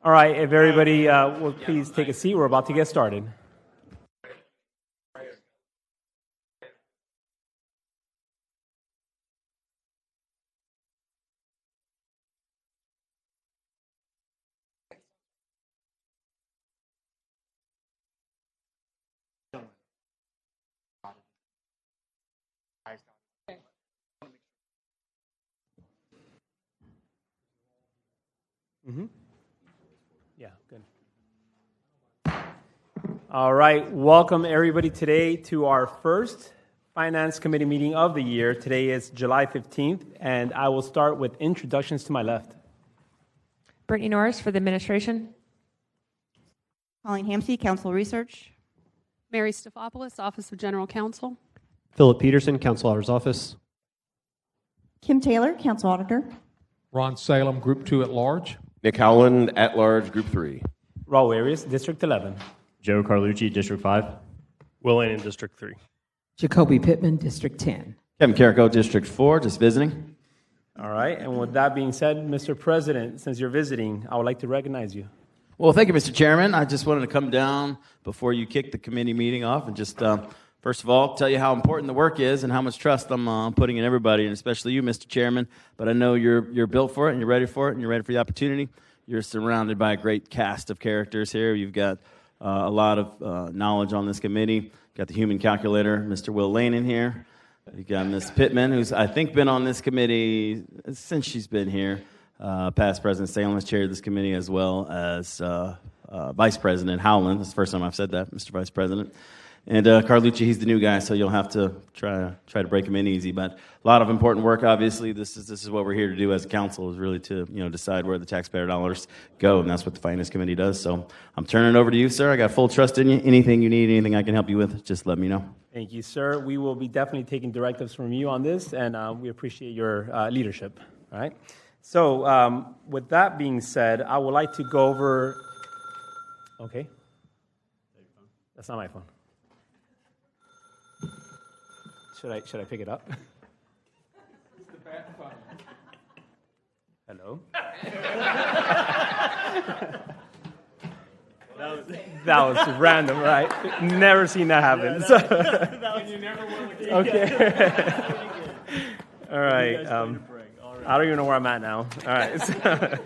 All right, if everybody will please take a seat, we're about to get started. Yeah, good. All right, welcome everybody today to our first Finance Committee meeting of the year. Today is July 15th, and I will start with introductions to my left. Brittany Norris for the administration. Colleen Hampsey, Council Research. Mary Stefopoulos, Office of General Counsel. Philip Peterson, Council Auditor's Office. Kim Taylor, Council Auditor. Ron Salem, Group 2 at Large. Nick Howland, at Large, Group 3. Raul Arias, District 11. Joe Carlucci, District 5. Will Lane, District 3. Jacoby Pittman, District 10. Kevin Carrico, District 4, just visiting. All right, and with that being said, Mr. President, since you're visiting, I would like to recognize you. Well, thank you, Mr. Chairman. I just wanted to come down before you kick the committee meeting off and just, first of all, tell you how important the work is and how much trust I'm putting in everybody, and especially you, Mr. Chairman. But I know you're built for it, and you're ready for it, and you're ready for the opportunity. You're surrounded by a great cast of characters here. You've got a lot of knowledge on this committee. You've got the human calculator, Mr. Will Lane, in here. You've got Ms. Pittman, who's, I think, been on this committee since she's been here. Past President Salem has chaired this committee, as well as Vice President Howland. This is the first time I've said that, Mr. Vice President. And Carlucci, he's the new guy, so you'll have to try to break him in easy. But a lot of important work, obviously. This is what we're here to do as a council, is really to decide where the taxpayer dollars go, and that's what the Finance Committee does. So I'm turning it over to you, sir. I got full trust in you. Anything you need, anything I can help you with, just let me know. Thank you, sir. We will be definitely taking directives from you on this, and we appreciate your leadership. All right. So with that being said, I would like to go over. Okay. That's not my phone. Should I pick it up? It's the bad phone. Hello? that was random, right? Never seen that happen. And you never will again. Okay. All right. I don't even know where I'm at now. All right.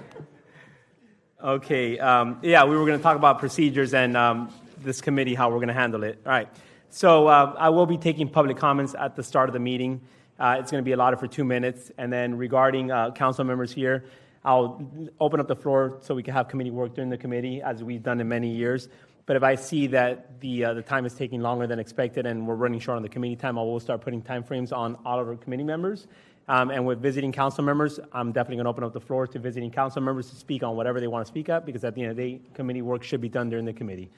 Okay. Yeah, we were going to talk about procedures and this committee, how we're going to handle it. All right. So I will be taking public comments at the start of the meeting. It's going to be allotted for 2 minutes. And then regarding council members here, I'll open up the floor so we can have committee work during the committee, as we've done in many years. But if I see that the time is taking longer than expected and we're running short on the committee time, I will start putting time frames on all of our committee members. And with visiting council members, I'm definitely going to open up the floor to visiting council members to speak on whatever they want to speak at, because at the end of the day, committee work should be done during the committee.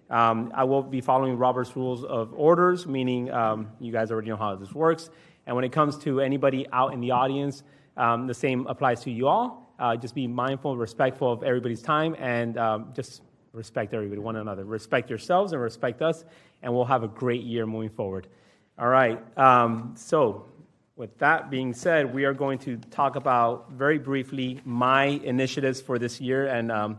I will be following Robert's Rules of Orders, meaning you guys already know how this works. And when it comes to anybody out in the audience, the same applies to you all. Just be mindful, respectful of everybody's time, and just respect everybody, one another. Respect yourselves and respect us, and we'll have a great year moving forward. All right. So with that being said, we are going to talk about, very briefly, my initiatives for this year, and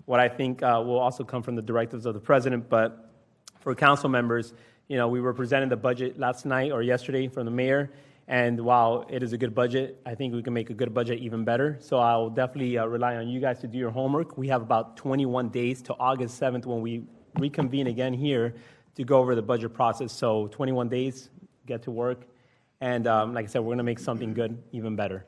what I think will also come from the directives of the president. But for council members, we were presented the budget last night or yesterday from the mayor, and while it is a good budget, I think we can make a good budget even better. So I'll definitely rely on you guys to do your homework. We have about 21 days to August 7th when we reconvene again here to go over the budget process. So 21 days, get to work. And like I said, we're going to make something good even better.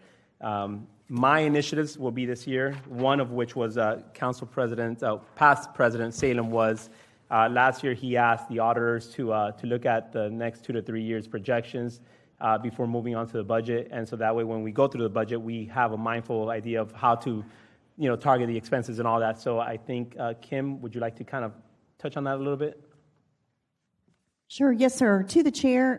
My initiatives will be this year, one of which was past President Salem was, last year he asked the auditors to look at the next 2 to 3 years projections before moving on to the budget. And so that way when we go through the budget, we have a mindful idea of how to target the expenses and all that. So I think, Kim, would you like to kind of touch on that a little bit? Sure, yes, sir. Through the chair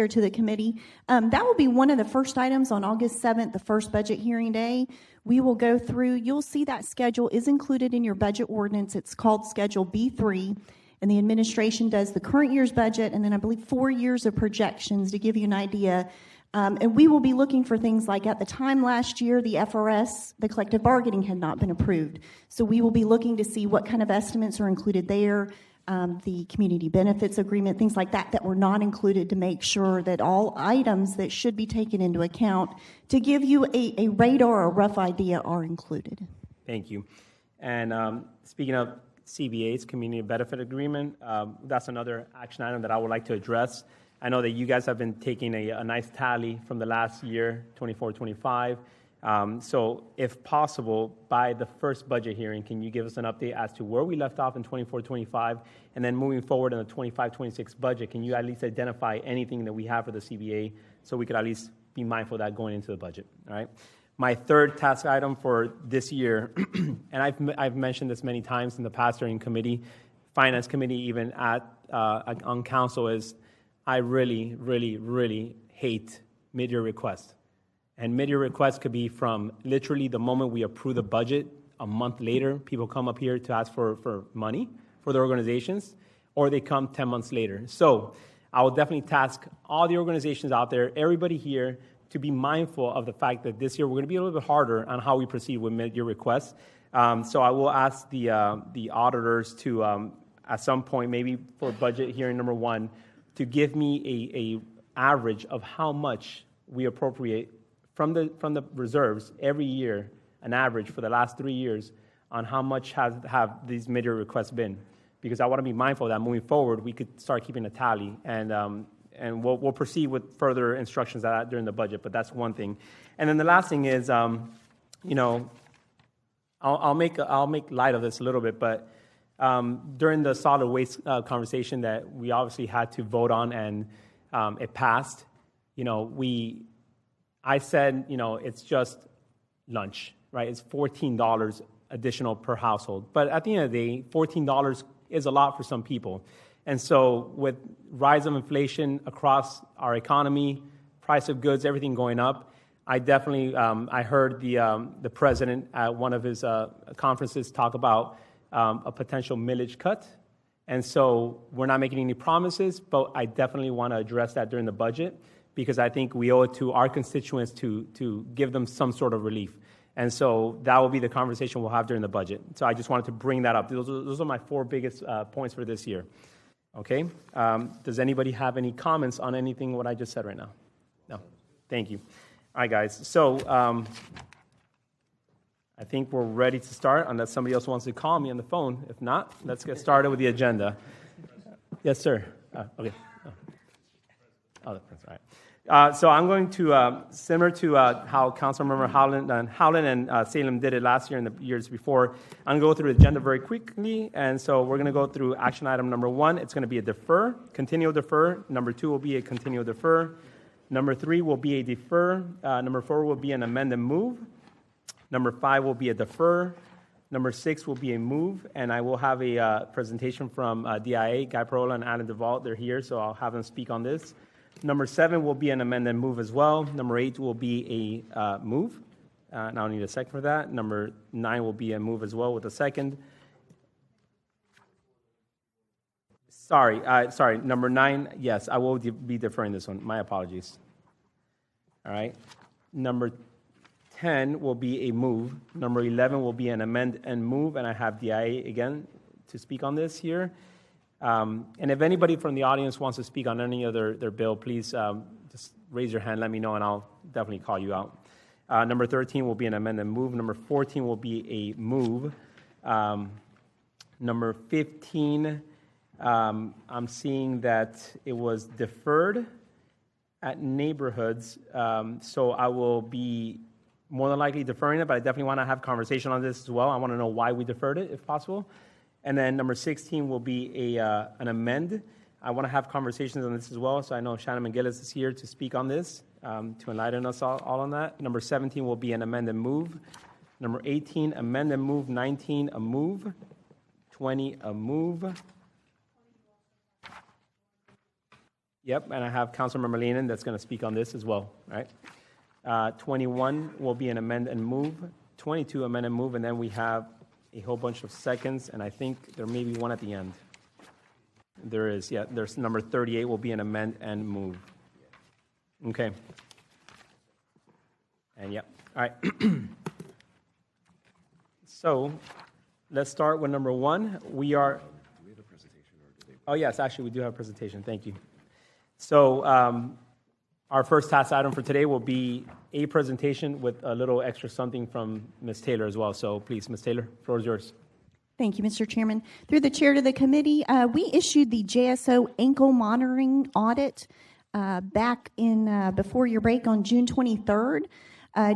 to the committee. That will be one of the first items on August 7th, the first budget hearing day. We will go through, you'll see that schedule is included in your budget ordinance. It's called Schedule B3, and the administration does the current year's budget, and then I believe 4 years of projections to give you an idea And we will be looking for things like, at the time last year, the FRS, the collective bargaining, had not been approved. So we will be looking to see what kind of estimates are included there, the community benefits agreement, things like that, that were not included, to make sure that all items that should be taken into account to give you a radar or a rough idea are included. Thank you. And speaking of CBA's, Community Benefit Agreement, that's another action item that I would like to address. I know that you guys have been taking a nice tally from the last year, 24-25. So if possible, by the first budget hearing, can you give us an update as to where we left off in 24-25, and then moving forward in the 25-26 budget, can you at least identify anything that we have for the CBA so we could at least be mindful of that going into the budget, all right? My third task item for this year, and I've mentioned this many times in the past during committee, finance committee, even on council, is I really, really, really hate mid-year requests. And mid-year requests could be from literally the moment we approve the budget, a month later, people come up here to ask for money for their organizations, or they come 10 months later. So I will definitely task all the organizations out there, everybody here, to be mindful of the fact that this year we're going to be a little bit harder on how we proceed with mid-year requests. So I will ask the auditors to, at some point, maybe for budget hearing number 1, to give me a average of how much we appropriate from the reserves every year, an average for the last 3 years, on how much have these mid-year requests been. Because I want to be mindful that moving forward, we could start keeping a tally, and we'll proceed with further instructions on that during the budget, but that's one thing. And then the last thing is, I'll make light of this a little bit, but during the solid waste conversation that we obviously had to vote on, and it passed, I said, it's just lunch, right? It's $14 additional per household. But at the end of the day, $14 is a lot for some people. And so with rise of inflation across our economy, price of goods, everything going up, I definitely, I heard the president at one of his conferences talk about a potential millage cut. And so we're not making any promises, but I definitely want to address that during the budget, because I think we owe it to our constituents to give them some sort of relief. And so that will be the conversation we'll have during the budget. So I just wanted to bring that up. Those are my 4 biggest points for this year. Okay? Does anybody have any comments on anything what I just said right now? No? Thank you. All right, guys. So I think we're ready to start, unless somebody else wants to call me on the phone. If not, let's get started with the agenda. Yes, sir. Okay. Oh, that's all right. So I'm going to, similar to how Councilmember Howland and Salem did it last year and the years before, I'm going to go through the agenda very quickly. And so we're going to go through action item number 1. It's going to be a defer, continual defer. Number 2 will be a continual defer. Number 3 will be a defer. Number 4 will be an amend and move. Number 5 will be a defer. Number 6 will be a move. And I will have a presentation from DIA, Guy Perola and Adam Duvall. They're here, so I'll have them speak on this. Number 7 will be an amend and move as well. Number 8 will be a move. And I'll need a second for that. Number 9 will be a move as well with a second. Sorry. Number 9, yes, I will be deferring this one. My apologies. All right. Number 10 will be a move. Number 11 will be an amend and move, and I have DIA again to speak on this here. And if anybody from the audience wants to speak on any other their bill, please just raise your hand, let me know, and I'll definitely call you out. Number 13 will be an amend and move. Number 14 will be a move. Number 15, I'm seeing that it was deferred at neighborhoods, so I will be more than likely deferring it, but I definitely want to have conversation on this as well. I want to know why we deferred it, if possible. And then number 16 will be an amend. I want to have conversations on this as well, so I know Shannon McGillis is here to speak on this, to enlighten us all on that. Number 17 will be an amend and move. Number 18, amend and move. 19, a move. 20, a move. Yep, and I have Councilmember Leanan that's going to speak on this as well, right? 21 will be an amend and move. 22, amend and move, and then we have a whole bunch of seconds, and I think there may be one at the end. There is, yeah. There's number 38 will be an amend and move. Okay. And yep. All right. So let's start with number one. Oh, yes, actually, we do have a presentation. Thank you. So our first task item for today will be a presentation with a little extra something from Ms. Taylor as well. So please, Ms. Taylor, the floor is yours. Thank you, Mr. Chairman. Through the chair to the committee, we issued the JSO ankle monitoring audit back in before your break on June 23rd.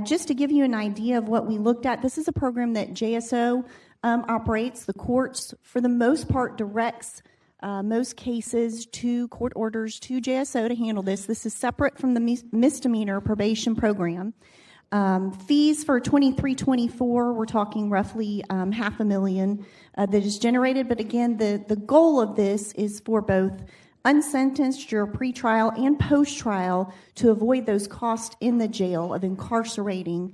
Just to give you an idea of what we looked at, this is a program that JSO operates. The courts, for the most part, directs most cases to court orders to JSO to handle this. This is separate from the misdemeanor probation program. Fees for 23-24, we're talking roughly $500,000 that is generated. But again, the goal of this is for both unsentenced, your pretrial and post-trial, to avoid those costs in the jail of incarcerating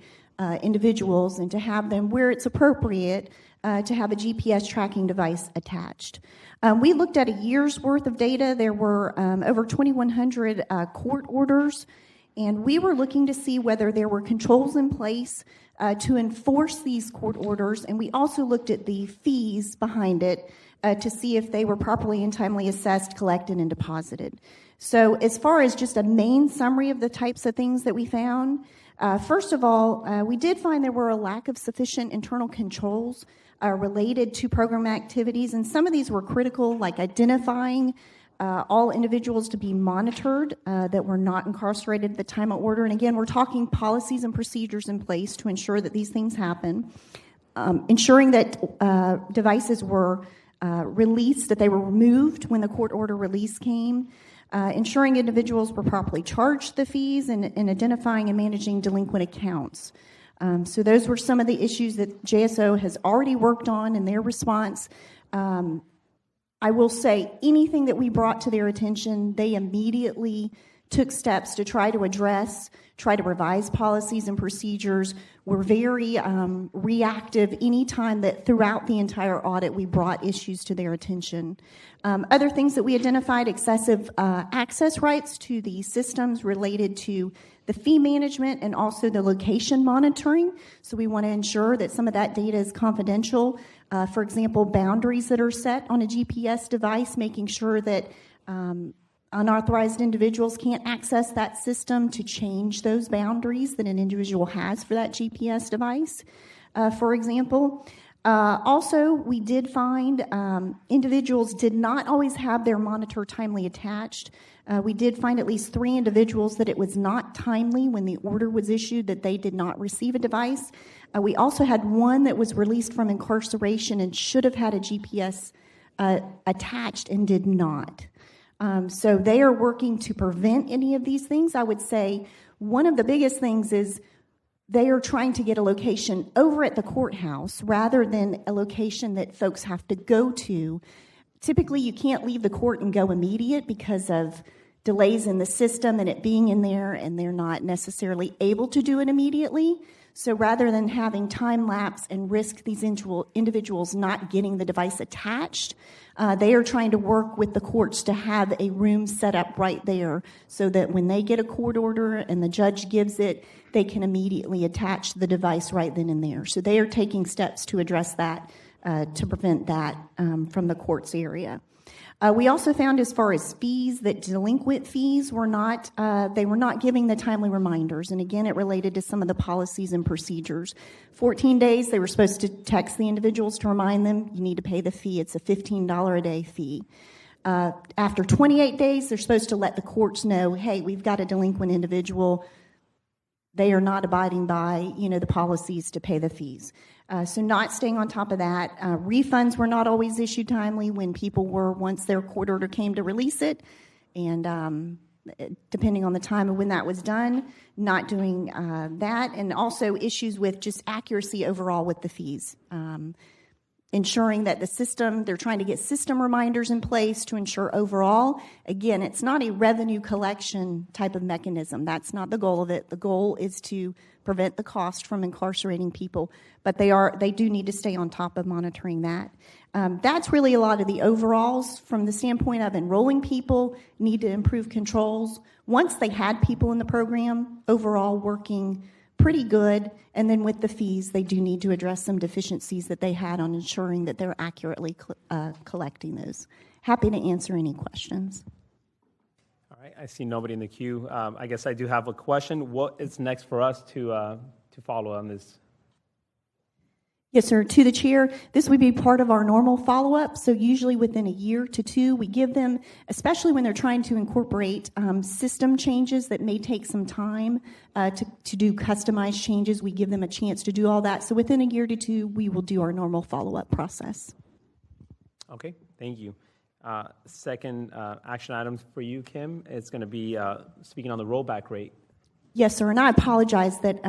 individuals and to have them, where it's appropriate, to have a GPS tracking device attached. We looked at a year's worth of data. There were over 2,100 court orders, and we were looking to see whether there were controls in place to enforce these court orders, and we also looked at the fees behind it to see if they were properly and timely assessed, collected, and deposited. So as far as just a main summary of the types of things that we found, first of all, we did find there were a lack of sufficient internal controls related to program activities, and some of these were critical, like identifying all individuals to be monitored that were not incarcerated at the time of order. And again, we're talking policies and procedures in place to ensure that these things happen. Ensuring that devices were released, that they were removed when the court order release came. Ensuring individuals were properly charged the fees, and identifying and managing delinquent accounts. So those were some of the issues that JSO has already worked on in their response. I will say anything that we brought to their attention, they immediately took steps to try to address, try to revise policies and procedures. We're very reactive anytime that throughout the entire audit we brought issues to their attention. Other things that we identified, excessive access rights to the systems related to the fee management and also the location monitoring. So we want to ensure that some of that data is confidential. For example, boundaries that are set on a GPS device, making sure that unauthorized individuals can't access that system to change those boundaries that an individual has for that GPS device, for example. Also, we did find individuals did not always have their monitor timely attached. We did find at least 3 individuals that it was not timely when the order was issued that they did not receive a device. We also had one that was released from incarceration and should have had a GPS attached and did not. So they are working to prevent any of these things. I would say one of the biggest things is they are trying to get a location over at the courthouse rather than a location that folks have to go to. Typically, you can't leave the court and go immediate because of delays in the system and it being in there, and they're not necessarily able to do it immediately. So rather than having time lapse and risk these individuals not getting the device attached, they are trying to work with the courts to have a room set up right there so that when they get a court order and the judge gives it, they can immediately attach the device right then and there. So they are taking steps to address that, to prevent that from the courts area. We also found, as far as fees, that delinquent fees were not, they were not giving the timely reminders. And again, it related to some of the policies and procedures. 14 days, they were supposed to text the individuals to remind them, you need to pay the fee. It's a $15 a day fee. After 28 days, they're supposed to let the courts know, hey, we've got a delinquent individual. They are not abiding by, the policies to pay the fees. So not staying on top of that. Refunds were not always issued timely when people were, once their court order came to release it. And depending on the time of when that was done, not doing that. And also issues with just accuracy overall with the fees. Ensuring that the system, they're trying to get system reminders in place to ensure overall. Again, it's not a revenue collection type of mechanism. That's not the goal of it. The goal is to prevent the cost from incarcerating people, but they do need to stay on top of monitoring that. That's really a lot of the overalls from the standpoint of enrolling people, need to improve controls. Once they had people in the program, overall working pretty good. And then with the fees, they do need to address some deficiencies that they had on ensuring that they're accurately collecting those. Happy to answer any questions. All right, I see nobody in the queue. I guess I do have a question. What is next for us to follow on this? Yes, sir. To the chair, this would be part of our normal follow-up. So usually within a year to two, we give them, especially when they're trying to incorporate system changes that may take some time to do customized changes, we give them a chance to do all that. So within a year to two, we will do our normal follow-up process. Okay, thank you. Second action item for you, Kim, it's going to be speaking on the rollback rate. Yes, sir. And I apologize that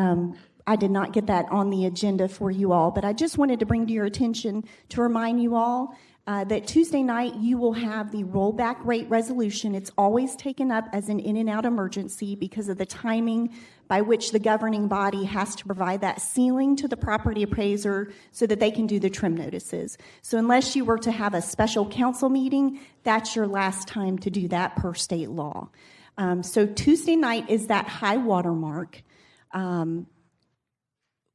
I did not get that on the agenda for you all, but I just wanted to bring to your attention to remind you all that Tuesday night you will have the rollback rate resolution. It's always taken up as an in and out emergency because of the timing by which the governing body has to provide that ceiling to the property appraiser so that they can do the trim notices. So unless you were to have a special council meeting, that's your last time to do that per state law. So Tuesday night is that high water mark.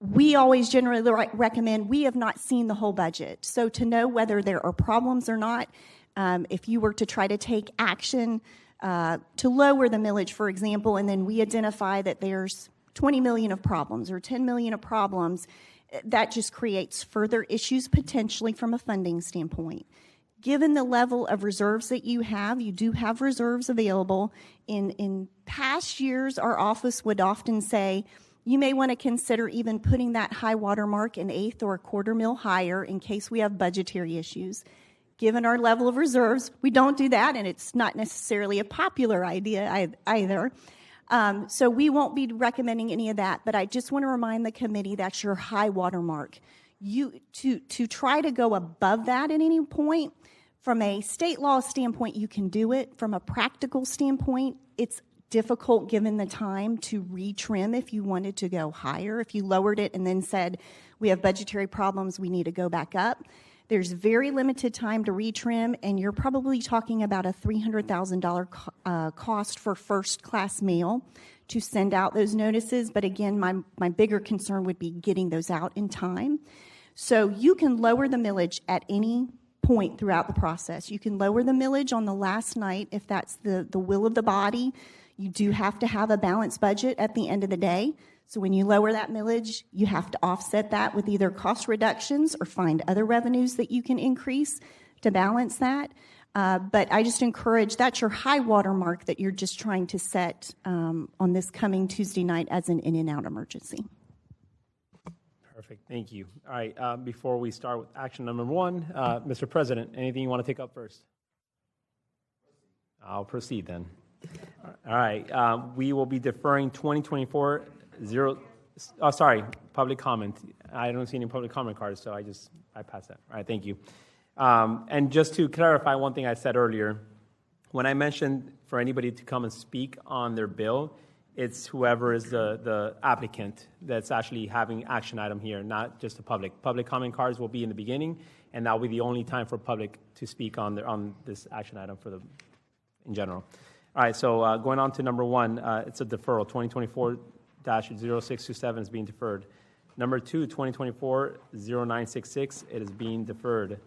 We always generally recommend, we have not seen the whole budget. So to know whether there are problems or not, if you were to try to take action to lower the millage, for example, and then we identify that there's 20 million of problems or 10 million of problems, that just creates further issues potentially from a funding standpoint. Given the level of reserves that you do have reserves available. In past years, our office would often say, you may want to consider even putting that high water mark an eighth or a quarter mil higher in case we have budgetary issues. Given our level of reserves, we don't do that, and it's not necessarily a popular idea either. So we won't be recommending any of that, but I just want to remind the committee that's your high water mark. To try to go above that at any point, from a state law standpoint, you can do it. From a practical standpoint, it's difficult given the time to retrim if you wanted to go higher. If you lowered it and then said, we have budgetary problems, we need to go back up. There's very limited time to retrim, and you're probably talking about a $300,000 cost for first-class mail to send out those notices. But again, my bigger concern would be getting those out in time. So you can lower the millage at any point throughout the process. You can lower the millage on the last night if that's the will of the body. You do have to have a balanced budget at the end of the day. So when you lower that millage, you have to offset that with either cost reductions or find other revenues that you can increase to balance that. But I just encourage, that's your high water mark that you're just trying to set on this coming Tuesday night as an in and out emergency. Perfect, thank you. All right, before we start with action number one, Mr. President, anything you want to take up first? I'll proceed then. All right, we will be deferring 2024 public comment. I don't see any public comment cards, so I pass that. All right, thank you. And just to clarify one thing I said earlier, when I mentioned for anybody to come and speak on their bill, it's whoever is the applicant that's actually having action item here, not just the public. Public comment cards will be in the beginning, and that will be the only time for public to speak on this action item in general. All right, so going on to number one, it's a deferral. 2024-0627 is being deferred. Number two, 2024-0966, it is being deferred.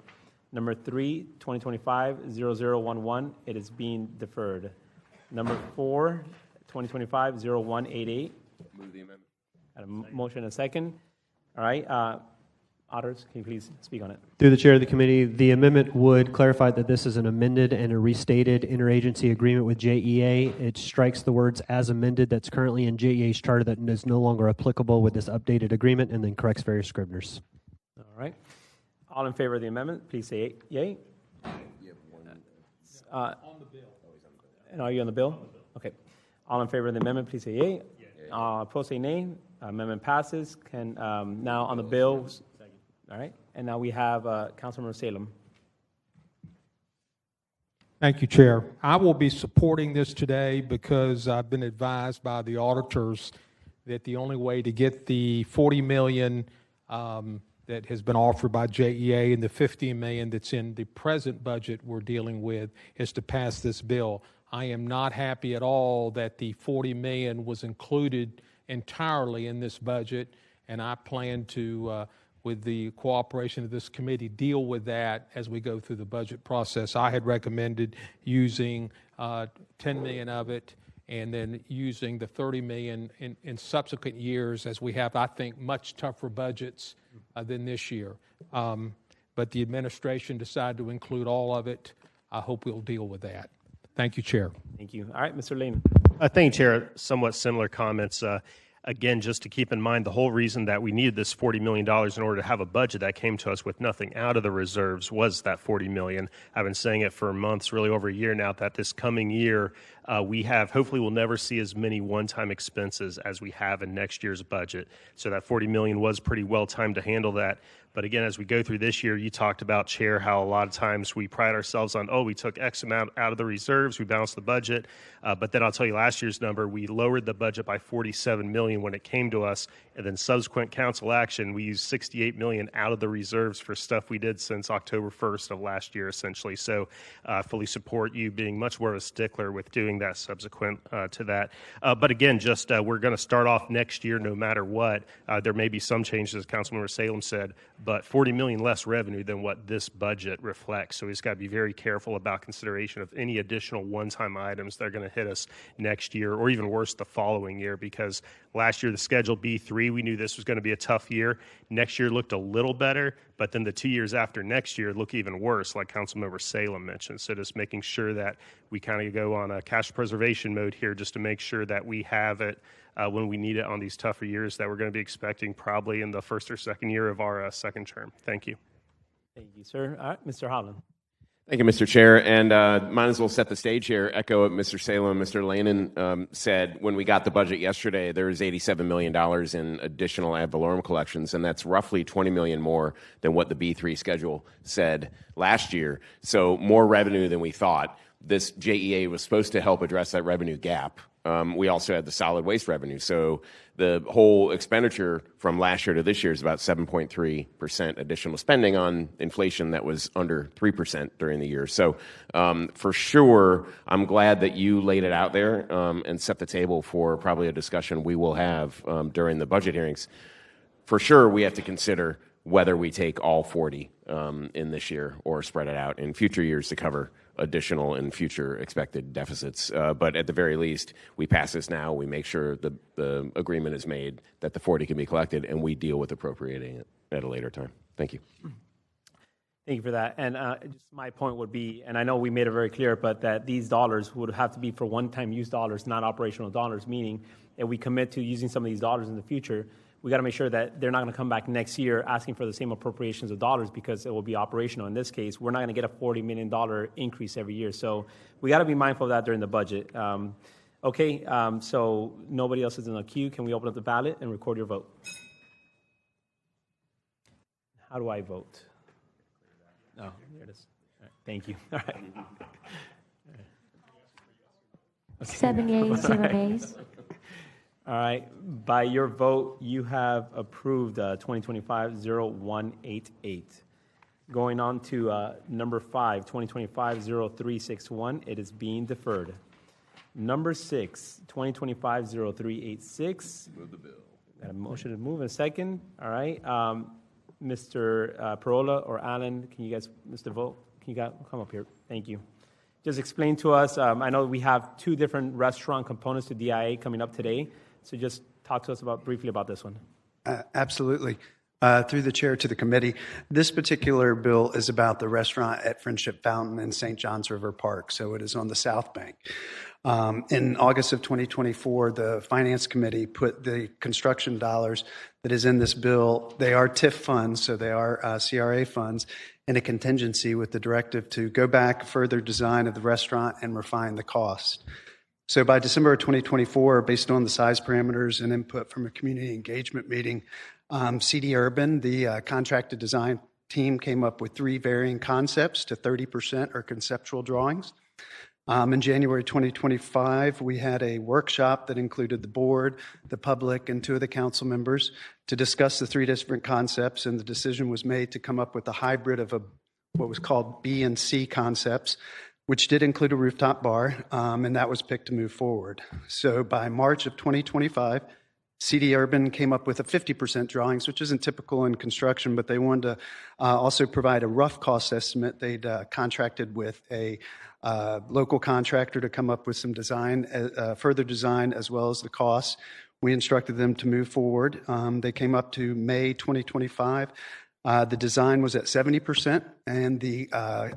Number three, 2025-0011, it is being deferred. Number four, 2025-0188. Move the amendment. A motion and a second. All right, Otters, can you please speak on it? Through the chair of the committee, the amendment would clarify that this is an amended and a restated interagency agreement with JEA. It strikes the words as amended that's currently in JEA's charter that is no longer applicable with this updated agreement, and then corrects various scriveners. All right. All in favor of the amendment, please say yay. You have one. On the bill. And are you on the bill? Okay. All in favor of the amendment, please say yay. Opposed, say nay. Amendment passes. Can now on the bill. All right. And now we have Councilmember Salem. Thank you, Chair. I will be supporting this today because I've been advised by the auditors that the only way to get the $40 million that has been offered by JEA and the $15 million that's in the present budget we're dealing with is to pass this bill. I am not happy at all that the $40 million was included entirely in this budget, and I plan to, with the cooperation of this committee, deal with that as we go through the budget process. I had recommended using $10 million of it and then using the $30 million in subsequent years as we have, I think, much tougher budgets than this year. But the administration decided to include all of it. I hope we'll deal with that. Thank you, Chair. Thank you. All right, Mr. Lehman. Thank you, Chair. Somewhat similar comments. Again, just to keep in mind, the whole reason that we needed this $40 million in order to have a budget that came to us with nothing out of the reserves was that $40 million. I've been saying it for months, really over a year now, that this coming year, hopefully we'll never see as many one-time expenses as we have in next year's budget. So that $40 million was pretty well timed to handle that. But again, as we go through this year, you talked about, Chair, how a lot of times we pride ourselves on, we took X amount out of the reserves, we balanced the budget. But then I'll tell you last year's number, we lowered the budget by $47 million when it came to us. And then subsequent council action, we used $68 million out of the reserves for stuff we did since October 1st of last year, essentially. So I fully support you being much more of a stickler with doing that subsequent to that. But again, just we're going to start off next year no matter what. There may be some changes, as Councilmember Salem said, but $40 million less revenue than what this budget reflects. So we've got to be very careful about consideration of any additional one-time items that are going to hit us next year, or even worse, the following year, because last year, the Schedule B3, we knew this was going to be a tough year. Next year looked a little better, but then the 2 years after next year look even worse, like Councilmember Salem mentioned. So just making sure that we kind of go on a cash preservation mode here just to make sure that we have it when we need it on these tougher years that we're going to be expecting probably in the first or second year of our second term. Thank you. Thank you, sir. All right, Mr. Holland. Thank you, Mr. Chair. And might as well set the stage here, echo what Mr. Salem and Mr. Lanen said. When we got the budget yesterday, there was $87 million in additional ad valorem collections, and that's roughly $20 million more than what the B3 schedule said last year. So more revenue than we thought. This JEA was supposed to help address that revenue gap. We also had the solid waste revenue. So the whole expenditure from last year to this year is about 7.3% additional spending on inflation that was under 3% during the year. So for sure, I'm glad that you laid it out there and set the table for probably a discussion we will have during the budget hearings. For sure, we have to consider whether we take all 40 in this year or spread it out in future years to cover additional and future expected deficits. But at the very least, we pass this now, we make sure the agreement is made that the 40 can be collected, and we deal with appropriating it at a later time. Thank you. Thank you for that. And just my point would be, and I know we made it very clear, but that these dollars would have to be for one-time use dollars, not operational dollars, meaning if we commit to using some of these dollars in the future, we got to make sure that they're not going to come back next year asking for the same appropriations of dollars because it will be operational. In this case, we're not going to get a $40 million increase every year. So we got to be mindful of that during the budget. So nobody else is in the queue. Can we open up the ballot and record your vote? How do I vote? Oh, there it is. All right, thank you. All right. 7 yeas, 0 nays. All right. By your vote, you have approved 2025-0188. Going on to number 5, 2025-0361. It is being deferred. Number 6, 2025-0386. Move the bill. Got a motion to move in a second. All right. Mr. Parola or Allen, can you guys, Mr. Vogt, can you come up here? Thank you. Just explain to us, I know we have 2 different restaurant components to DIA coming up today. So just talk to us briefly about this one. Absolutely. Through the chair to the committee, this particular bill is about the restaurant at Friendship Fountain in St. Johns River Park. So it is on the South Bank. In August of 2024, the Finance Committee put the construction dollars that is in this bill, they are TIF funds, so they are CRA funds, in a contingency with the directive to go back, further design of the restaurant, and refine the cost. So by December of 2024, based on the size parameters and input from a community engagement meeting, CD Urban, the contracted design team, came up with 3 varying concepts to 30% or conceptual drawings. In January 2025, we had a workshop that included the board, the public, and 2 of the council members to discuss the 3 different concepts, and the decision was made to come up with a hybrid of what was called B and C concepts, which did include a rooftop bar, and that was picked to move forward. So by March of 2025, CD Urban came up with a 50% drawings, which isn't typical in construction, but they wanted to also provide a rough cost estimate. They'd contracted with a local contractor to come up with some design, further design, as well as the costs. We instructed them to move forward. They came up to May 2025. The design was at 70%, and the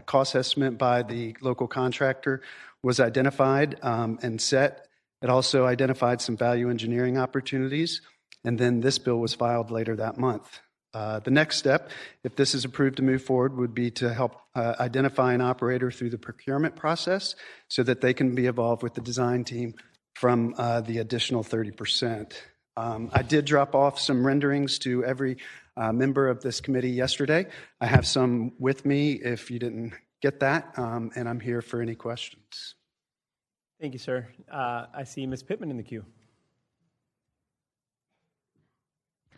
cost estimate by the local contractor was identified and set. It also identified some value engineering opportunities, and then this bill was filed later that month. The next step, if this is approved to move forward, would be to help identify an operator through the procurement process so that they can be involved with the design team from the additional 30%. I did drop off some renderings to every member of this committee yesterday. I have some with me if you didn't get that, and I'm here for any questions. Thank you, sir. I see Ms. Pittman in the queue.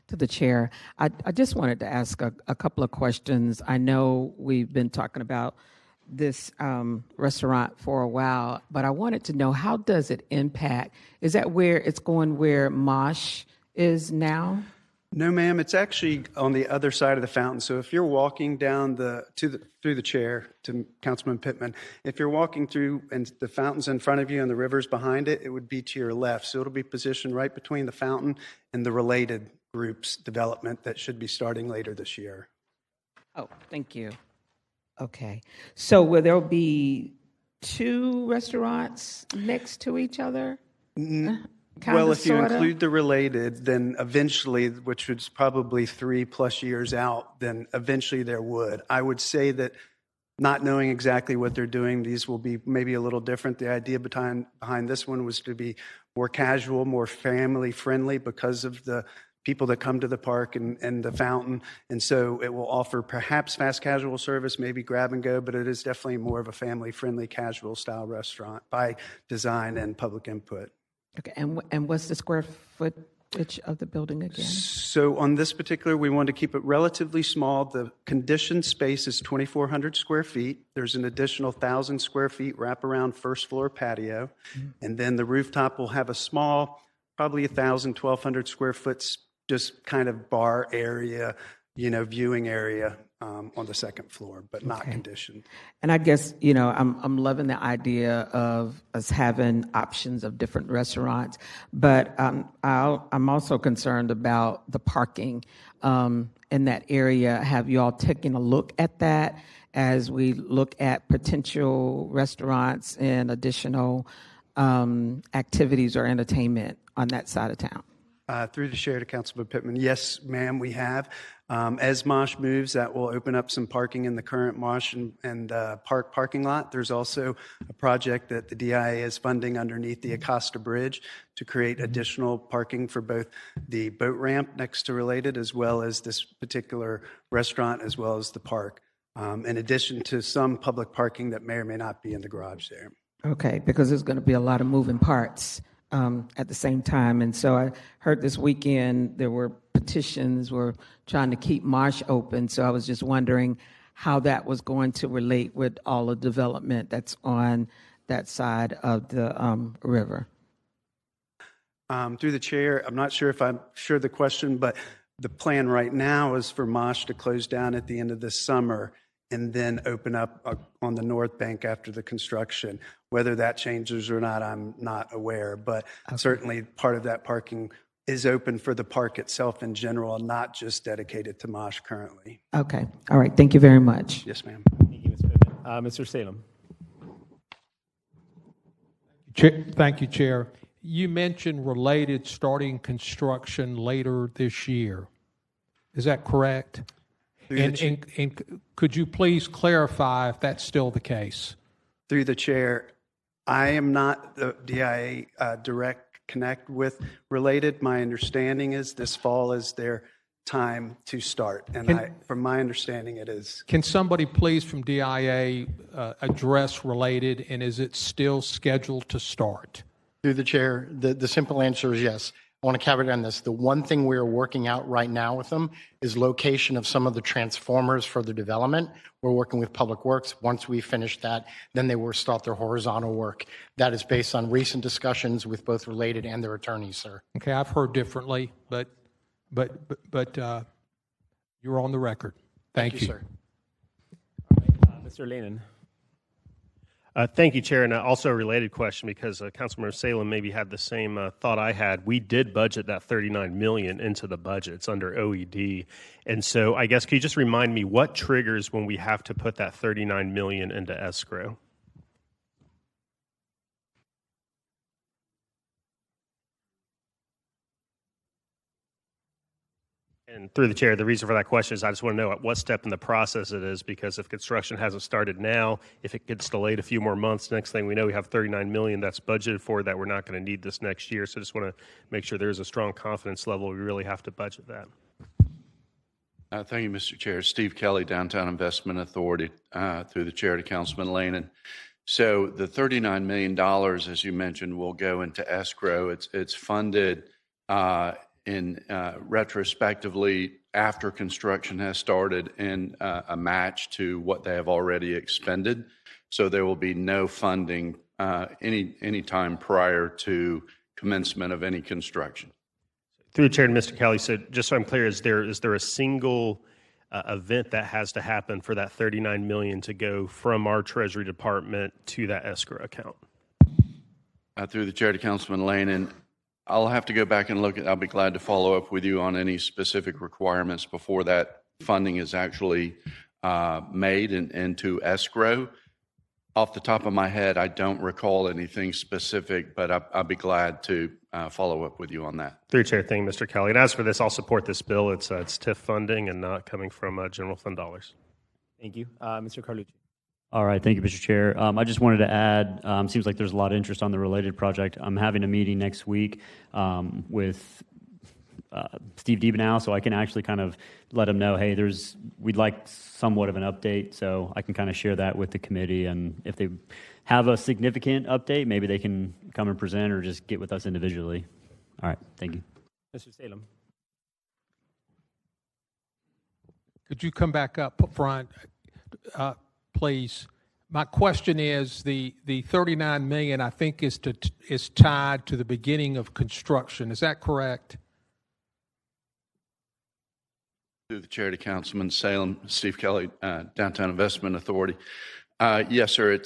To the chair, I just wanted to ask a couple of questions. I know we've been talking about this restaurant for a while, but I wanted to know, how does it impact? Is that where it's going, where Mosh is now? No, ma'am. It's actually on the other side of the fountain. So if you're walking down through the chair to Councilman Pittman, if you're walking through and the fountain's in front of you and the river's behind it, it would be to your left. So it'll be positioned right between the fountain and the related group's development that should be starting later this year. Oh, thank you. Okay. So will there be two restaurants next to each other? Well, if you include the related, then eventually, which was probably 3+ years out, then eventually there would. I would say that not knowing exactly what they're doing, these will be maybe a little different. The idea behind this one was to be more casual, more family friendly because of the people that come to the park and the fountain. And so it will offer perhaps fast casual service, maybe grab and go, but it is definitely more of a family friendly casual style restaurant by design and public input. Okay, and what's the square footage of the building again? So on this particular, we wanted to keep it relatively small. The conditioned space is 2,400 square feet. There's an additional 1,000 square feet wraparound first floor patio. And then the rooftop will have a small, probably 1,000, 1,200 square foot, just kind of bar area, viewing area on the second floor, but not conditioned. And I guess, I'm loving the idea of us having options of different restaurants, but I'm also concerned about the parking in that area. Have you all taken a look at that as we look at potential restaurants and additional activities or entertainment on that side of town? Through the chair to Councilman Pittman. Yes, ma'am, we have. As Mosh moves, that will open up some parking in the current Mosh and Park parking lot. There's also a project that the DIA is funding underneath the Acosta Bridge to create additional parking for both the boat ramp next to Related, as well as this particular restaurant, as well as the park, in addition to some public parking that may or may not be in the garage there. Okay, because there's going to be a lot of moving parts at the same time. And so I heard this weekend there were petitions were trying to keep Marsh open. So I was just wondering how that was going to relate with all the development that's on that side of the river. Through the chair, I'm not sure if I'm sure the question, but the plan right now is for Mosh to close down at the end of this summer and then open up on the north bank after the construction. Whether that changes or not, I'm not aware, but certainly part of that parking is open for the park itself in general, not just dedicated to Mosh currently. Okay. All right. Thank you very much. Yes, ma'am. Thank you, Ms. Pittman. Mr. Salem. Thank you, Chair. You mentioned Related starting construction later this year. Is that correct? And could you please clarify if that's still the case? Through the chair, I am not the DIA direct connect with Related. My understanding is this fall is their time to start, and from my understanding, it is. Can somebody please from DIA address Related, and is it still scheduled to start? Through the chair, the simple answer is yes. I want to caveat on this. The one thing we are working out right now with them is location of some of the transformers for the development. We're working with Public Works. Once we finish that, then they will start their horizontal work. That is based on recent discussions with both Related and their attorneys, sir. Okay, I've heard differently, but you're on the record. Thank you, sir. Mr. Lanin. Thank you, Chair. And also a related question, because Councilmember Salem maybe had the same thought I had. We did budget that $39 million into the budget. It's under OED. And so I guess, could you just remind me what triggers when we have to put that $39 million into escrow? And through the chair, the reason for that question is I just want to know at what step in the process it is, because if construction hasn't started now, if it gets delayed a few more months, next thing we know, we have $39 million that's budgeted for that we're not going to need this next year. So I just want to make sure there's a strong confidence level. We really have to budget that. Thank you, Mr. Chair. Steve Kelly, Downtown Investment Authority, through the chair to Councilman Lanin. So the $39 million, as you mentioned, will go into escrow. It's funded retrospectively after construction has started in a match to what they have already expended. So there will be no funding any time prior to commencement of any construction. Through the chair to Mr. Kelly, so just so I'm clear, is there a single event that has to happen for that $39 million to go from our Treasury Department to that escrow account? Through the chair to Councilman Lanin, I'll have to go back and look at, I'll be glad to follow up with you on any specific requirements before that funding is actually made into escrow. Off the top of my head, I don't recall anything specific, but I'll be glad to follow up with you on that. Through Chair, thank you, Mr. Kelly. And as for this, I'll support this bill. It's TIF funding and not coming from general fund dollars. Thank you. Mr. Carlucci. All right, thank you, Mr. Chair. I just wanted to add, seems like there's a lot of interest on the Related project. I'm having a meeting next week with Steve Diebenow, so I can actually kind of let him know, hey, we'd like somewhat of an update, so I can kind of share that with the committee, and if they have a significant update, maybe they can come and present or just get with us individually. All right, thank you. Mr. Salem. Could you come back up front, please? My question is the $39 million, I think, is tied to the beginning of construction. Is that correct? Through the chair to Councilman Salem, Steve Kelly, Downtown Investment Authority. Yes, sir.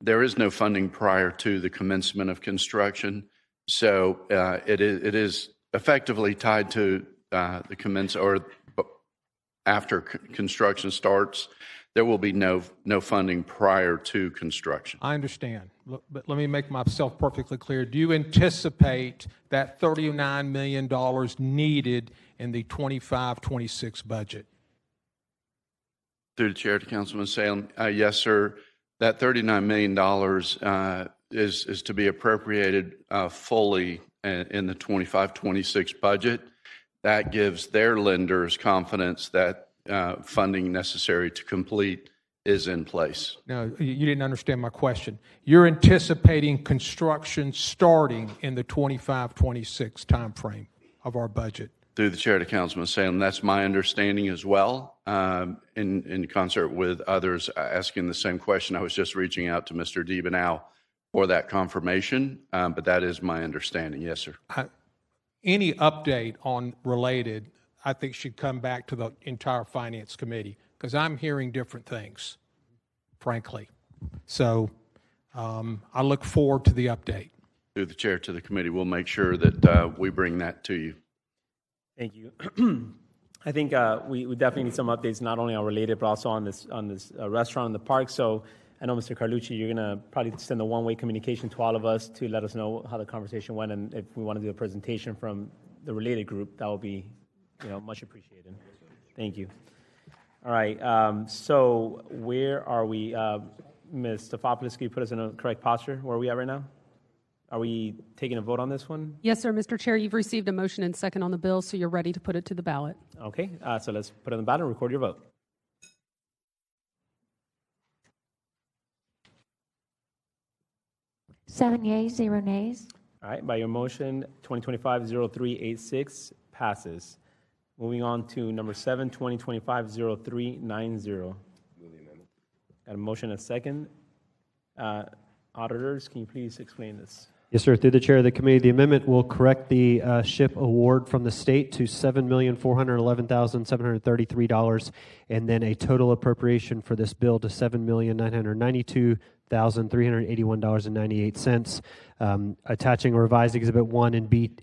There is no funding prior to the commencement of construction, so it is effectively tied to the commence or after construction starts. There will be no funding prior to construction. I understand, but let me make myself perfectly clear. Do you anticipate that $39 million needed in the 25-26 budget? Through the chair to Councilman Salem, yes, sir. That $39 million is to be appropriated fully in the 25-26 budget. That gives their lenders confidence that funding necessary to complete is in place. No, you didn't understand my question. You're anticipating construction starting in the 25-26 timeframe of our budget. Through the chair to Councilman Salem, that's my understanding as well. In concert with others asking the same question, I was just reaching out to Mr. Diebenow for that confirmation, but that is my understanding. Yes, sir. Any update on Related, I think, should come back to the entire Finance Committee, because I'm hearing different things, frankly. So I look forward to the update. Through the chair to the committee, we'll make sure that we bring that to you. Thank you. I think we definitely need some updates, not only on Related, but also on this restaurant in the park. So I know, Mr. Carlucci, you're going to probably send a one-way communication to all of us to let us know how the conversation went, and if we want to do a presentation from the Related group, that will be much appreciated. Thank you. All right. So where are we? Ms. Stefopoulos, can you put us in a correct posture? Where are we at right now? Are we taking a vote on this one? Yes, sir. Mr. Chair, you've received a motion and second on the bill, so you're ready to put it to the ballot. Okay. So let's put it on the ballot and record your vote. Seven yeas, 0 nays. All right, by your motion, 2025-0386 passes. Moving on to number 7, 2025-0390. Move the amendment. Got a motion and a second. Auditors, can you please explain this? Yes, sir. Through the chair of the committee, the amendment will correct the SHIP award from the state to $7,411,733, and then a total appropriation for this bill to $7,992,381.98. Attaching a revised Exhibit 1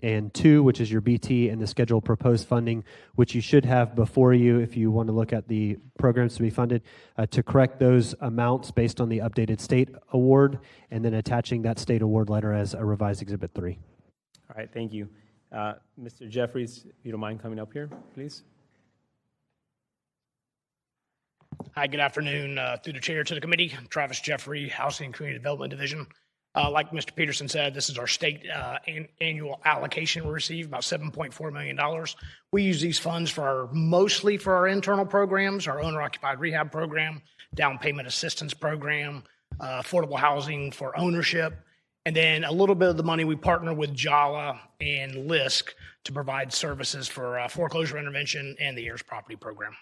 and 2, which is your BT, and the schedule of proposed funding, which you should have before you if you want to look at the programs to be funded, to correct those amounts based on the updated state award, and then attaching that state award letter as a revised Exhibit 3. All right, thank you. Mr. Jeffries, if you don't mind coming up here, please. Hi, good afternoon. Through the chair to the committee, I'm Travis Jeffrey, Housing and Community Development Division. Like Mr. Peterson said, this is our state annual allocation we received, about $7.4 million. We use these funds mostly for our internal programs, our owner-occupied rehab program, down payment assistance program, affordable housing for ownership, and then a little bit of the money we partner with JALA and LISC to provide services for foreclosure intervention and the heirs property program.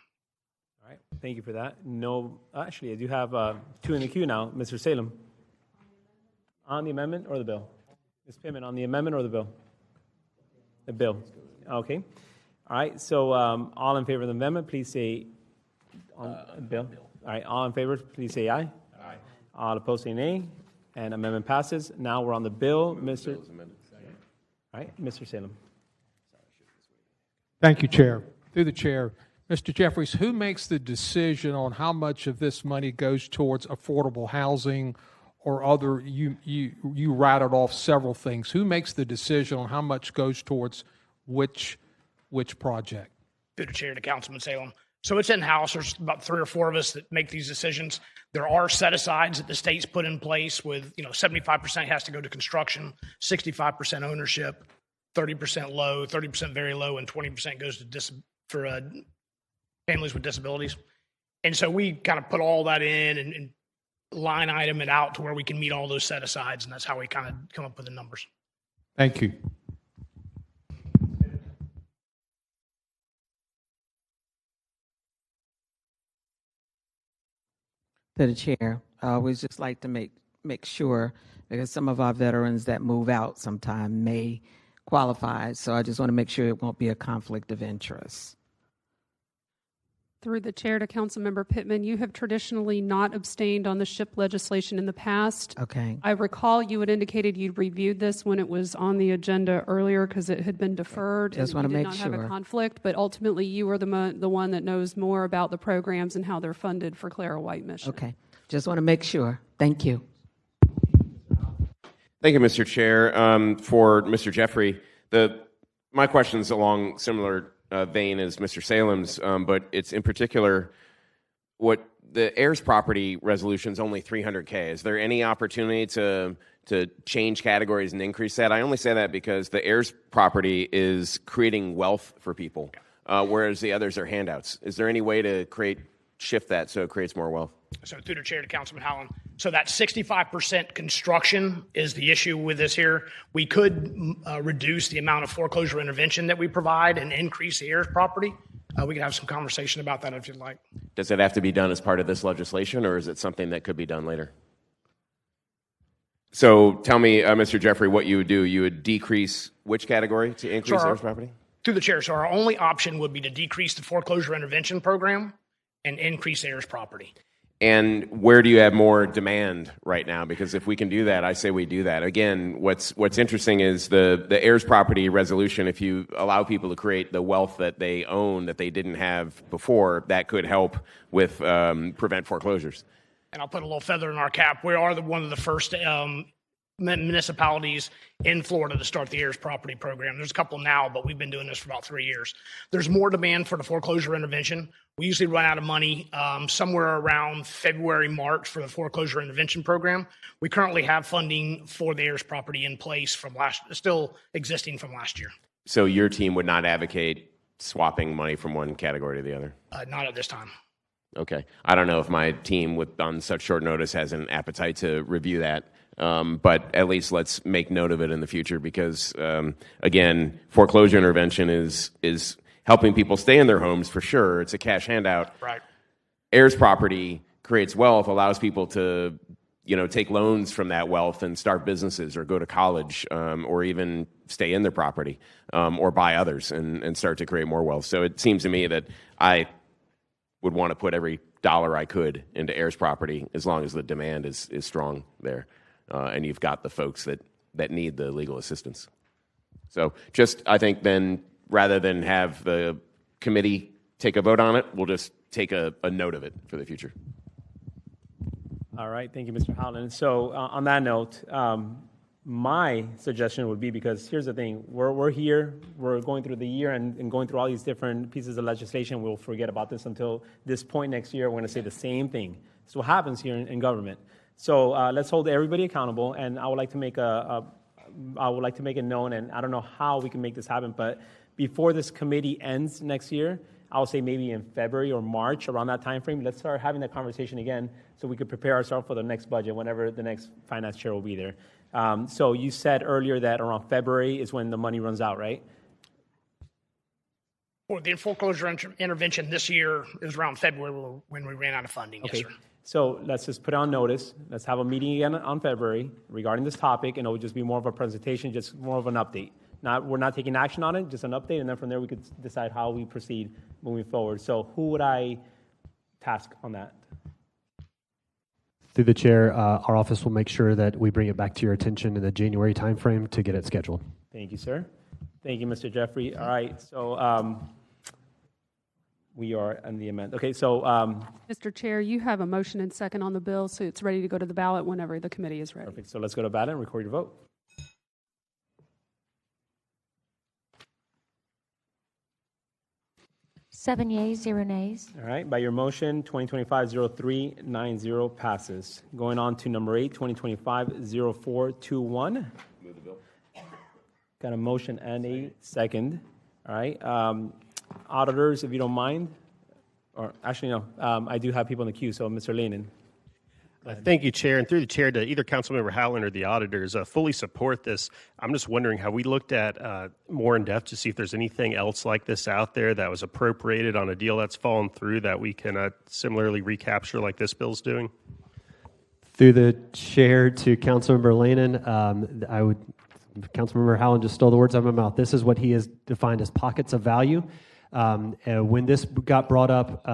All right, thank you for that. No, actually, I do have 2 in the queue now. Mr. Salem. On the amendment or the bill? Ms. Pittman, on the amendment or the bill? The bill. Okay. All right, so all in favor of the amendment, please say on the bill. All right, all in favor, please say aye. Aye. All opposed say nay. And amendment passes. Now we're on the bill. Mr. All right, Mr. Salem. Thank you, Chair. Through the chair, Mr. Jeffries, who makes the decision on how much of this money goes towards affordable housing or other? You rattled off several things. Who makes the decision on how much goes towards which project? Through the chair to Councilman Salem. So it's in-house. There's about 3 or 4 of us that make these decisions. There are set-asides that the state's put in place with, 75% has to go to construction, 65% ownership, 30% low, 30% very low, and 20% goes to for families with disabilities. And so we kind of put all that in and line item it out to where we can meet all those set-asides, and that's how we kind of come up with the numbers. Thank you. To the chair, I always just like to make sure, because some of our veterans that move out sometime may qualify, so I just want to make sure it won't be a conflict of interest. Through the chair to Councilmember Pittman, you have traditionally not abstained on the SHIP legislation in the past. Okay. I recall you had indicated you'd reviewed this when it was on the agenda earlier because it had been deferred. Just want to make sure. Did not have a conflict, but ultimately you are the one that knows more about the programs and how they're funded for Clara White Mission. Okay. Just want to make sure. Thank you. Thank you, Mr. Chair. For Mr. Jeffrey, my question's along similar vein as Mr. Salem's, but it's in particular what the heirs property resolution is only $300K. Is there any opportunity to change categories and increase that? I only say that because the heirs property is creating wealth for people, whereas the others are handouts. Is there any way to shift that so it creates more wealth? So through the chair to Councilman Howland. So that 65% construction is the issue with this here. We could reduce the amount of foreclosure intervention that we provide and increase the heirs property. We can have some conversation about that if you'd like. Does it have to be done as part of this legislation, or is it something that could be done later? So tell me, Mr. Jeffrey, what you would do. You would decrease which category to increase heirs property? Through the chair. So our only option would be to decrease the foreclosure intervention program and increase heirs property. And where do you have more demand right now? Because if we can do that, I say we do that. Again, what's interesting is the heirs property resolution. If you allow people to create the wealth that they own that they didn't have before, that could help with prevent foreclosures. And I'll put a little feather in our cap. We are one of the first municipalities in Florida to start the heirs property program. There's a couple now, but we've been doing this for about 3 years. There's more demand for the foreclosure intervention. We usually run out of money somewhere around February, March for the foreclosure intervention program. We currently have funding for the heirs property in place still existing from last year. So your team would not advocate swapping money from one category to the other? Not at this time. Okay. I don't know if my team on such short notice has an appetite to review that. But at least let's make note of it in the future because, again, foreclosure intervention is helping people stay in their homes for sure. It's a cash handout. Right. Heirs property creates wealth, allows people to, take loans from that wealth and start businesses or go to college or even stay in their property or buy others and start to create more wealth. So it seems to me that I would want to put every dollar I could into heirs property as long as the demand is strong there. And you've got the folks that need the legal assistance. So just, I think then, rather than have the committee take a vote on it, we'll just take a note of it for the future. All right, thank you, Mr. Howland. So on that note, my suggestion would be, because here's the thing, we're here, we're going through the year and going through all these different pieces of legislation. We'll forget about this until this point next year. We're going to say the same thing. That's what happens here in government. So let's hold everybody accountable, and I would like to make it known, and I don't know how we can make this happen, but before this committee ends next year, I would say maybe in February or March, around that time frame, let's start having that conversation again so we could prepare ourselves for the next budget whenever the next finance chair will be there. So you said earlier that around February is when the money runs out, right? Well, the foreclosure intervention this year is around February when we ran out of funding. Okay. Yes, sir. So let's just put it on notice. Let's have a meeting again on February regarding this topic, and it will just be more of a presentation, just more of an update. We're not taking action on it, just an update, and then from there we could decide how we proceed moving forward. So who would I task on that? Through the chair, our office will make sure that we bring it back to your attention in the January timeframe to get it scheduled. Thank you, sir. Thank you, Mr. Jeffrey. All right, so we are on the amendment. Okay, so Mr. Chair, you have a motion and second on the bill, so it's ready to go to the ballot whenever the committee is ready. perfect. So let's go to ballot and record your vote. Seven yeas, 0 nays. All right, by your motion, 2025-0390 passes. Going on to number 8, 2025-0421. Move the bill. Got a motion and a second. All right, auditors, if you don't mind, or actually no, I do have people in the queue, so Mr. Lenin. Thank you, Chair. And through the Chair to either Councilmember Howland or the auditors, fully support this. I'm just wondering, have we looked at more in depth to see if there's anything else like this out there that was appropriated on a deal that's fallen through that we can similarly recapture like this bill's doing? Through the chair to Councilmember Lanin, Councilmember Howland just stole the words out of my mouth. This is what he has defined as pockets of value. When this got brought up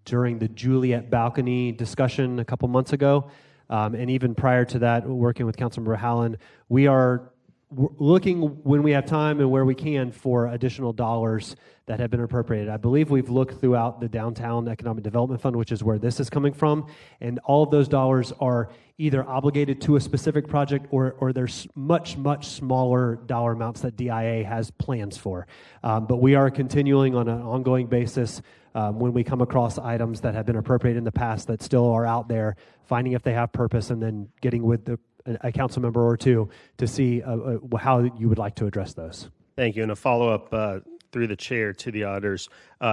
during the Juliet balcony discussion a couple months ago, and even prior to that, working with Councilmember Howland, we are looking when we have time and where we can for additional dollars that have been appropriated. I believe we've looked throughout the Downtown Economic Development Fund, which is where this is coming from, and all of those dollars are either obligated to a specific project or there's much, much smaller dollar amounts that DIA has plans for. But we are continuing on an ongoing basis when we come across items that have been appropriated in the past that still are out there, finding if they have purpose and then getting with a council member or two to see how you would like to address those. Thank you. And a follow-up through the chair to the auditors.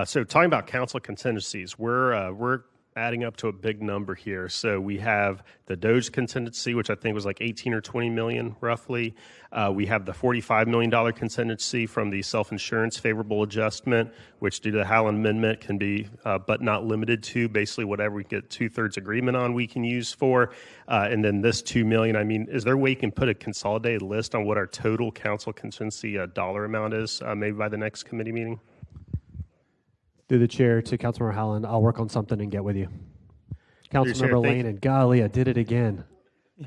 So talking about council contingencies, we're adding up to a big number here. So we have the DOGE contingency, which I think was like 18 or 20 million roughly. We have the $45 million contingency from the self-insurance favorable adjustment, which due to the Howland Amendment can be, but not limited to, basically whatever we get 2/3 agreement on we can use for. And then this $2 million, I mean, is there a way you can put a consolidated list on what our total council contingency dollar amount is, maybe by the next committee meeting? Through the chair to Councilmember Howland, I'll work on something and get with you. Councilmember Lane, and golly, I did it again.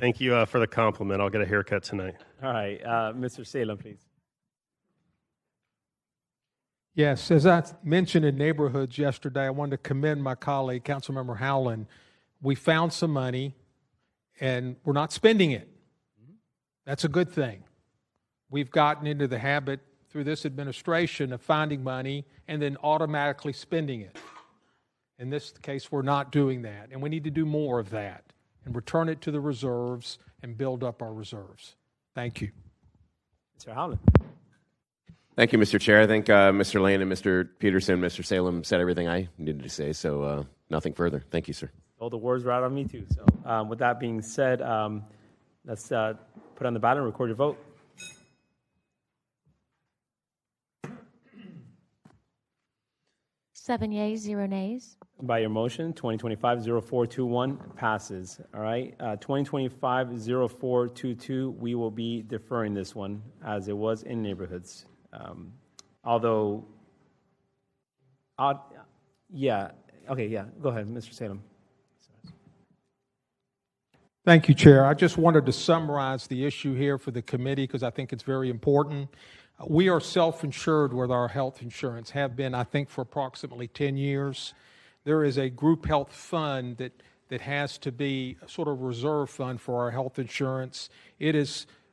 Thank you for the compliment. I'll get a haircut tonight. All right, Mr. Salem, please. Yes, as I mentioned in neighborhoods yesterday, I wanted to commend my colleague, Councilmember Howland. We found some money, and we're not spending it. That's a good thing. We've gotten into the habit through this administration of finding money and then automatically spending it. In this case, we're not doing that, and we need to do more of that and return it to the reserves and build up our reserves. Thank you. Mr. Howland. Thank you, Mr. Chair. I think Mr. Lane and Mr. Peterson, Mr. Salem said everything I needed to say, so nothing further. Thank you, sir. All the words were out on me, too. So with that being said, Let's put on the ballot and record your vote. Seven yeas, 0 nays. By your motion, 2025-0421 passes. All right, 2025-0422, we will be deferring this one as it was in neighborhoods. Although, yeah, okay, yeah, go ahead, Mr. Salem. Thank you, Chair. I just wanted to summarize the issue here for the committee because I think it's very important. We are self-insured with our health insurance, have been, I think, for approximately 10 years. There is a group health fund that has to be a sort of reserve fund for our health insurance. It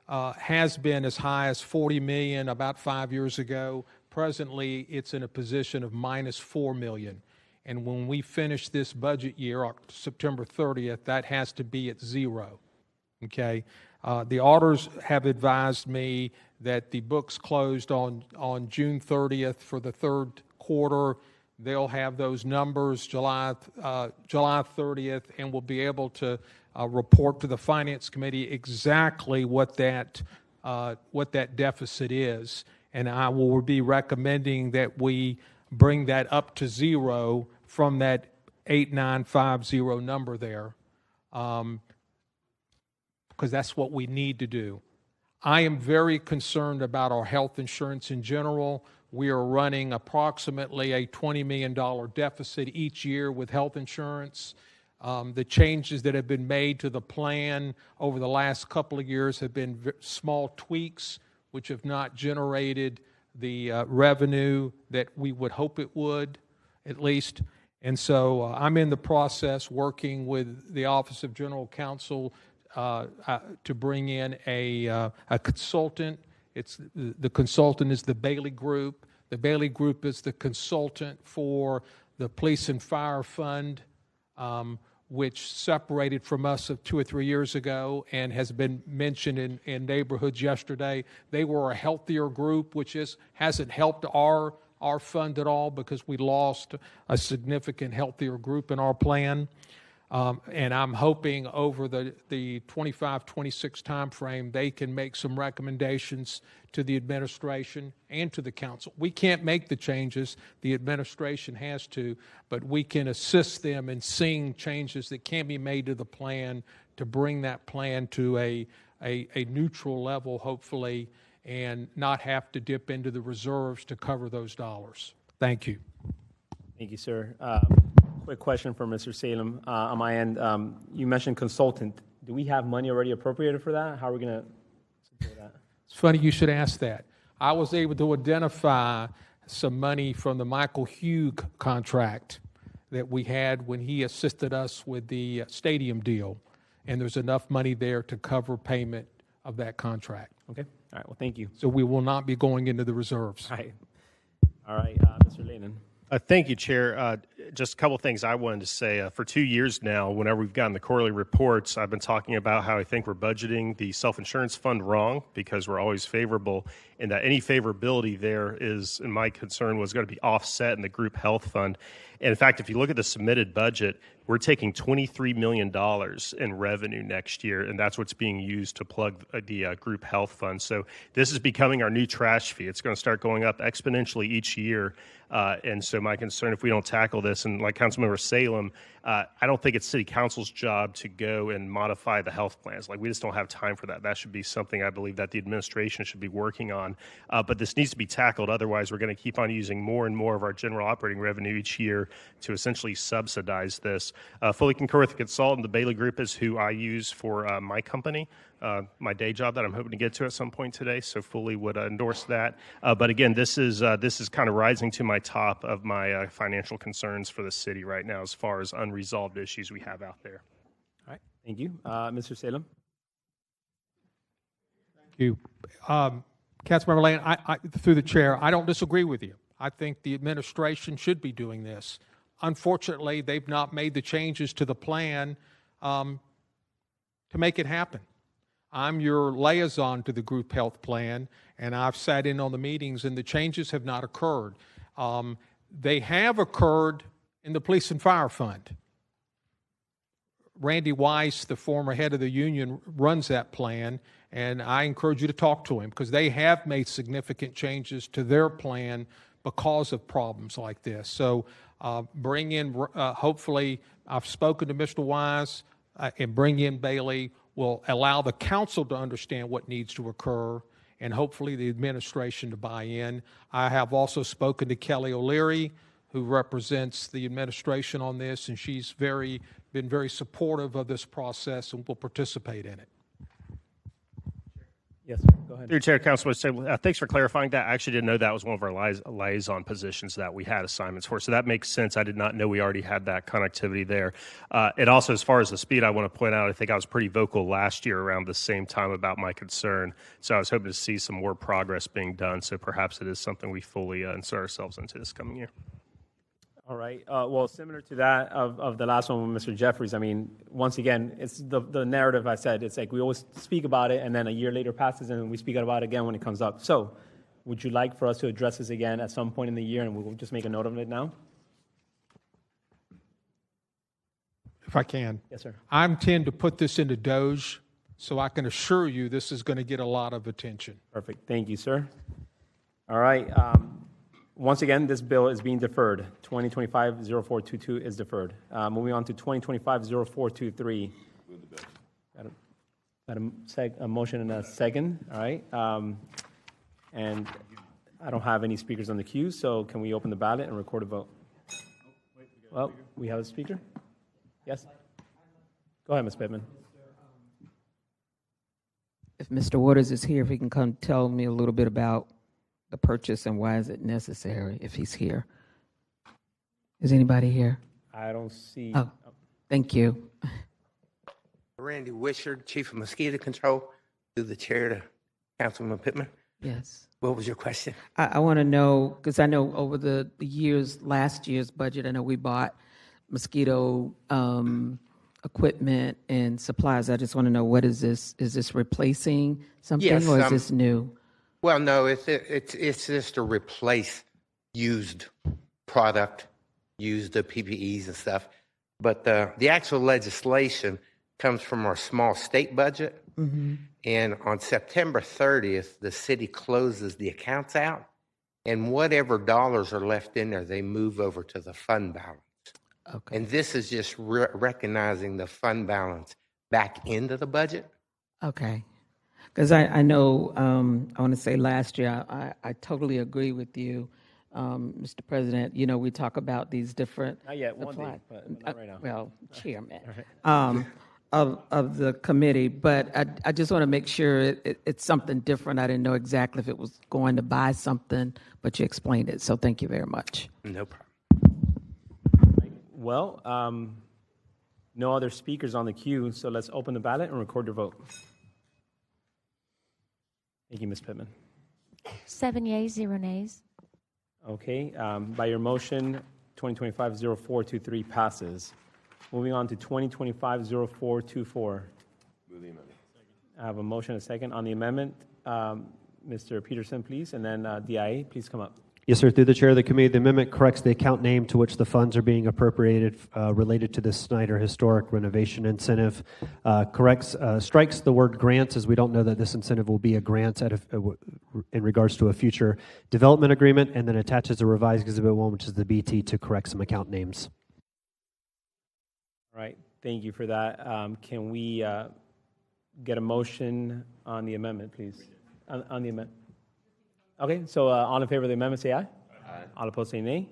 has been as high as $40 million about 5 years ago. Presently, it's in a position of minus $4 million. And when we finish this budget year, September 30th, that has to be at zero. Okay? The auditors have advised me that the books closed on June 30th for the third quarter. They'll have those numbers July 30th, and we'll be able to report to the Finance Committee exactly what that deficit is. And I will be recommending that we bring that up to zero from that 8950 number there, because that's what we need to do. I am very concerned about our health insurance in general. We are running approximately a $20 million deficit each year with health insurance. The changes that have been made to the plan over the last couple of years have been small tweaks, which have not generated the revenue that we would hope it would, at least. And so I'm in the process working with the Office of General Counsel to bring in a consultant. The consultant is the Bailey Group. The Bailey Group is the consultant for the Police and Fire Fund, which separated from us 2 or 3 years ago and has been mentioned in neighborhoods yesterday. They were a healthier group, which hasn't helped our fund at all because we lost a significant healthier group in our plan. And I'm hoping over the 25-26 time frame, they can make some recommendations to the administration and to the council. We can't make the changes. The administration has to, but we can assist them in seeing changes that can be made to the plan to bring that plan to a neutral level, hopefully, and not have to dip into the reserves to cover those dollars. Thank you. Thank you, sir. Quick question for Mr. Salem. On my end, you mentioned consultant. Do we have money already appropriated for that? How are we going to support that? It's funny you should ask that. I was able to identify some money from the Michael Hugh contract that we had when he assisted us with the stadium deal, and there's enough money there to cover payment of that contract. Okay. All right. Well, thank you. So we will not be going into the reserves. All right. All right, Mr. Lehman. Thank you, Chair. Just a couple of things I wanted to say. For 2 years now, whenever we've gotten the quarterly reports, I've been talking about how I think we're budgeting the self-insurance fund wrong because we're always favorable, and that any favorability there is, in my concern, was going to be offset in the group health fund. And in fact, if you look at the submitted budget, we're taking $23 million in revenue next year, and that's what's being used to plug the group health fund. So this is becoming our new trash fee. It's going to start going up exponentially each year. And so my concern, if we don't tackle this, and like Councilmember Salem, I don't think it's City Council's job to go and modify the health plans. Like, we just don't have time for that. That should be something I believe that the administration should be working on. But this needs to be tackled. Otherwise, we're going to keep on using more and more of our general operating revenue each year to essentially subsidize this. Fully concur with the consultant. The Bailey Group is who I use for my company, my day job that I'm hoping to get to at some point today. So fully would endorse that. But again, this is kind of rising to my top of my financial concerns for the city right now as far as unresolved issues we have out there. All right. Thank you. Mr. Salem. Thank you. Councilmember Lane, through the chair, I don't disagree with you. I think the administration should be doing this. Unfortunately, they've not made the changes to the plan to make it happen. I'm your liaison to the group health plan, and I've sat in on the meetings, and the changes have not occurred. They have occurred in the Police and Fire Fund. Randy Weiss, the former head of the union, runs that plan, and I encourage you to talk to him because they have made significant changes to their plan because of problems like this. So bring in, hopefully, I've spoken to Mr. Wise, and bring in Bailey will allow the council to understand what needs to occur and hopefully the administration to buy in. I have also spoken to Kelly O'Leary, who represents the administration on this, and she's been very supportive of this process and will participate in it. Yes, go ahead. Through Chair, Councilman Stabler, thanks for clarifying that. I actually didn't know that was one of our liaison positions that we had assignments for. So that makes sense. I did not know we already had that connectivity there. And also, as far as the speed, I want to point out, I think I was pretty vocal last year around the same time about my concern. So I was hoping to see some more progress being done. So perhaps it is something we fully insert ourselves into this coming year. All right. Well, similar to that of the last one with Mr. Jeffries, I mean, once again, it's the narrative I said. It's like we always speak about it, and then a year later passes, and we speak about it again when it comes up. So would you like for us to address this again at some point in the year, and we'll just make a note of it now? If I can. Yes, sir. I intend to put this into Doge, so I can assure you this is going to get a lot of attention. Perfect. Thank you, sir. All right. Once again, this bill is being deferred. 2025-0422 is deferred. Moving on to 2025-0423. Got a motion and a second. All right. And I don't have any speakers on the queue, so can we open the ballot and record a vote? Well, we have a speaker. Yes? Go ahead, Ms. Pittman. If Mr. Waters is here, if he can come tell me a little bit about the purchase and why is it necessary if he's here. Is anybody here? I don't see. Oh, thank you. Randy Wishart, Chief of Mosquito Control, through the chair to Councilman Pittman. Yes. What was your question? I want to know, because I know over the years, last year's budget, I know we bought mosquito equipment and supplies. I just want to know, what is this? Is this replacing something, Yes, or is this new? Well, no, it's just to replace used product, used PPEs and stuff. But the actual legislation comes from our small state budget. Mm-hmm. And on September 30th, the city closes the accounts out. And whatever dollars are left in there, they move over to the fund balance. Okay. And this is just recognizing the fund balance back into the budget. Okay. Because I know, I want to say last year, I totally agree with you, Mr. President. You know, we talk about these different. Not yet, one day, but not right now. Well, chairman Right. of the committee, but I just want to make sure it's something different. I didn't know exactly if it was going to buy something, but you explained it. So thank you very much. No problem. Well, no other speakers on the queue, so let's open the ballot and record your vote. Thank you, Ms. Pittman. 7 yeas, 0 nays. Okay, by your motion, 2025-0423 passes. Moving on to 2025-0424. Move the amendment. I have a motion and a second on the amendment. Mr. Peterson, please, and then DIA, please come up. Yes, sir. Through the chair of the committee, the amendment corrects the account name to which the funds are being appropriated related to the Snyder Historic Renovation Incentive. Strikes the word grants, as we don't know that this incentive will be a grant in regards to a future development agreement, and then attaches a revised Exhibit 1, which is the BT, to correct some account names. All right, thank you for that. Can we get a motion on the amendment, please? On the amendment. Okay, so all in favor of the amendment, say aye. Aye. All opposed, say nay.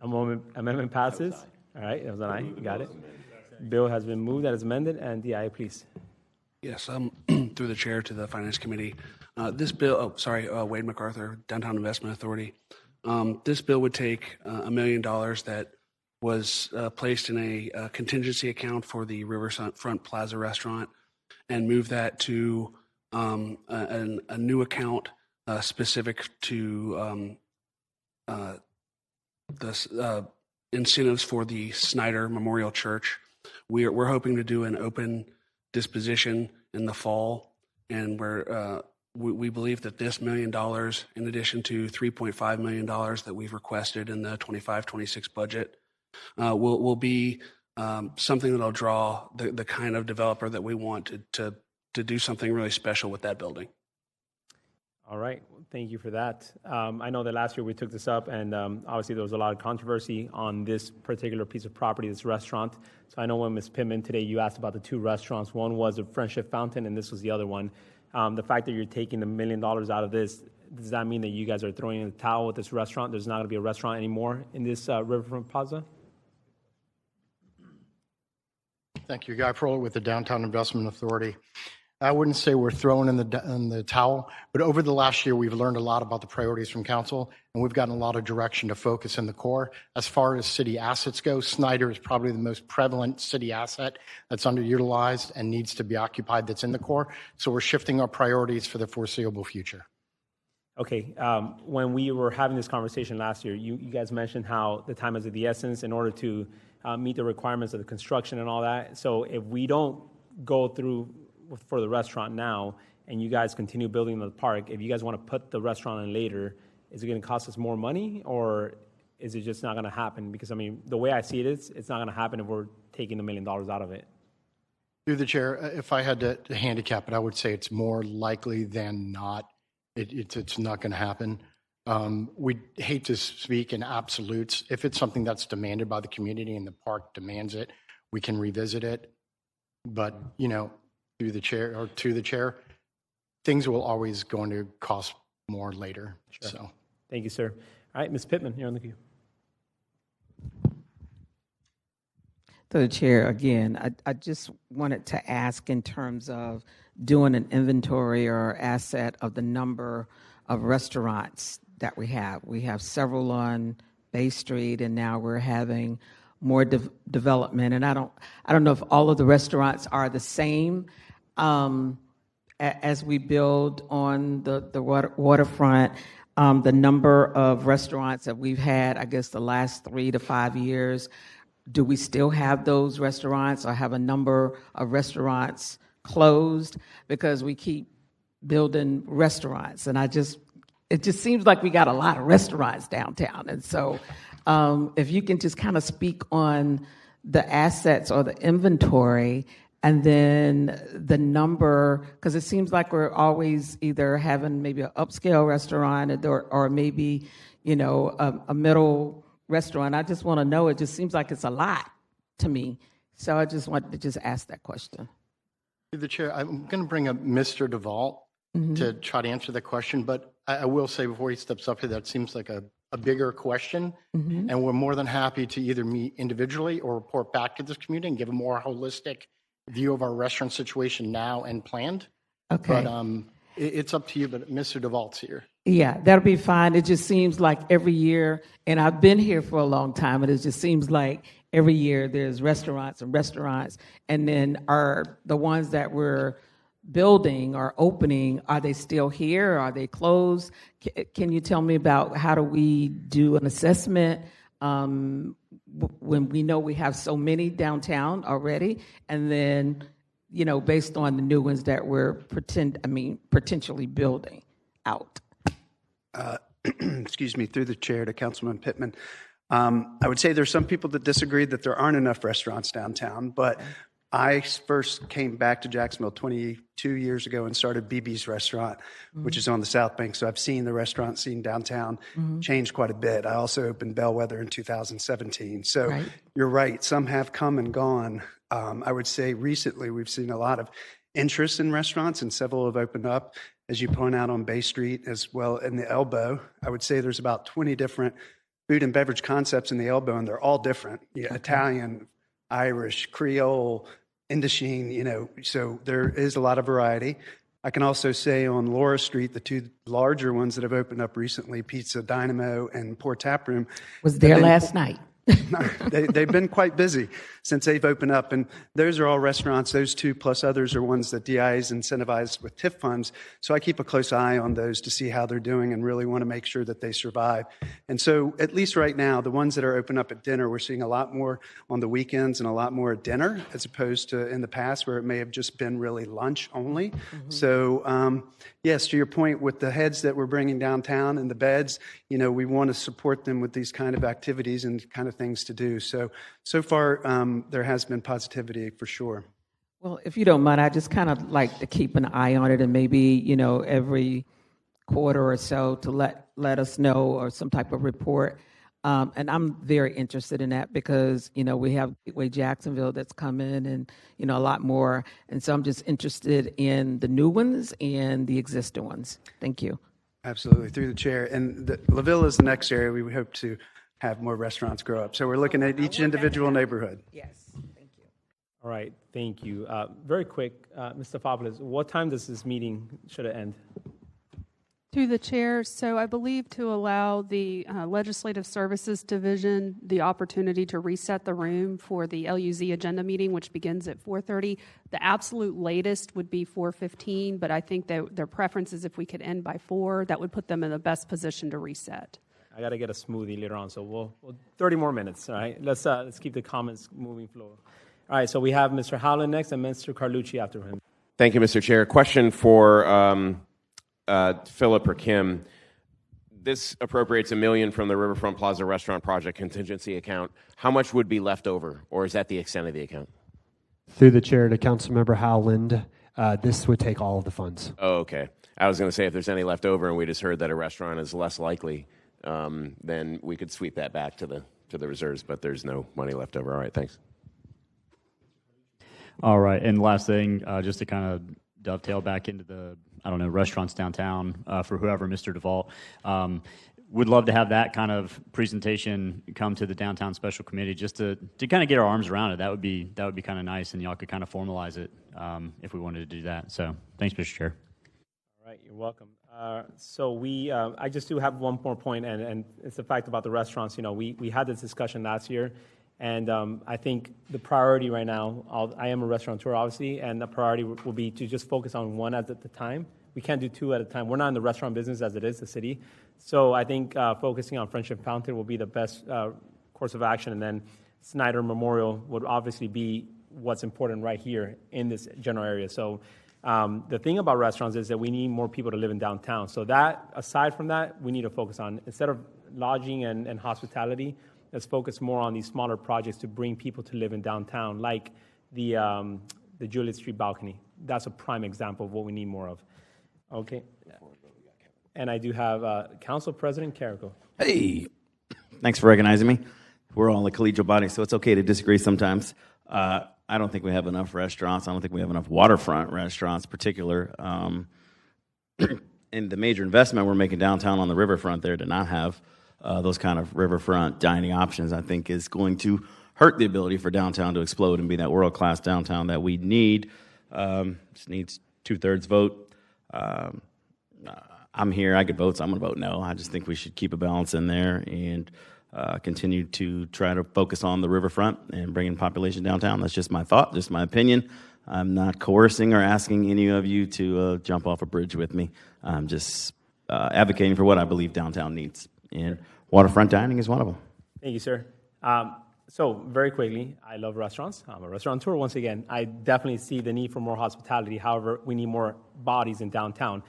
Amendment passes. All right, that was an aye. You got it. Bill has been moved as amended, and DIA, please. Yes, through the chair to the Finance Committee. This bill, Wade MacArthur, Downtown Investment Authority. This bill would take $1 million that was placed in a contingency account for the Riverfront Plaza restaurant and move that to a new account specific to the incentives for the Snyder Memorial Church. We're hoping to do an open disposition in the fall, and we believe that this $1 million, in addition to $3.5 million that we've requested in the 25-26 budget, will be something that'll draw the kind of developer that we want to do something really special with that building. All right. Thank you for that. I know that last year we took this up, and obviously there was a lot of controversy on this particular piece of property, this restaurant. So I know when Ms. Pittman today, you asked about the two restaurants. One was a Friendship Fountain, and this was the other one. The fact that you're taking the $1 million out of this, does that mean that you guys are throwing in the towel with this restaurant? There's not going to be a restaurant anymore in this Riverfront Plaza? Thank you, Guy Froehlich with the Downtown Investment Authority. I wouldn't say we're throwing in the towel, but over the last year, we've learned a lot about the priorities from council, and we've gotten a lot of direction to focus in the core. As far as city assets go, Snyder is probably the most prevalent city asset that's underutilized and needs to be occupied that's in the core. So we're shifting our priorities for the foreseeable future. Okay. When we were having this conversation last year, you guys mentioned how the time is of the essence in order to meet the requirements of the construction and all that. So if we don't go through for the restaurant now, and you guys continue building the park, if you guys want to put the restaurant in later, is it going to cost us more money, or is it just not going to happen? Because, I mean, the way I see it is, it's not going to happen if we're taking the $1 million out of it. Through the chair, if I had to handicap it, I would say it's more likely than not. It's not going to happen. We hate to speak in absolutes. If it's something that's demanded by the community and the park demands it, we can revisit it. But, you know, through the chair or to the chair, things will always going to cost more later. Sure. So, thank you, sir. All right, Ms. Pittman, you're on the queue. To the chair, again, I just wanted to ask in terms of doing an inventory or asset of the number of restaurants that we have. We have several on Bay Street, and now we're having more development. And I don't know if all of the restaurants are the same. As we build on the waterfront, the number of restaurants that we've had, I guess, the last 3 to 5 years, do we still have those restaurants, or have a number of restaurants closed because we keep building restaurants? And it just seems like we got a lot of restaurants downtown. And so if you can just kind of speak on the assets or the inventory, and then the number, because it seems like we're always either having maybe an upscale restaurant or maybe, you know, a middle restaurant. I just want to know, it just seems like it's a lot to me. So I just wanted to just ask that question. through the chair, I'm going to bring up Mr. DeVault to try to answer that question, but I will say before he steps up here, that seems like a bigger question, and we're more than happy to either meet individually or report back to this community and give a more holistic view of our restaurant situation now and planned. Okay. But it's up to you, but Mr. DeVault's here. Yeah, that'll be fine. It just seems like every year, and I've been here for a long time, and it just seems like every year there's restaurants and restaurants, and then are the ones that we're building or opening, are they still here? Are they closed? Can you tell me about how do we do an assessment when we know we have so many downtown already, and then, you know, based on the new ones that we're potentially building out? Excuse me, through the chair to Councilman Pittman. I would say there's some people that disagree that there aren't enough restaurants downtown, but I first came back to Jacksonville 22 years ago and started BB's Restaurant, which is on the South Bank. So I've seen the restaurant scene downtown change quite a bit. I also opened Bellwether in 2017. So you're right, some have come and gone. I would say recently we've seen a lot of interest in restaurants, and several have opened up, as you point out, on Bay Street as well in the Elbow. I would say there's about 20 different food and beverage concepts in the Elbow, and they're all different. Yeah, Italian, Irish, Creole, Indochine, you know, so there is a lot of variety. I can also say on Laura Street, the two larger ones that have opened up recently, Pizza Dynamo and Poor Tap Room. Was there last night. They've been quite busy since they've opened up, and those are all restaurants. Those two plus others are ones that DI is incentivized with TIF funds, so I keep a close eye on those to see how they're doing and really want to make sure that they survive. And so at least right now, the ones that are open up at dinner, we're seeing a lot more on the weekends and a lot more at dinner, as opposed to in the past where it may have just been really lunch only. So yes, to your point, with the heads that we're bringing downtown and the beds, you know, we want to support them with these kind of activities and kind of things to do. So far, there has been positivity for sure. Well, if you don't mind, I just kind of like to keep an eye on it, and maybe, every quarter or so to let us know, or some type of report. And I'm very interested in that because, we have Gateway Jacksonville that's coming, and, a lot more. And so I'm just interested in the new ones and the existing ones. Thank you. Absolutely, through the chair. And LaVille is the next area we hope to have more restaurants grow up. So we're looking at each individual neighborhood. Yes, thank you. All right, thank you. Very quick, Mr. Fopoulos, what time does this meeting should it end? To the chair, so I believe to allow the Legislative Services Division the opportunity to reset the room for the LUZ agenda meeting, which begins at 4:30. The absolute latest would be 4:15, but I think that their preference is if we could end by 4, that would put them in the best position to reset. I got to get a smoothie later on, so we'll 30 more minutes. All right, let's keep the comments moving flow. All right, so we have Mr. Howland next and Mr. Carlucci after him. Thank you, Mr. Chair. Question for Philip or Kim. This appropriates $1 million from the Riverfront Plaza Restaurant Project contingency account. How much would be left over, or is that the extent of the account? Through the chair to Councilmember Howland, this would take all of the funds. Oh, okay. I was going to say if there's any left over, and we just heard that a restaurant is less likely, then we could sweep that back to the reserves. But there's no money left over. All right, thanks. All right, and last thing, just to kind of dovetail back into the restaurants downtown for whoever, Mr. DeVault. Would love to have that kind of presentation come to the downtown special committee just to kind of get our arms around it. That would be kind of nice, and y'all could kind of formalize it if we wanted to do that. So thanks, Mr. Chair. All right, you're welcome. So I just do have one more point, and it's the fact about the restaurants. We had this discussion last year, and I think the priority right now, I am a restaurateur, obviously, and the priority will be to just focus on one at the time. We can't do two at a time. We're not in the restaurant business as it is, the city. So I think focusing on Friendship Fountain will be the best course of action, and then Snyder Memorial would obviously be what's important right here in this general area. So the thing about restaurants is that we need more people to live in downtown. So that, aside from that, we need to focus on, instead of lodging and hospitality, let's focus more on these smaller projects to bring people to live in downtown, like the Juliet Street balcony. That's a prime example of what we need more of. Okay. And I do have Council President Carrico. Hey, thanks for recognizing me. We're all a collegial body, so it's okay to disagree sometimes. I don't think we have enough restaurants. I don't think we have enough waterfront restaurants, in particular. And the major investment we're making downtown on the riverfront there to not have those kind of riverfront dining options, I think, is going to hurt the ability for downtown to explode and be that world-class downtown that we need. Just needs 2/3 vote. I'm here. I could vote, so I'm going to vote no. I just think we should keep a balance in there and continue to try to focus on the riverfront and bringing population downtown. That's just my thought, just my opinion. I'm not coercing or asking any of you to jump off a bridge with me. I'm just advocating for what I believe downtown needs. And waterfront dining is one of them. Thank you, sir. So very quickly, I love restaurants. I'm a restaurateur once again. I definitely see the need for more hospitality. However, we need more bodies in downtown.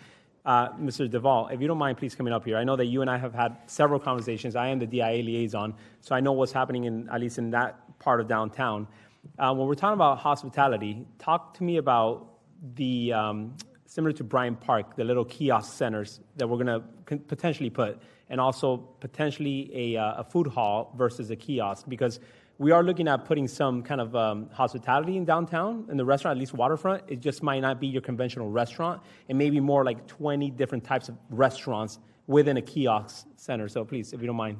Mr. Duvall, if you don't mind, please coming up here. I know that you and I have had several conversations. I am the DIA liaison, so I know what's happening at least in that part of downtown. When we're talking about hospitality, talk to me about the, similar to Bryant Park, the little kiosk centers that we're going to potentially put, and also potentially a food hall versus a kiosk, because we are looking at putting some kind of hospitality in downtown, in the restaurant, at least waterfront. It just might not be your conventional restaurant, and maybe more like 20 different types of restaurants within a kiosk center. So please, if you don't mind.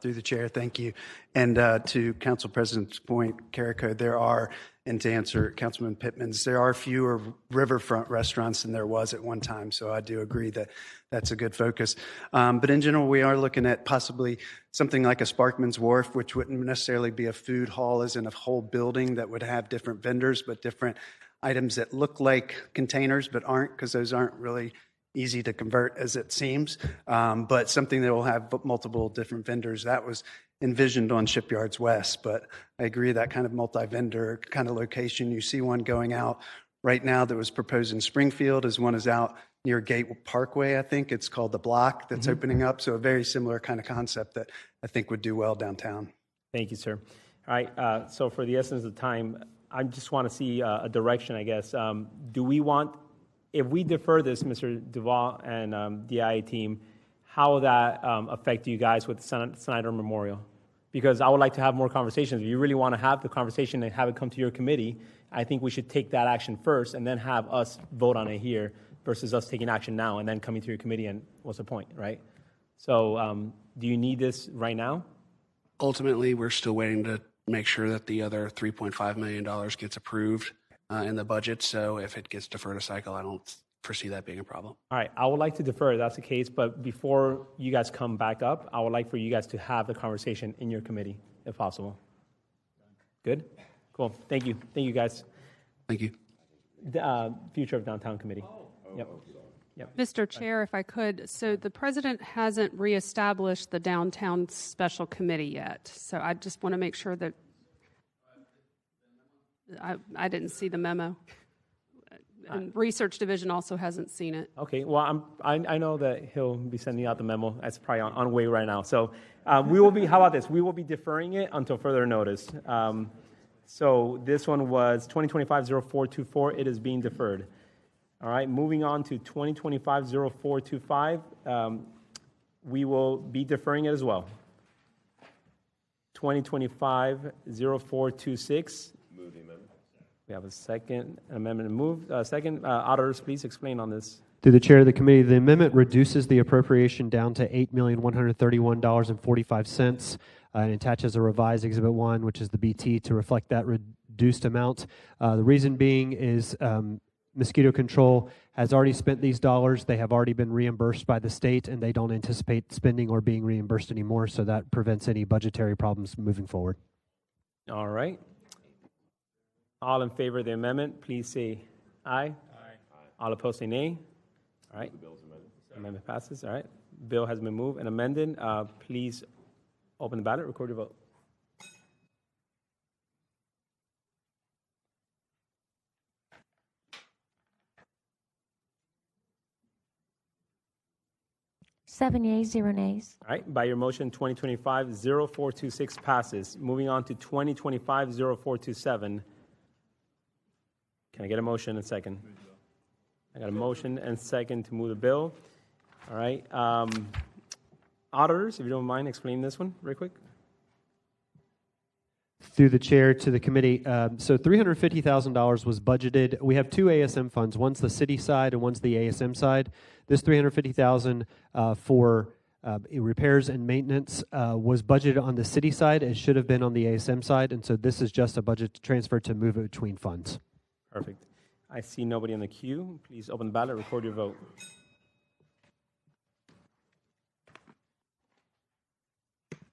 Through the chair, thank you. And to Council President's point, Carrico, there are, and to answer Councilman Pittman's, there are fewer riverfront restaurants than there was at one time. So I do agree that that's a good focus. But in general, we are looking at possibly something like a Sparkman's Wharf, which wouldn't necessarily be a food hall as in a whole building that would have different vendors, but different items that look like containers but aren't, because those aren't really easy to convert as it seems, but something that will have multiple different vendors. That was envisioned on Shipyards West, but I agree that kind of multi-vendor kind of location. You see one going out right now that was proposed in Springfield, as one is out near Gate Parkway, I think. It's called The Block that's opening up, so a very similar kind of concept that I think would do well downtown. Thank you, sir. All right, so for the essence of time, I just want to see a direction, I guess. Do we want, if we defer this, Mr. Duval and the IA team, how will that affect you guys with the Snyder Memorial? Because I would like to have more conversations. If you really want to have the conversation and have it come to your committee, I think we should take that action first and then have us vote on it here versus us taking action now and then coming to your committee, and what's the point, right? So do you need this right now? Ultimately, we're still waiting to make sure that the other $3.5 million gets approved in the budget. So if it gets deferred a cycle, I don't foresee that being a problem. All right, I would like to defer if that's the case, but before you guys come back up, I would like for you guys to have the conversation in your committee, if possible. Good? Cool. Thank you. Thank you, guys. Thank you. The future of downtown committee. Yep. Yep. Mr. Chair, if I could, so the president hasn't reestablished the downtown special committee yet. So I just want to make sure that I didn't see the memo. And research division also hasn't seen it. Okay, well, I know that he'll be sending out the memo. That's probably on way right now. So we will be, how about this? We will be deferring it until further notice. So this one was 2025-0424. It is being deferred. All right, moving on to 2025-0425. We will be deferring it as well. 2025-0426. Move the amendment. We have a second amendment to move. Second, auditors, please explain on this. Through the chair of the committee, the amendment reduces the appropriation down to $8,131.45 and attaches a revised Exhibit 1, which is the BT, to reflect that reduced amount. The reason being is mosquito control has already spent these dollars. They have already been reimbursed by the state, and they don't anticipate spending or being reimbursed anymore, so that prevents any budgetary problems moving forward. All right. All in favor of the amendment, please say aye. Aye. All opposed, say nay. All right. Amendment passes. All right. Bill has been moved and amended. Please open the ballot, record your vote. Seven yeas, 0 nays. All right. By your motion, 2025-0426 passes. Moving on to 2025-0427. Can I get a motion and second? I got a motion and second to move the bill. All right. Auditors, if you don't mind, explain this one real quick. Through the chair to the committee, so $350,000 was budgeted. We have two ASM funds. One's the city side and one's the ASM side. This $350,000 for repairs and maintenance was budgeted on the city side. It should have been on the ASM side, and so this is just a budget transfer to move it between funds. Perfect. I see nobody in the queue. Please open the ballot, record your vote.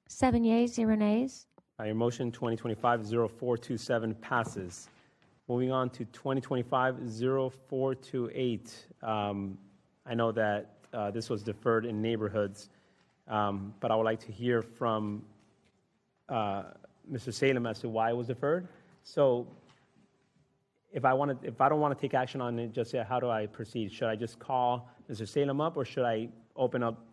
Seven yeas, 0 nays. By your motion, 2025-0427 passes. Moving on to 2025-0428. I know that this was deferred in neighborhoods, but I would like to hear from Mr. Salem as to why it was deferred. So if I don't want to take action on it just yet, how do I proceed? Should I just call Mr. Salem up, or should I open up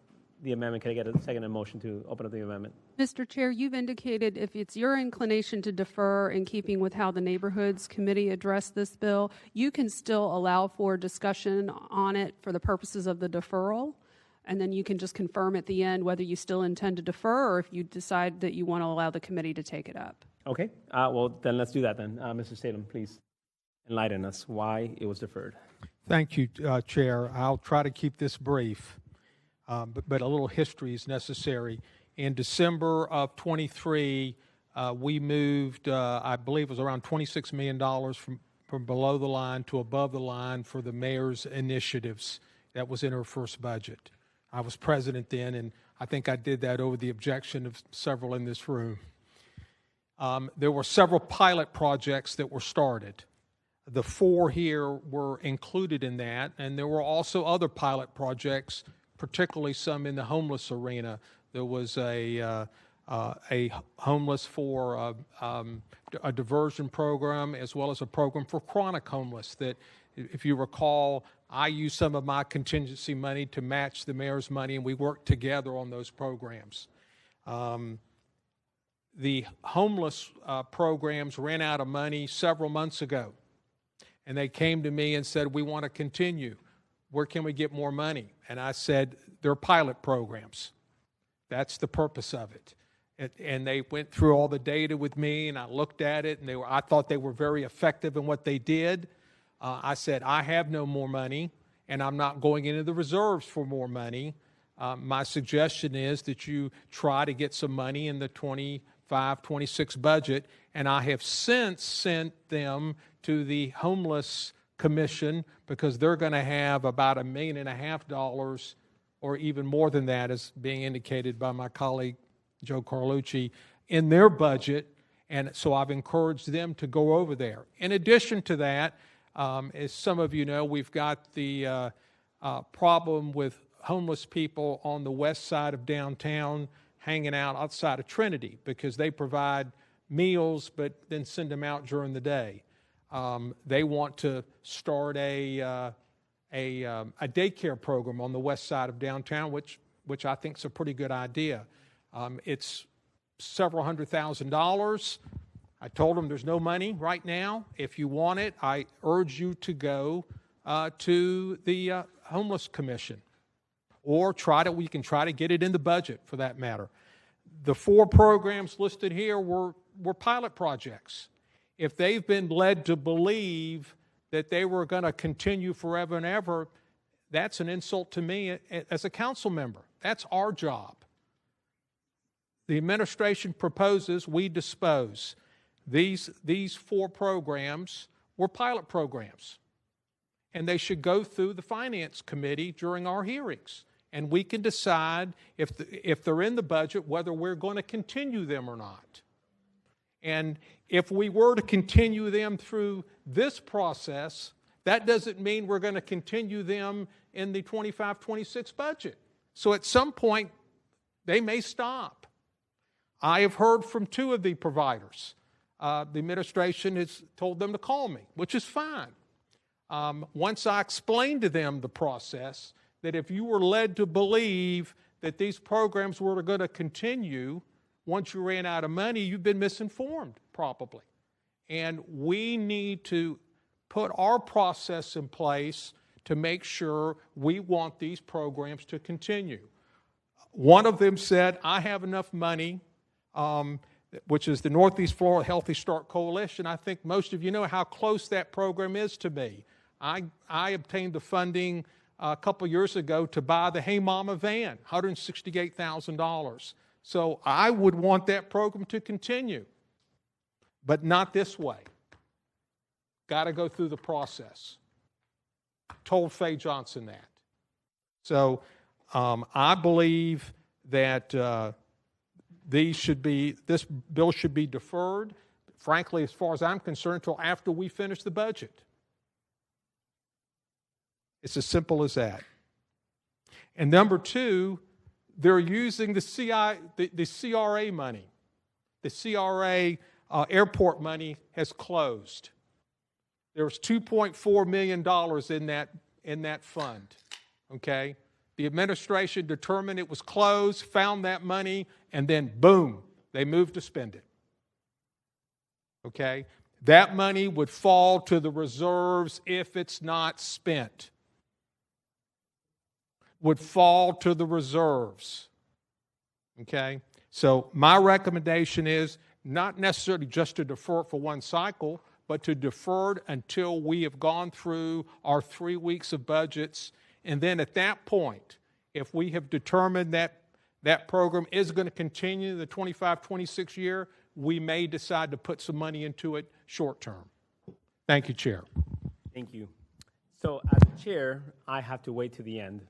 the amendment? Can I get a second motion to open up the amendment? Mr. Chair, you've indicated if it's your inclination to defer in keeping with how the Neighborhoods Committee addressed this bill, you can still allow for discussion on it for the purposes of the deferral, and then you can just confirm at the end whether you still intend to defer or if you decide that you want to allow the committee to take it up. Okay. Well, then let's do that then. Mr. Salem, please enlighten us why it was deferred. Thank you, Chair. I'll try to keep this brief, but a little history is necessary. In December of 23, we moved, I believe it was around $26 million from below the line to above the line for the mayor's initiatives. That was in her first budget. I was president then, and I think I did that over the objection of several in this room. There were several pilot projects that were started. The 4 here were included in that, and there were also other pilot projects, particularly some in the homeless arena. There was a homeless for a diversion program, as well as a program for chronic homeless that, if you recall, I used some of my contingency money to match the mayor's money, and we worked together on those programs. the homeless programs ran out of money several months ago. And they came to me and said, we want to continue. Where can we get more money? And I said, they're pilot programs. That's the purpose of it. And they went through all the data with me, and I looked at it, and I thought they were very effective in what they did. I said, I have no more money, and I'm not going into the reserves for more money. My suggestion is that you try to get some money in the 25-26 budget, and I have since sent them to the Homeless Commission because they're going to have about $1.5 million, or even more than that, as being indicated by my colleague Joe Carlucci, in their budget, and so I've encouraged them to go over there. In addition to that, as some of you know, we've got the problem with homeless people on the west side of downtown hanging out outside of Trinity because they provide meals but then send them out during the day. They want to start a daycare program on the west side of downtown, which I think is a pretty good idea. It's several $100,000. I told them there's no money right now. If you want it, I urge you to go to the Homeless Commission, or we can try to get it in the budget for that matter. The 4 programs listed here were pilot projects. If they've been led to believe that they were going to continue forever and ever, that's an insult to me as a council member. That's our job. The administration proposes, we dispose. These 4 programs were pilot programs, and they should go through the Finance Committee during our hearings, and we can decide if they're in the budget whether we're going to continue them or not. And if we were to continue them through this process, that doesn't mean we're going to continue them in the 25-26 budget. So at some point, they may stop. I have heard from 2 of the providers. The administration has told them to call me, which is fine. Once I explained to them the process, that if you were led to believe that these programs were going to continue once you ran out of money, you've been misinformed, probably. And we need to put our process in place to make sure we want these programs to continue. One of them said, I have enough money, which is the Northeast Florida Healthy Start Coalition. I think most of you know how close that program is to me. I obtained the funding a couple years ago to buy the Hey Mama van, $168,000. So I would want that program to continue, but not this way. Got to go through the process. Told Faye Johnson that. So I believe that this bill should be deferred, frankly, as far as I'm concerned, until after we finish the budget. It's as simple as that. And number 2, they're using the CRA money. The CRA airport money has closed. There was $2.4 million in that fund. Okay? The administration determined it was closed, found that money, and then boom, they moved to spend it. Okay? That money would fall to the reserves if it's not spent. Would fall to the reserves. Okay? So my recommendation is not necessarily just to defer it for one cycle, but to defer it until we have gone through our 3 weeks of budgets. And then at that point, if we have determined that that program is going to continue the 25-26 year, we may decide to put some money into it short term. Thank you, Chair. Thank you. So as a chair, I have to wait to the end.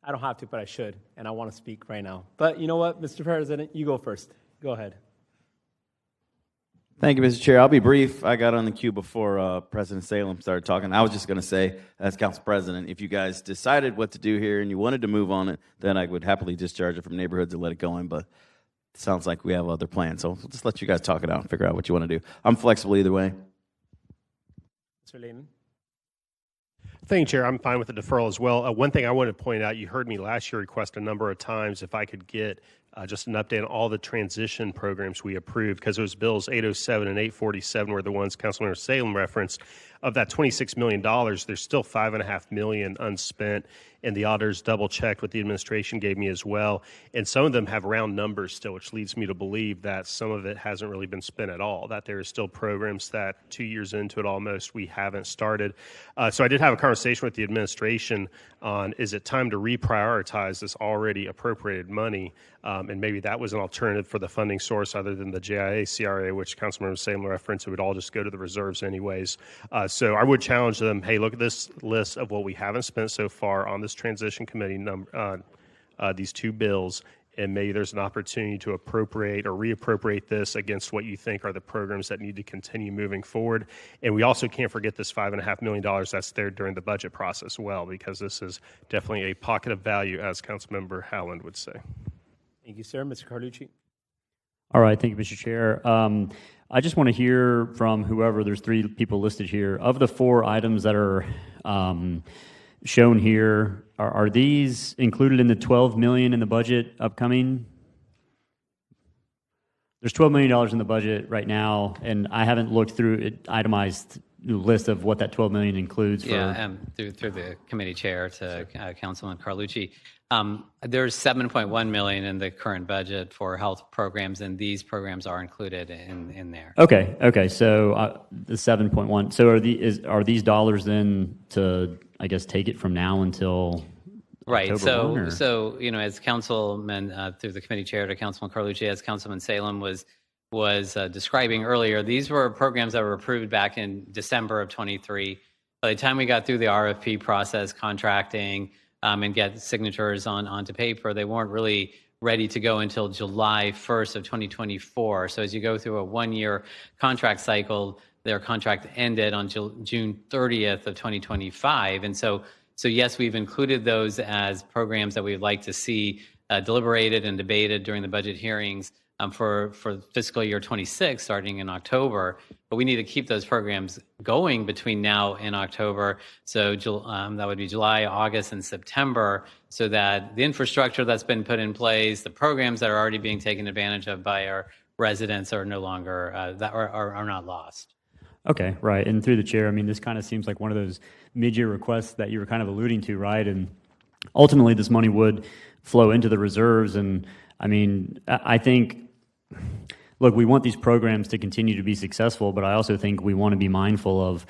I don't have to, but I should, and I want to speak right now. But you know what, Mr. President, you go first. Go ahead. Thank you, Mr. Chair. I'll be brief. I got on the queue before President Salem started talking. I was just going to say, as Council President, if you guys decided what to do here and you wanted to move on it, then I would happily discharge it from neighborhoods and let it go in, but it sounds like we have other plans. So we'll just let you guys talk it out and figure out what you want to do. I'm flexible either way. Mr. Lehman. Thank you, Chair. I'm fine with the deferral as well. One thing I wanted to point out, you heard me last year request a number of times if I could get just an update on all the transition programs we approved, because those bills 807 and 847 were the ones Councilmember Salem referenced. Of that $26 million, there's still $5.5 million unspent, and the auditors double-checked what the administration gave me as well. And some of them have round numbers still, which leads me to believe that some of it hasn't really been spent at all, that there are still programs that 2 years into it almost we haven't started. So I did have a conversation with the administration on, is it time to reprioritize this already appropriated money? And maybe that was an alternative for the funding source other than the JIA CRA, which Councilmember Salem referenced. It would all just go to the reserves anyways. So I would challenge them, hey, look at this list of what we haven't spent so far on this transition committee, these two bills, and maybe there's an opportunity to appropriate or reappropriate this against what you think are the programs that need to continue moving forward. And we also can't forget this $5.5 million that's there during the budget process well, because this is definitely a pocket of value, as Councilmember Howland would say. Thank you, sir. Mr. Carlucci. All right, thank you, Mr. Chair. I just want to hear from whoever, there's 3 people listed here. Of the 4 items that are shown here, are these included in the $12 million in the budget upcoming? There's $12 million in the budget right now, and I haven't looked through it itemized list of what that $12 million includes. Through the committee chair to Councilman Carlucci. There's $7.1 million in the current budget for health programs, and these programs are included in there. Okay. So the 7.1. So are these dollars then to, I guess, take it from now until right? October 1, so as Councilman through the committee chair to Councilman Carlucci, as Councilman Salem was describing earlier, these were programs that were approved back in December of 23. By the time we got through the RFP process, contracting, and get signatures onto paper, they weren't really ready to go until July 1st of 2024. So as you go through a 1-year contract cycle, their contract ended on June 30th of 2025. And so yes, we've included those as programs that we'd like to see deliberated and debated during the budget hearings for fiscal year 26, starting in October. But we need to keep those programs going between now and October. So that would be July, August, and September, so that the infrastructure that's been put in place, the programs that are already being taken advantage of by our residents are no longer, are not lost. Okay, right. And through the chair, I mean, this kind of seems like one of those mid-year requests that you were kind of alluding to, right? And ultimately, this money would flow into the reserves. And I mean, I think, look, we want these programs to continue to be successful, but I also think we want to be mindful of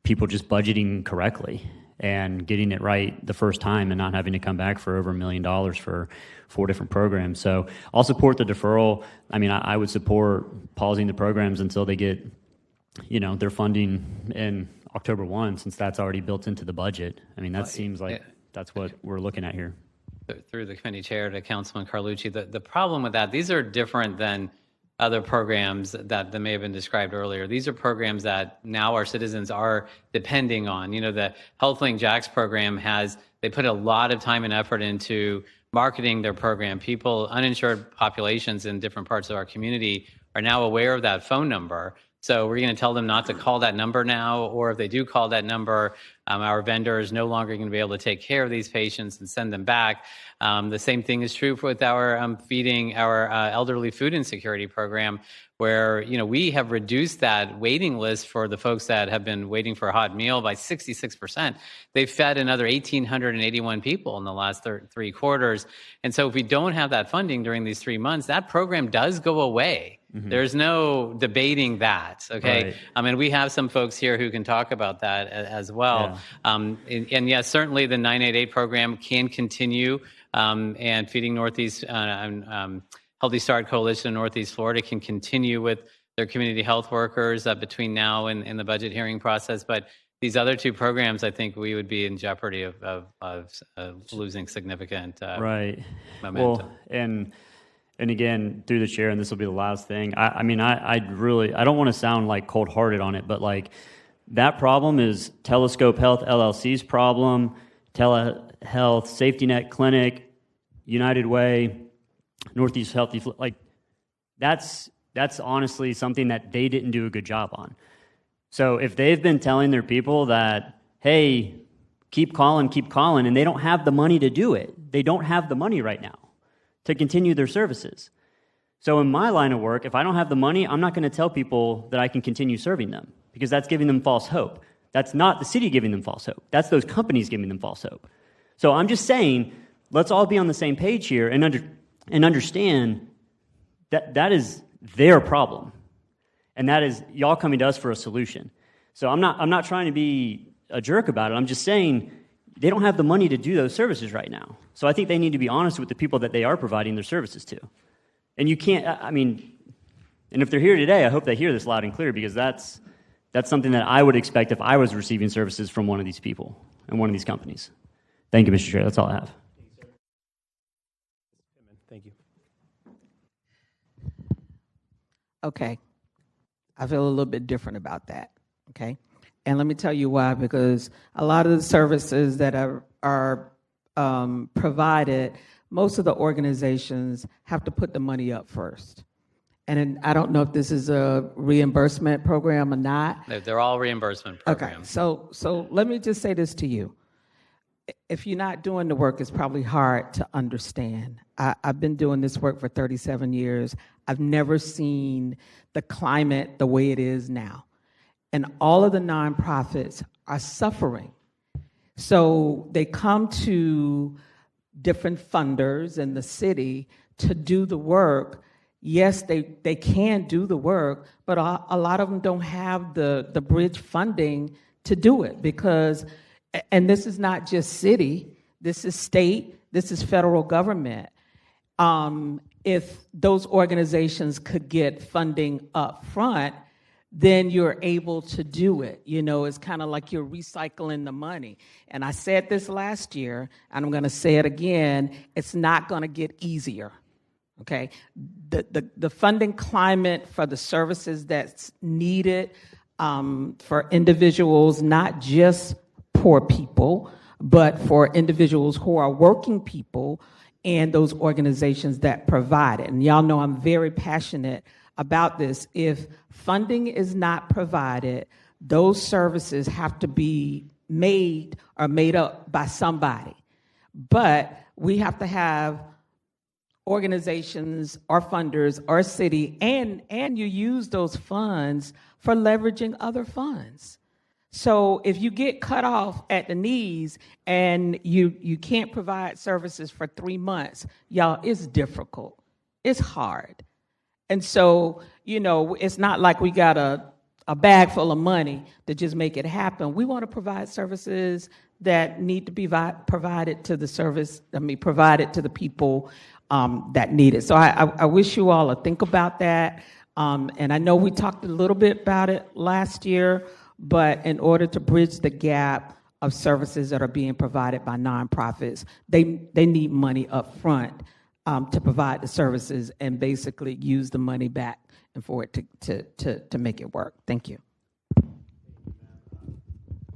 people just budgeting correctly and getting it right the first time and not having to come back for over $1 million for 4 different programs. So I'll support the deferral. I mean, I would support pausing the programs until they get, their funding in October 1, since that's already built into the budget. I mean, that seems like that's what we're looking at here. Through the committee chair to Councilman Carlucci, the problem with that, these are different than other programs that may have been described earlier. These are programs that now our citizens are depending on. The HealthLink JAX program they put a lot of time and effort into marketing their program. People, uninsured populations in different parts of our community are now aware of that phone number. So we're going to tell them not to call that number now, or if they do call that number, our vendor is no longer going to be able to take care of these patients and send them back. The same thing is true with our feeding our elderly food insecurity program, where we have reduced that waiting list for the folks that have been waiting for a hot meal by 66%. They've fed another 1,881 people in the last 3 quarters. And so if we don't have that funding during these 3 months, that program does go away. Mm-hmm. There's no debating that, okay? Right. I mean, we have some folks here who can talk about that as well. Yeah. And yes, certainly the 988 program can continue, and Feeding Northeast, Healthy Start Coalition in Northeast Florida can continue with their community health workers between now and the budget hearing process. But these other 2 programs, I think we would be in jeopardy of losing significant momentum. Well, and again, through the chair, and this will be the last thing, I mean, I don't want to sound like cold-hearted on it, but like that problem is Telescope Health LLC's problem, Telehealth, Safety Net Clinic, United Way, Northeast Healthy, like that's honestly something that they didn't do a good job on. So if they've been telling their people that, hey, keep calling, and they don't have the money to do it, they don't have the money right now. to continue their services. So in my line of work, if I don't have the money, I'm not going to tell people that I can continue serving them because that's giving them false hope. That's not the city giving them false hope. That's those companies giving them false hope. So I'm just saying, let's all be on the same page here and understand that that is their problem. And that is y'all coming to us for a solution. So I'm not trying to be a jerk about it. I'm just saying they don't have the money to do those services right now. So I think they need to be honest with the people that they are providing their services to. And you can't, and if they're here today, I hope they hear this loud and clear because that's something that I would expect if I was receiving services from one of these people and one of these companies. Thank you, Mr. Chair. That's all I have. Thank you. Okay. I feel a little bit different about that, okay? And let me tell you why, because a lot of the services that are provided, most of the organizations have to put the money up first. And I don't know if this is a reimbursement program or not. They're all reimbursement programs. Okay, so let me just say this to you. If you're not doing the work, it's probably hard to understand. I've been doing this work for 37 years. I've never seen the climate the way it is now. And all of the nonprofits are suffering. So they come to different funders in the city to do the work. Yes, they can do the work, but a lot of them don't have the bridge funding to do it because, and this is not just city, this is state, this is federal government. If those organizations could get funding up front, then you're able to do it. You know, it's kind of like you're recycling the money. And I said this last year, and I'm going to say it again, it's not going to get easier, okay? The funding climate for the services that's needed for individuals, not just poor people, but for individuals who are working people and those organizations that provide it. And y'all know I'm very passionate about this. If funding is not provided, those services have to be made up by somebody. But we have to have organizations or funders or city, and you use those funds for leveraging other funds. So if you get cut off at the knees and you can't provide services for 3 months, y'all, it's difficult. It's hard. And so, you know, it's not like we got a bag full of money to just make it happen. We want to provide services that need to be provided to provided to the people that need it. So I wish you all to think about that. And I know we talked a little bit about it last year, but in order to bridge the gap of services that are being provided by nonprofits, they need money up front to provide the services and basically use the money back and for it to make it work. Thank you.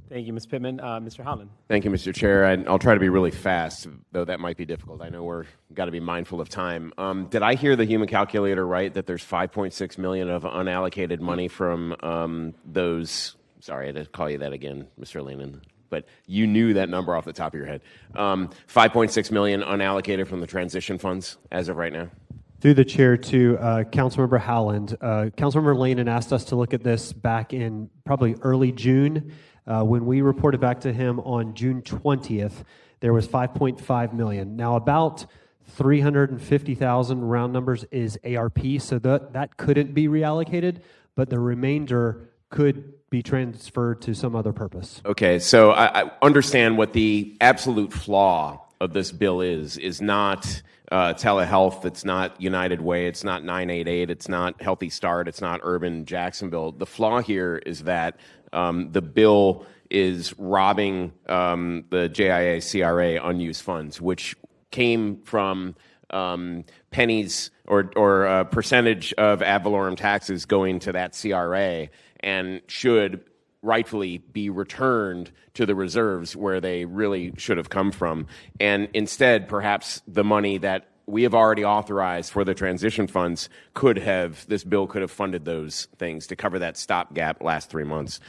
Thank you, Ms. Pittman. Mr. Holland. Thank you, Mr. Chair. I'll try to be really fast, though that might be difficult. I know we're got to be mindful of time. Did I hear the human calculator right that there's $5.6 million of unallocated money from those? Sorry, I had to call you that again, Mr. Lannon. But you knew that number off the top of your head. $5.6 million unallocated from the transition funds as of right now? Through the chair to Councilmember Howland. Councilmember Lannon asked us to look at this back in probably early June. When we reported back to him on June 20th, there was $5.5 million. Now about 350,000 round numbers is ARP, so that couldn't be reallocated, but the remainder could be transferred to some other purpose. Okay, so I understand what the absolute flaw of this bill is not telehealth, it's not United Way, it's not 988, it's not Healthy Start, it's not Urban Jacksonville. The flaw here is that the bill is robbing the JIA CRA unused funds, which came from pennies or percentage of ad valorem taxes going to that CRA and should rightfully be returned to the reserves where they really should have come from. And instead, perhaps the money that we have already authorized for the transition funds this bill could have funded those things to cover that stopgap last 3 months.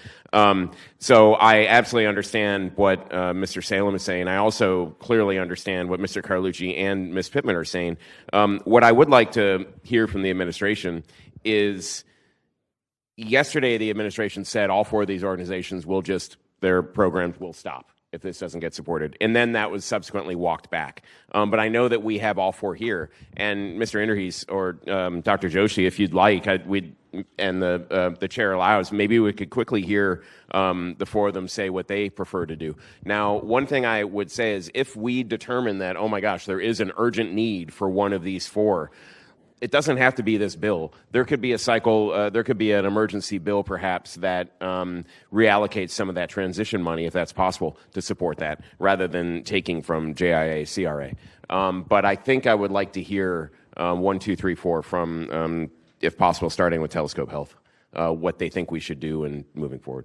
So I absolutely understand what Mr. Salem is saying. I also clearly understand what Mr. Carlucci and Ms. Pittman are saying. What I would like to hear from the administration is, yesterday the administration said all 4 of these organizations their programs will stop if this doesn't get supported. And then that was subsequently walked back. But I know that we have all 4 here. And Mr. Interhees or Dr. Joshi, if you'd like, and the chair allows, maybe we could quickly hear the 4 of them say what they prefer to do. Now, one thing I would say is, if we determine that, oh my gosh, there is an urgent need for one of these 4, it doesn't have to be this bill. There could be a cycle, there could be an emergency bill perhaps that reallocates some of that transition money, if that's possible, to support that, rather than taking from JIA, CRA. But I think I would like to hear 1, 2, 3, 4 from, if possible, starting with Telescope Health, what they think we should do and moving forward.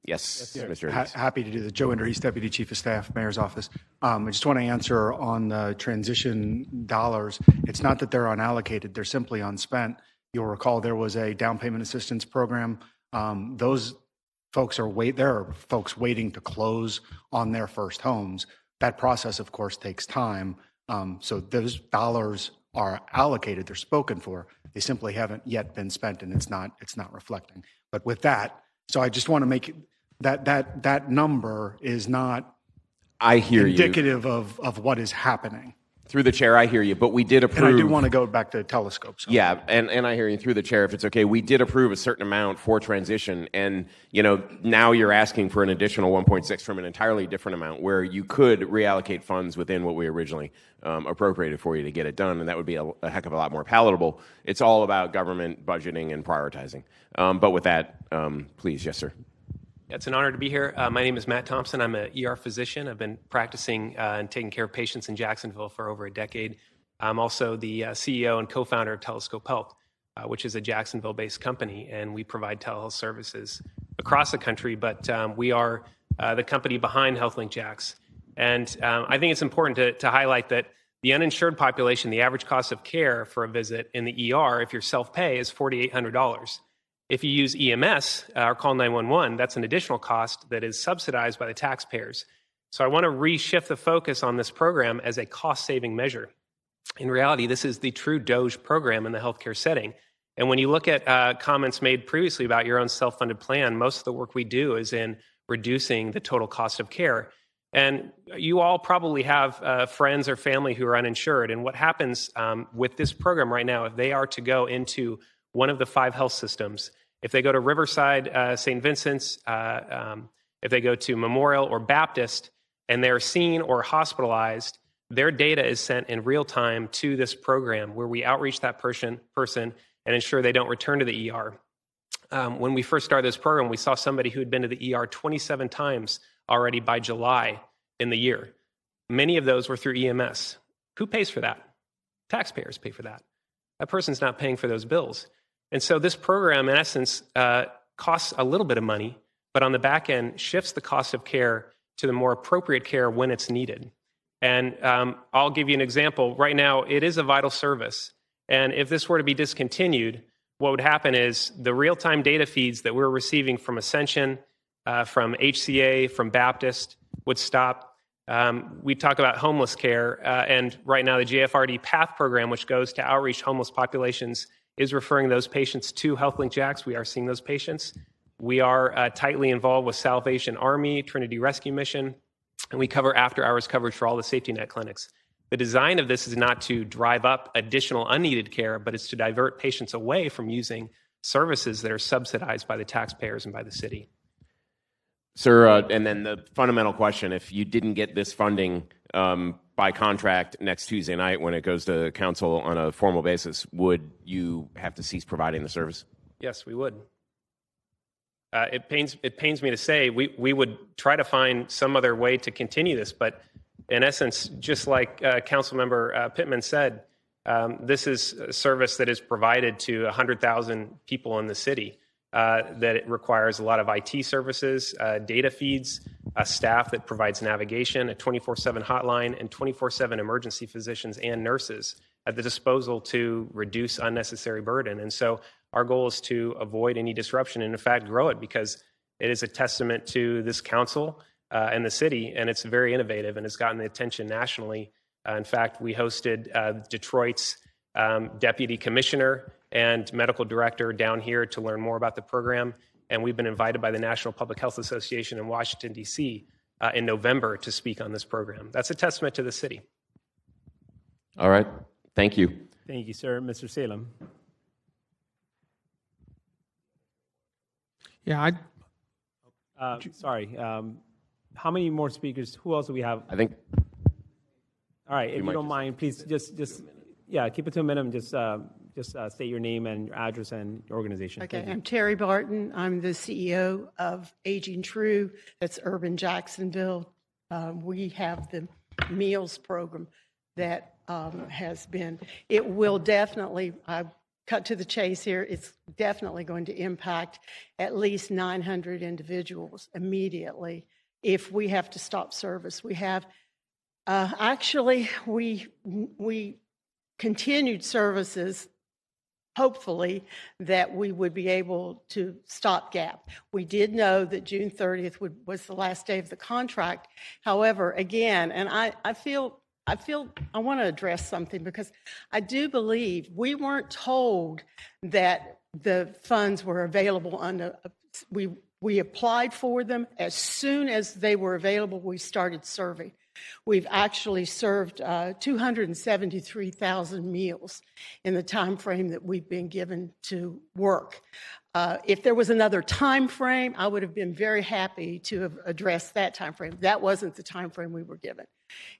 Yes, Mr. Interhees. Happy to do that. Joe Interhees, Deputy Chief of Staff, Mayor's Office. I just want to answer on the transition dollars. It's not that they're unallocated; they're simply unspent. You'll recall there was a down payment assistance program. Those folks there are folks waiting to close on their first homes. That process, of course, takes time. So those dollars are allocated; they're spoken for. They simply haven't yet been spent, and it's not reflecting. But with that, so I just want to make that number is not indicative of what is happening. Through the chair, I hear you, but we did approve. And I do want to go back to telescopes. So. Yeah, and I hear you through the chair, if it's okay. We did approve a certain amount for transition, and now you're asking for an additional 1.6 from an entirely different amount, where you could reallocate funds within what we originally appropriated for you to get it done, and that would be a heck of a lot more palatable. It's all about government budgeting and prioritizing. But with that, please, yes, sir. It's an honor to be here. My name is Matt Thompson. I'm an ER physician. I've been practicing and taking care of patients in Jacksonville for over a decade. I'm also the CEO and co-founder of Telescope Health, which is a Jacksonville-based company, and we provide telehealth services across the country, but we are the company behind HealthLink Jax. And I think it's important to highlight that the uninsured population, the average cost of care for a visit in the ER, if you're self-pay, is $4,800. If you use EMS or call 911, that's an additional cost that is subsidized by the taxpayers. So I want to reshift the focus on this program as a cost-saving measure. In reality, this is the true DOGE program in the healthcare setting. And when you look at comments made previously about your own self-funded plan, most of the work we do is in reducing the total cost of care. And you all probably have friends or family who are uninsured. And what happens with this program right now, if they are to go into one of the 5 health systems, if they go to Riverside, St. Vincent's, if they go to Memorial or Baptist, and they're seen or hospitalized, their data is sent in real time to this program where we outreach that person and ensure they don't return to the ER. When we first started this program, we saw somebody who had been to the ER 27 times already by July in the year. Many of those were through EMS. Who pays for that? Taxpayers pay for that. That person's not paying for those bills. And so this program, in essence, costs a little bit of money, but on the back end shifts the cost of care to the more appropriate care when it's needed. And I'll give you an example. Right now, it is a vital service. And if this were to be discontinued, what would happen is the real-time data feeds that we're receiving from Ascension, from HCA, from Baptist would stop. We talk about homeless care, and right now the JFRD PATH program, which goes to outreach homeless populations, is referring those patients to HealthLink Jax. We are seeing those patients. We are tightly involved with Salvation Army, Trinity Rescue Mission, and we cover after-hours coverage for all the safety net clinics. The design of this is not to drive up additional unneeded care, but it's to divert patients away from using services that are subsidized by the taxpayers and by the city. Sir, and then the fundamental question, if you didn't get this funding by contract next Tuesday night when it goes to council on a formal basis, would you have to cease providing the service? Yes, we would. It pains me to say we would try to find some other way to continue this, but in essence, just like Councilmember Pittman said, this is a service that is provided to 100,000 people in the city. that it requires a lot of IT services, data feeds, staff that provides navigation, a 24/7 hotline, and 24/7 emergency physicians and nurses at the disposal to reduce unnecessary burden. And so our goal is to avoid any disruption and, in fact, grow it, because it is a testament to this council and the city, and it's very innovative and it's gotten the attention nationally. In fact, we hosted Detroit's deputy commissioner and medical director down here to learn more about the program, and we've been invited by the National Public Health Association in Washington, D.C. In November to speak on this program. That's a testament to the city. All right. Thank you. Thank you, sir. Mr. Salem. Yeah, sorry. How many more speakers? Who else do we have? I think. All right. If you don't mind, please just keep it to a minimum. Just state your name and your address and your organization. Okay, I'm Terry Barton. I'm the CEO of Aging True. That's Urban Jacksonville. We have the meals program that has been. It will definitely. I cut to the chase here. It's definitely going to impact at least 900 individuals immediately if we have to stop service. We have we continued services. Hopefully that we would be able to stopgap. We did know that June 30th was the last day of the contract. However, again, and I want to address something, because I do believe we weren't told that the funds were available we applied for them. As soon as they were available, we started serving. We've actually served 273,000 meals in the time frame that we've been given to work. If there was another time frame, I would have been very happy to have addressed that time frame. That wasn't the time frame we were given.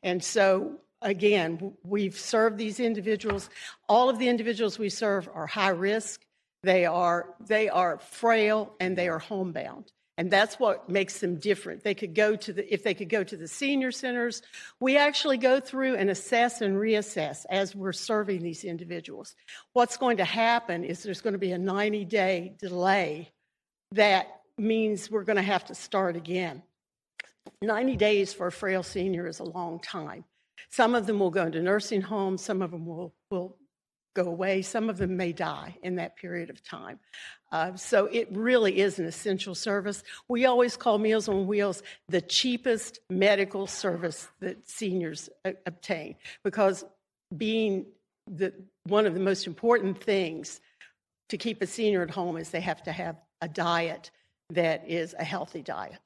And so, again, we've served these individuals. All of the individuals we serve are high risk. They are frail, and they are homebound. And that's what makes them different. If they could go to the senior centers, we actually go through and assess and reassess as we're serving these individuals. What's going to happen is there's going to be a 90-day delay. That means we're going to have to start again. 90 days for a frail senior is a long time. Some of them will go into nursing homes. Some of them will go away. Some of them may die in that period of time. So it really is an essential service. We always call Meals on Wheels the cheapest medical service that seniors obtain, because being one of the most important things to keep a senior at home is they have to have a diet that is a healthy diet.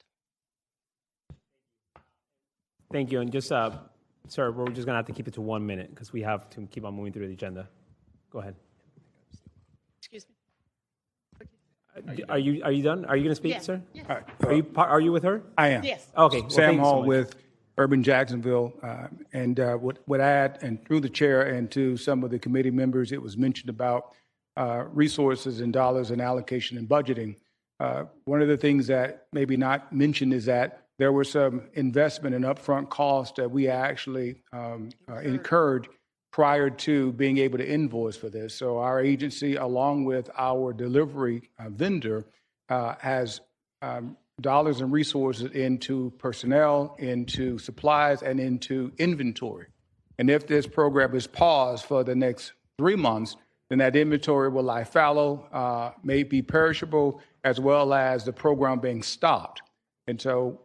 Thank you. And just, sir, we're just going to have to keep it to 1 minute because we have to keep on moving through the agenda. Go ahead. Excuse me. Are you done? Are you going to speak, Yeah. sir? Yeah. Are you with her? I am. Yes. Okay. Well, Sam thank you so Hall much. with Urban Jacksonville, and would add, and through the chair and to some of the committee members, it was mentioned about resources and dollars and allocation and budgeting. One of the things that maybe not mentioned is that there were some investment and upfront costs that we actually incurred prior to being able to invoice for this. So our agency, along with our delivery vendor, has dollars and resources into personnel, into supplies, and into inventory. And if this program is paused for the next 3 months, then that inventory will lie fallow, may be perishable, as well as the program being stopped. And so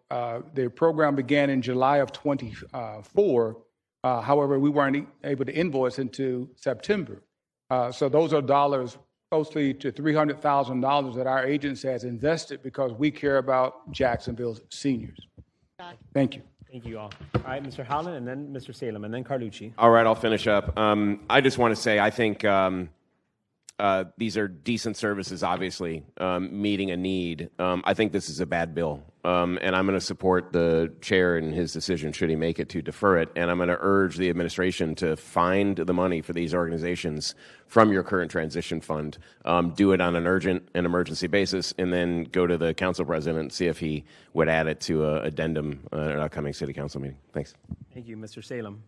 the program began in July of 24. However, we weren't able to invoice into September. So those are dollars closely to $300,000 that our agency has invested because we care about Jacksonville's seniors. Thank you. Thank you all. All right, Mr. Howland, and then Mr. Salem, and then Carlucci. All right, I'll finish up. I just want to say I think these are decent services, obviously, meeting a need. I think this is a bad bill, and I'm going to support the chair in his decision, should he make it, to defer it. And I'm going to urge the administration to find the money for these organizations from your current transition fund. Do it on an urgent and emergency basis, and then go to the council president and see if he would add it to an addendum at an upcoming city council meeting. Thanks. Thank you, Mr. Salem.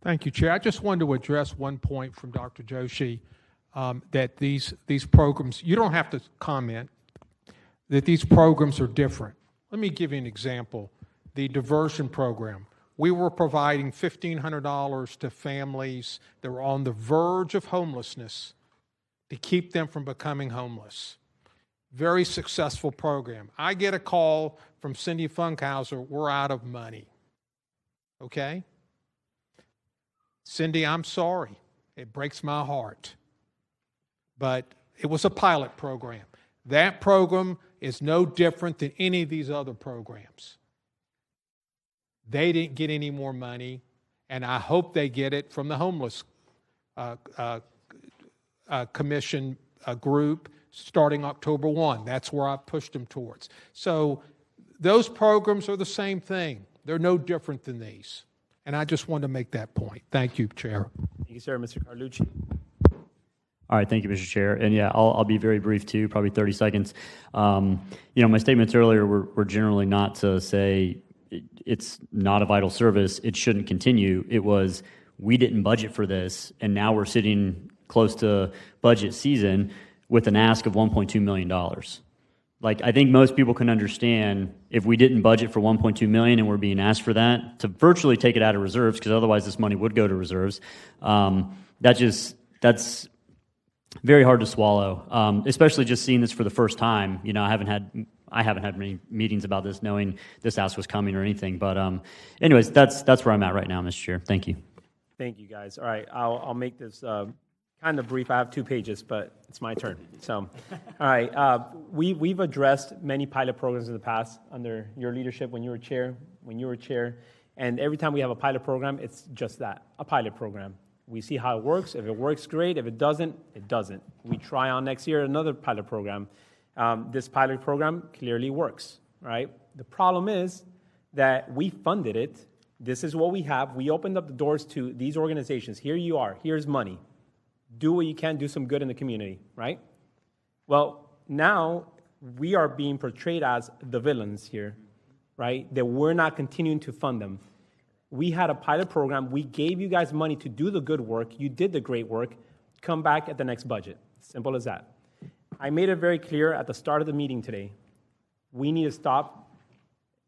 Thank you, Chair. I just wanted to address one point from Dr. Joshi. that these programs, you don't have to comment, that these programs are different. Let me give you an example. The diversion program. We were providing $1,500 to families that were on the verge of homelessness to keep them from becoming homeless. Very successful program. I get a call from Cindy Funkhauser, we're out of money. Okay? Cindy, I'm sorry. It breaks my heart. But it was a pilot program. That program is no different than any of these other programs. They didn't get any more money, and I hope they get it from the homeless commission group starting October 1. That's where I pushed them towards. So those programs are the same thing. They're no different than these. And I just wanted to make that point. Thank you, Chair. Thank you, sir. Mr. Carlucci. All right, thank you, Mr. Chair. And yeah, I'll be very brief too, probably 30 seconds. My statements earlier were generally not to say it's not a vital service, it shouldn't continue. It was, we didn't budget for this, and now we're sitting close to budget season with an ask of $1.2 million. Like, I think most people can understand if we didn't budget for $1.2 million and we're being asked for that, to virtually take it out of reserves, because otherwise this money would go to reserves. That's very hard to swallow, especially just seeing this for the first time. I haven't had many meetings about this, knowing this ask was coming or anything. But anyways, that's where I'm at right now, Mr. Chair. Thank you. Thank you, guys. All right, I'll make this kind of brief. I have 2 pages, but it's my turn. So, all right, we've addressed many pilot programs in the past under your leadership when you were chair, and every time we have a pilot program, it's just that, a pilot program. We see how it works. If it works, great. If it doesn't, it doesn't. We try on next year another pilot program. This pilot program clearly works, right? The problem is that we funded it. This is what we have. We opened up the doors to these organizations. Here you are. Here's money. Do what you can. Do some good in the community, right? Well, now we are being portrayed as the villains here, right? That we're not continuing to fund them. We had a pilot program. We gave you guys money to do the good work. You did the great work. Come back at the next budget. Simple as that. I made it very clear at the start of the meeting today. We need to stop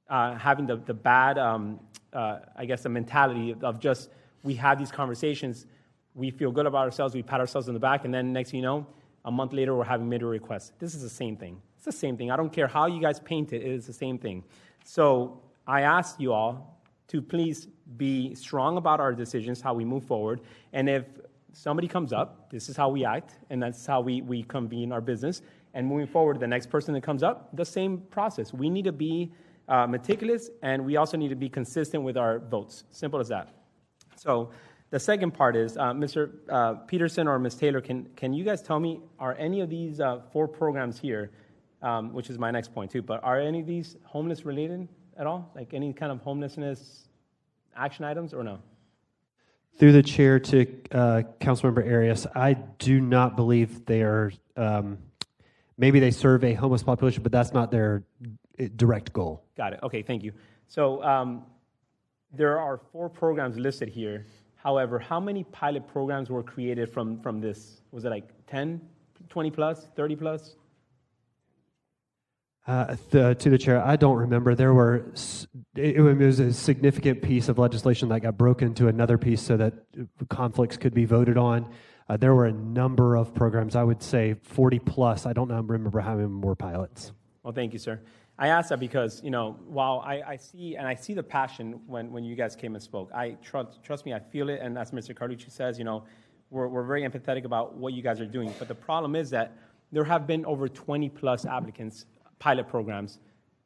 having the bad, the mentality of just, we have these conversations, we feel good about ourselves, we pat ourselves on the back, and then next thing you know, a month later, we're having made a request. This is the same thing. It's the same thing. I don't care how you guys paint it, it is the same thing. So I ask you all to please be strong about our decisions, how we move forward, and if somebody comes up, this is how we act, and that's how we convene our business. And moving forward, the next person that comes up, the same process. We need to be meticulous, and we also need to be consistent with our votes. Simple as that. So the second part is, Mr. Peterson or Ms. Taylor, can you guys tell me, are any of these 4 programs here, which is my next point too, but are any of these homeless related at all? Like any kind of homelessness action items or no? Through the chair to Councilmember Arias, I do not believe they are, maybe they serve a homeless population, but that's not their direct goal. Got it. Okay, thank you. So there are 4 programs listed here. However, how many pilot programs were created from this? Was it like 10, 20 plus, 30 plus? To the chair, I don't remember. There were, it was a significant piece of legislation that got broken into another piece so that conflicts could be voted on. There were a number of programs, I would say 40 plus. I don't remember how many more pilots. Well, thank you, sir. I asked that because, while I see the passion when you guys came and spoke. I trust me, I feel it, and as Mr. Carlucci says, we're very empathetic about what you guys are doing. But the problem is that there have been over 20 plus applicants, pilot programs.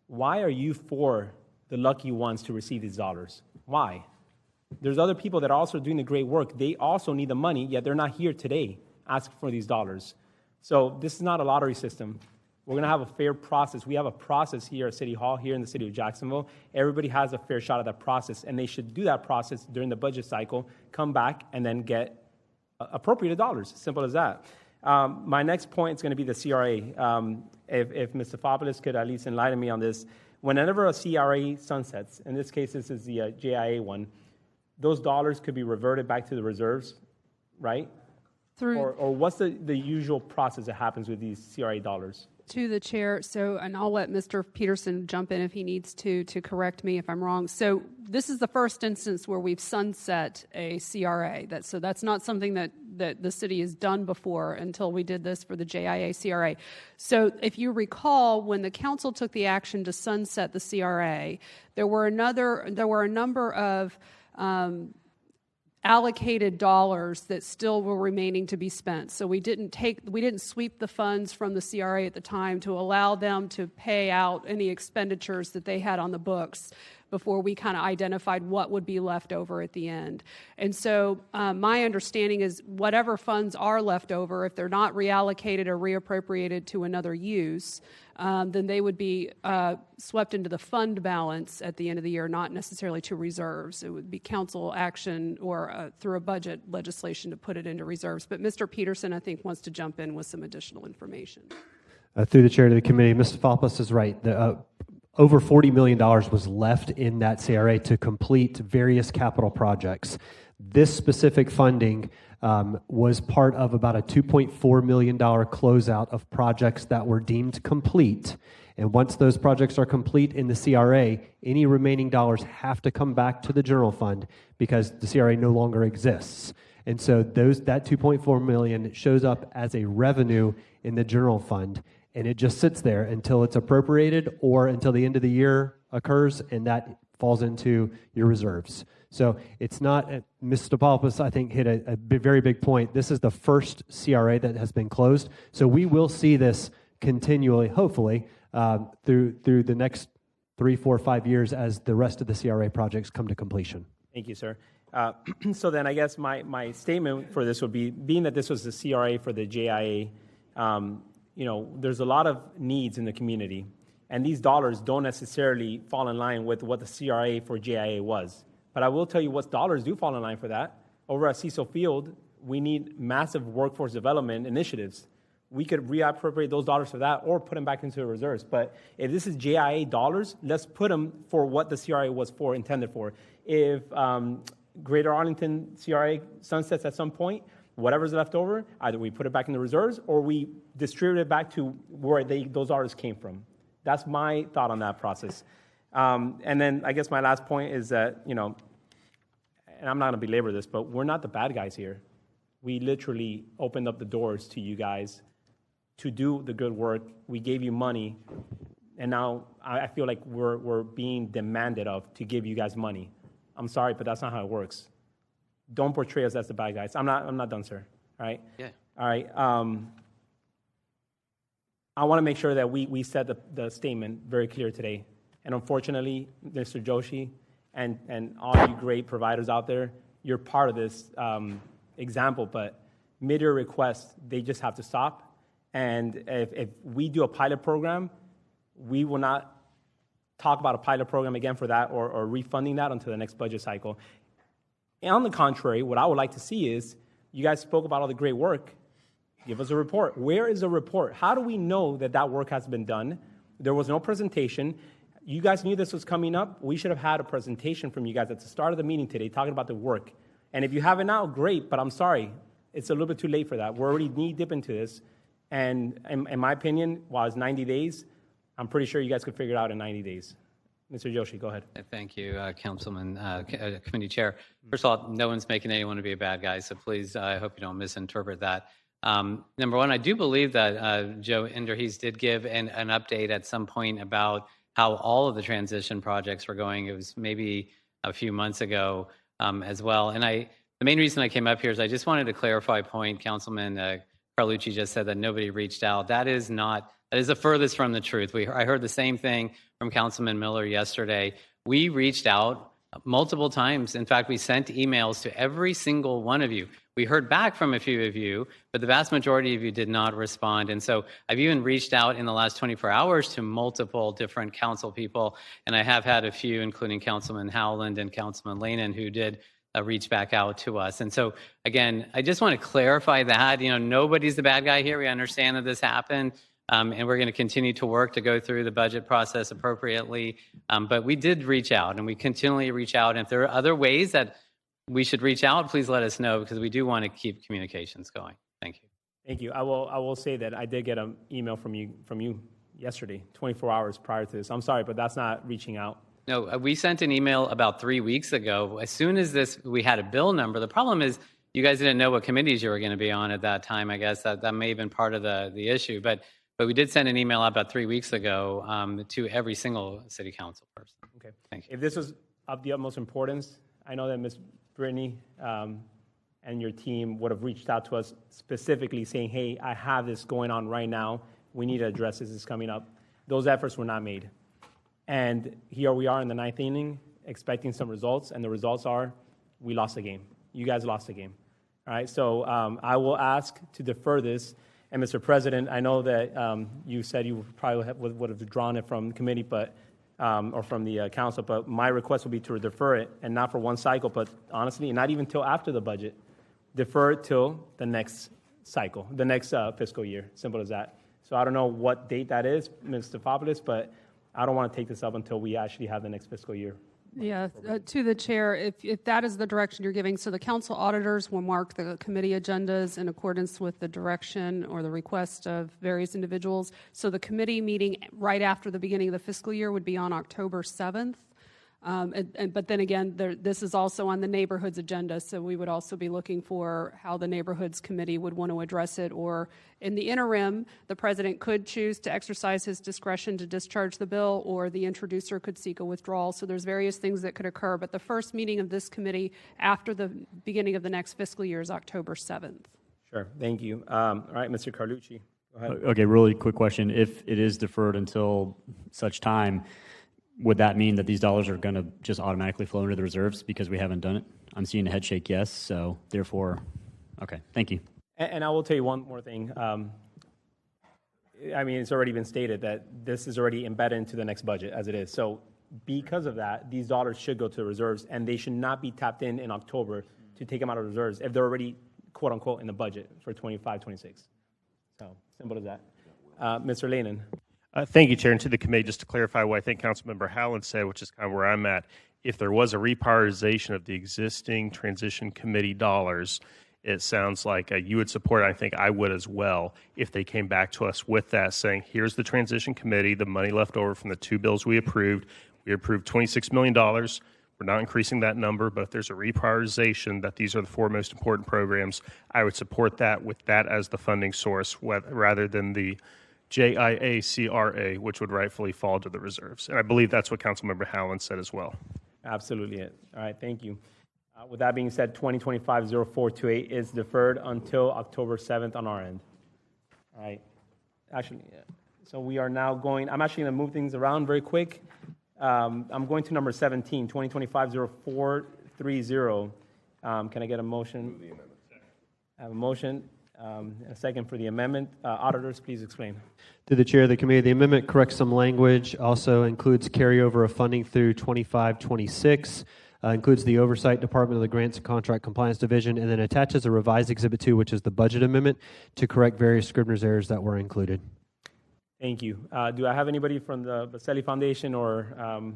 Why are you 4 the lucky ones to receive these dollars? Why? There's other people that are also doing the great work. They also need the money, yet they're not here today asking for these dollars. So this is not a lottery system. We're going to have a fair process. We have a process here at City Hall, here in the city of Jacksonville. Everybody has a fair shot at that process, and they should do that process during the budget cycle, come back, and then get appropriated dollars. Simple as that. My next point is going to be the CRA. If Mr. Fopoulos could at least enlighten me on this. Whenever a CRA sunsets, in this case, this is the JIA one, those dollars could be reverted back to the reserves, right? Or what's the usual process that happens with these CRA dollars? To the chair, and I'll let Mr. Peterson jump in if he needs to correct me if I'm wrong. So this is the first instance where we've sunset a CRA. That's not something that the city has done before until we did this for the JIA CRA. So if you recall, when the council took the action to sunset the CRA, there were a number of allocated dollars that still were remaining to be spent. So we didn't sweep the funds from the CRA at the time to allow them to pay out any expenditures that they had on the books before we kind of identified what would be left over at the end. And so my understanding is whatever funds are left over, if they're not reallocated or reappropriated to another use, then they would be swept into the fund balance at the end of the year, not necessarily to reserves. It would be council action or through a budget legislation to put it into reserves. But Mr. Peterson, I think, wants to jump in with some additional information. Through the chair to the committee, Mr. Falpus is right. Over $40 million was left in that CRA to complete various capital projects. This specific funding was part of about a $2.4 million closeout of projects that were deemed complete. And once those projects are complete in the CRA, any remaining dollars have to come back to the general fund because the CRA no longer exists. And so that $2.4 million shows up as a revenue in the general fund. And it just sits there until it's appropriated or until the end of the year occurs, and that falls into your reserves. So it's not, Mr. Palpas, I think, hit a very big point. This is the first CRA that has been closed. So we will see this continually, hopefully, through the next 3, 4, 5 years as the rest of the CRA projects come to completion. Thank you, sir. So then I guess my statement for this would be, being that this was the CRA for the JIA, there's a lot of needs in the community, and these dollars don't necessarily fall in line with what the CRA for JIA was. But I will tell you what dollars do fall in line for that. Over at Cecil Field, we need massive workforce development initiatives. We could reappropriate those dollars for that or put them back into the reserves. But if this is JIA dollars, let's put them for what the CRA was intended for. If Greater Arlington CRA sunsets at some point, whatever's left over, either we put it back in the reserves or we distribute it back to where those dollars came from. That's my thought on that process. And then I guess my last point is that, and I'm not going to belabor this, but we're not the bad guys here. We literally opened up the doors to you guys to do the good work. We gave you money, and now I feel like we're being demanded of to give you guys money. I'm sorry, but that's not how it works. Don't portray us as the bad guys. I'm not done, sir. All right? Yeah. All right. I want to make sure that we set the statement very clear today. And unfortunately, Mr. Joshi and all you great providers out there, you're part of this example, but mid-year requests, they just have to stop. And if we do a pilot program, we will not talk about a pilot program again for that or refunding that until the next budget cycle. And on the contrary, what I would like to see is, you guys spoke about all the great work. Give us a report. Where is the report? How do we know that work has been done? There was no presentation. You guys knew this was coming up. We should have had a presentation from you guys at the start of the meeting today talking about the work. And if you have it now, great, but I'm sorry. It's a little bit too late for that. We're already knee-deep into this. And in my opinion, while it's 90 days, I'm pretty sure you guys could figure it out in 90 days. Mr. Joshi, go ahead. Thank you, Councilman, Committee Chair. First of all, no one's making anyone to be a bad guy, so please, I hope you don't misinterpret that. Number one, I do believe that Joe Enderhees did give an update at some point about how all of the transition projects were going. It was maybe a few months ago as well. And the main reason I came up here is I just wanted to clarify a point. Councilman Carlucci just said that nobody reached out. That is the furthest from the truth. I heard the same thing from Councilman Miller yesterday. We reached out multiple times. In fact, we sent emails to every single one of you. We heard back from a few of you, but the vast majority of you did not respond. And so I've even reached out in the last 24 hours to multiple different council people, and I have had a few, including Councilman Howland and Councilman Lanin, who did reach back out to us. And so, again, I just want to clarify that, nobody's the bad guy here. We understand that this happened. And we're going to continue to work to go through the budget process appropriately. But we did reach out, and we continually reach out. And if there are other ways that we should reach out, please let us know, because we do want to keep communications going. Thank you. Thank you. I will say that I did get an email from you yesterday, 24 hours prior to this. I'm sorry, but that's not reaching out. No, we sent an email about 3 weeks ago. As soon as we had a bill number. The problem is you guys didn't know what committees you were going to be on at that time. I guess that may have been part of the issue. But we did send an email about 3 weeks ago to every single city council person. Okay. Thank you. If this was of the utmost importance, I know that Ms. Brittany and your team would have reached out to us specifically saying, hey, I have this going on right now. We need to address this. This is coming up. Those efforts were not made. And here we are in the ninth inning expecting some results, and the results are we lost the game. You guys lost the game. All right, so I will ask to defer this. And Mr. President, I know that you said you probably would have withdrawn it from the committee, but or from the council, but my request would be to defer it, and not for one cycle, but honestly, not even till after the budget. Defer it till the next cycle, the next fiscal year. Simple as that. So I don't know what date that is, Mr. Fopoulos, but I don't want to take this up until we actually have the next fiscal year. Yeah, to the chair, if that is the direction you're giving, so the council auditors will mark the committee agendas in accordance with the direction or the request of various individuals. So the committee meeting right after the beginning of the fiscal year would be on October 7th. But then again, this is also on the neighborhoods agenda, so we would also be looking for how the neighborhoods committee would want to address it, or in the interim, the president could choose to exercise his discretion to discharge the bill, or the introducer could seek a withdrawal. So there's various things that could occur, but the first meeting of this committee after the beginning of the next fiscal year is October 7th. Sure, thank you. All right, Mr. Carlucci, go ahead. Okay, really quick question. If it is deferred until such time, would that mean that these dollars are going to just automatically flow into the reserves because we haven't done it? I'm seeing a head shake yes, so therefore, okay, thank you. And I will tell you one more thing. I mean, it's already been stated that this is already embedded into the next budget as it is. So because of that, these dollars should go to the reserves, and they should not be tapped in October to take them out of reserves if they're already, quote unquote, in the budget for 25-26. So simple as that. Mr. Lehnen. Thank you, Chair. And to the committee, just to clarify what I think Councilmember Howland said, which is kind of where I'm at, if there was a reprioritization of the existing transition committee dollars, it sounds like you would support it. I think I would as well if they came back to us with that, saying, here's the transition committee, the money left over from the two bills we approved. We approved $26 million. We're not increasing that number, but if there's a reprioritization that these are the four most important programs, I would support that with that as the funding source rather than the JIACRA, which would rightfully fall to the reserves. And I believe that's what Councilmember Howland said as well. Absolutely it. All right, thank you. With that being said, 2025-0428 is deferred until October 7th on our end. All right. Actually, yeah. So we are now going, I'm actually going to move things around very quick. I'm going to number 17, 2025-0430. Can I get a motion? I have a motion. A second for the amendment. Auditors, please explain. To the chair of the committee, the amendment corrects some language, also includes carryover of funding through 25-26, includes the Oversight Department of the Grants and Contract Compliance Division, and then attaches a revised Exhibit 2, which is the budget amendment, to correct various Scribner's errors that were included. Thank you. Do I have anybody from the Baselli Foundation or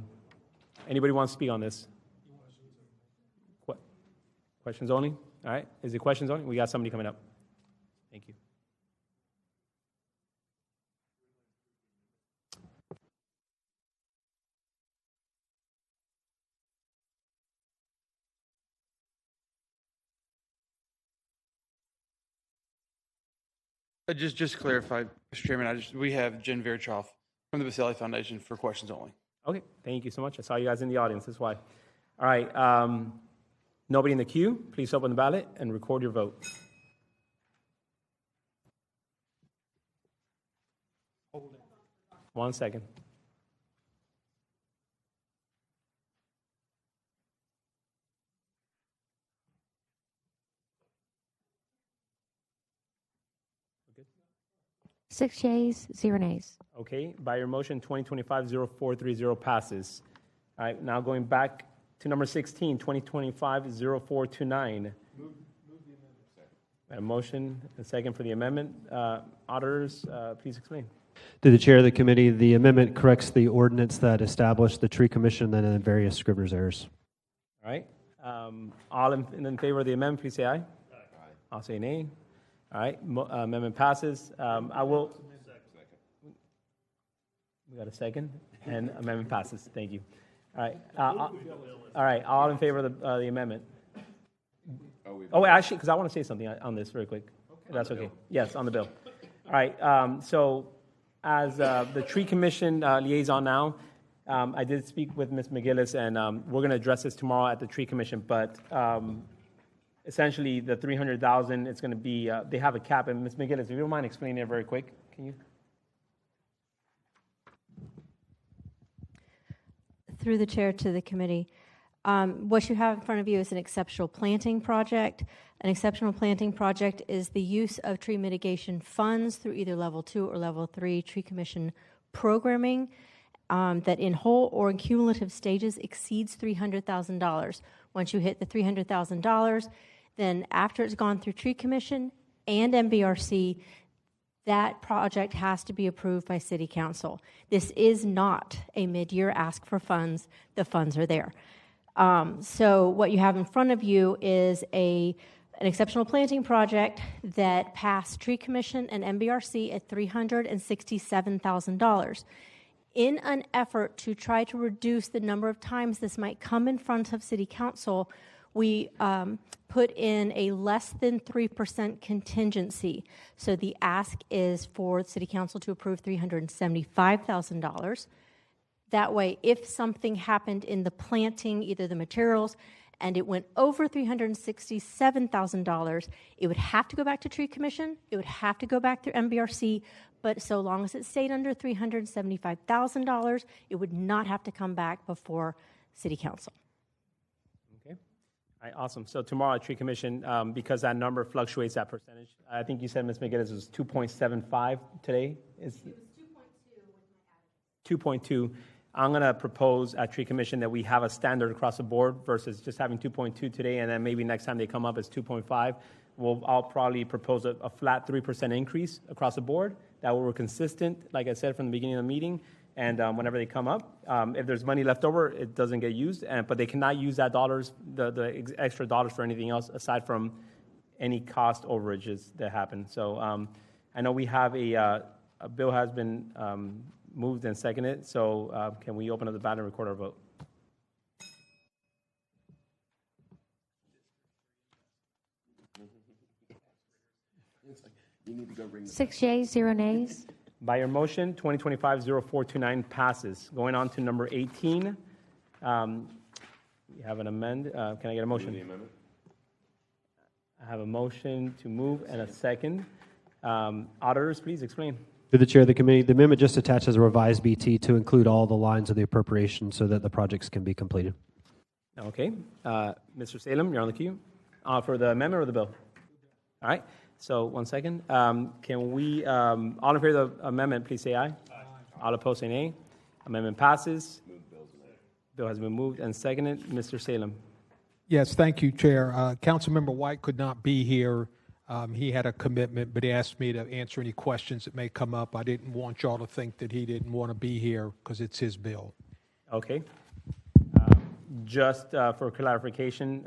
anybody want to speak on this? Questions only? All right. Is it questions only? We got somebody coming up. Thank you. Just clarify, Mr. Chairman, we have Jen Virchow from the Baselli Foundation for questions only. Okay, thank you so much. I saw you guys in the audience, that's why. All right, nobody in the queue, please open the ballot and record your vote. Hold it. 1 second. Good. 6 yeas, 0 nays. Okay, by your motion, 2025-0430 passes. All right, now going back to number 16, 2025-0429. A motion, a second for the amendment. Auditors, please explain. To the chair of the committee, the amendment corrects the ordinance that established the tree commission and then various Scribner's errors. All right. All in favor of the amendment, please say aye. Aye. I'll say nay. All right, amendment passes. I will. We got a second, and amendment passes. Thank you. All right. All right. All in favor of the amendment? Oh, actually, because I want to say something on this very quick. If that's okay. Yes, on the bill. All right. So, as the Tree Commission liaison now, I did speak with Ms. McGillis, and we're going to address this tomorrow at the Tree Commission. But essentially, the $300,000, it's going to be. They have a cap, and Ms. McGillis, if you don't mind explaining it very quick, can you? Through the chair to the committee. What you have in front of you is an exceptional planting project. An exceptional planting project is the use of tree mitigation funds through either level 2 or level 3 Tree Commission programming that in whole or in cumulative stages exceeds $300,000. Once you hit the $300,000, then after it's gone through Tree Commission and MBRC, that project has to be approved by City Council. This is not a mid-year ask for funds. The funds are there. So what you have in front of you is an exceptional planting project that passed Tree Commission and MBRC at $367,000. In an effort to try to reduce the number of times this might come in front of City Council, we put in a less than 3% contingency. So the ask is for City Council to approve $375,000. That way, if something happened in the planting, either the materials, and it went over $367,000, it would have to go back to Tree Commission, it would have to go back through MBRC, but so long as it stayed under $375,000, it would not have to come back before City Council. All right, awesome. So tomorrow at Tree Commission, because that number fluctuates, that percentage, I think you said, Ms. McGinnis, was 2.75 today? It was 2.2. I'm going to propose at Tree Commission that we have a standard across the board versus just having 2.2 today, and then maybe next time they come up it's 2.5. I'll probably propose a flat 3% increase across the board. That way we're consistent, like I said, from the beginning of the meeting. And whenever they come up, if there's money left over, it doesn't get used. But they cannot use that the extra dollars for anything else aside from any cost overages that happen. So I know we have a bill has been moved and seconded. So can we open up the ballot and record our vote? Six yeas, 0 nays. By your motion, 2025-0429 passes. Going on to number 18. We have an amend. Can I get a motion? I have a motion to move and a second. Auditors, please explain. Through the chair of the committee, the amendment just attaches a revised BT to include all the lines of the appropriation so that the projects can be completed. Okay. Mr. Salem, you're on the queue. For the amendment or the bill? All right. So 1 second. Can we, all in favor of the amendment, please say aye. Aye. All opposed, say nay. Amendment passes. Bill has been moved and seconded. Mr. Salem. Yes, thank you, Chair. Councilmember White could not be here. He had a commitment, but he asked me to answer any questions that may come up. I didn't want y'all to think that he didn't want to be here because it's his bill. Okay. Just for clarification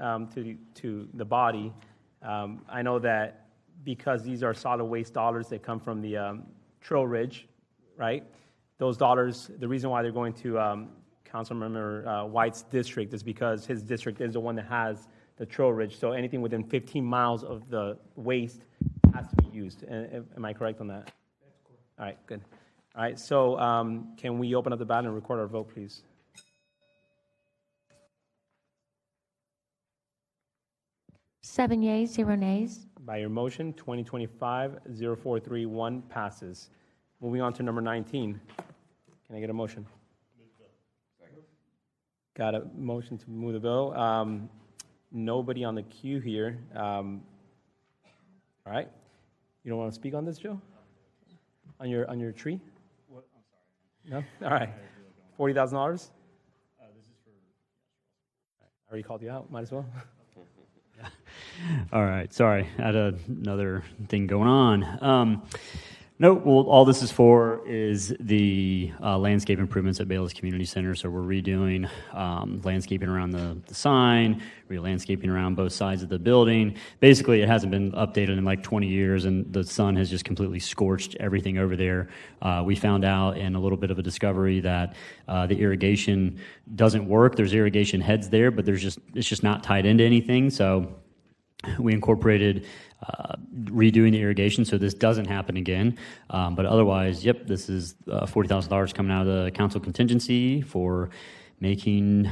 to the body, I know that because these are solid waste dollars that come from the Trail Ridge, right? Those dollars, the reason why they're going to Councilmember White's district is because his district is the one that has the Trail Ridge. So anything within 15 miles of the waste has to be used. Am I correct on that? That's correct. All right, good. All right, so can we open up the ballot and record our vote, please? Seven yeas, 0 nays. By your motion, 2025-0431 passes. Moving on to number 19. Can I get a motion? Got a motion to move the bill. Nobody on the queue here. All right. You don't want to speak on this, Joe? On your tree? What? I'm sorry. No? All right. $40,000? This is for... I already called you out. Might as well. All right, sorry, I had another thing going on. No, well, all this is for is the landscape improvements at Bayless Community Center. So we're redoing landscaping around the sign, re-landscaping around both sides of the building. Basically, it hasn't been updated in like 20 years, and the sun has just completely scorched everything over there. We found out in a little bit of a discovery that the irrigation doesn't work. There's irrigation heads there, but it's just not tied into anything. So we incorporated redoing the irrigation so this doesn't happen again. But otherwise, yep, this is $40,000 coming out of the council contingency for making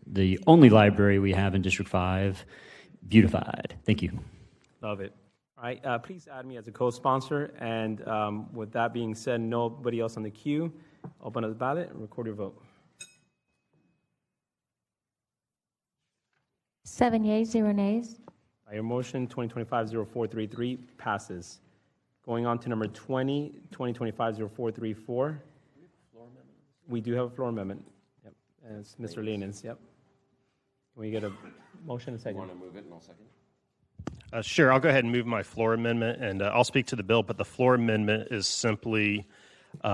the only library we have in District 5 beautified. Thank you. Love it. All right, please add me as a co-sponsor. And with that being said, nobody else on the queue. Open up the ballot and record your vote. 7 yeas, 0 nays. By your motion, 2025-0433 passes. Going on to number 20, 2025-0434. We do have a floor amendment. Yep, and it's Mr. Lenin's. Yep. Can we get a motion and second? You want to move it and I'll second? Sure, I'll go ahead and move my floor amendment, and I'll speak to the bill, but the floor amendment is simply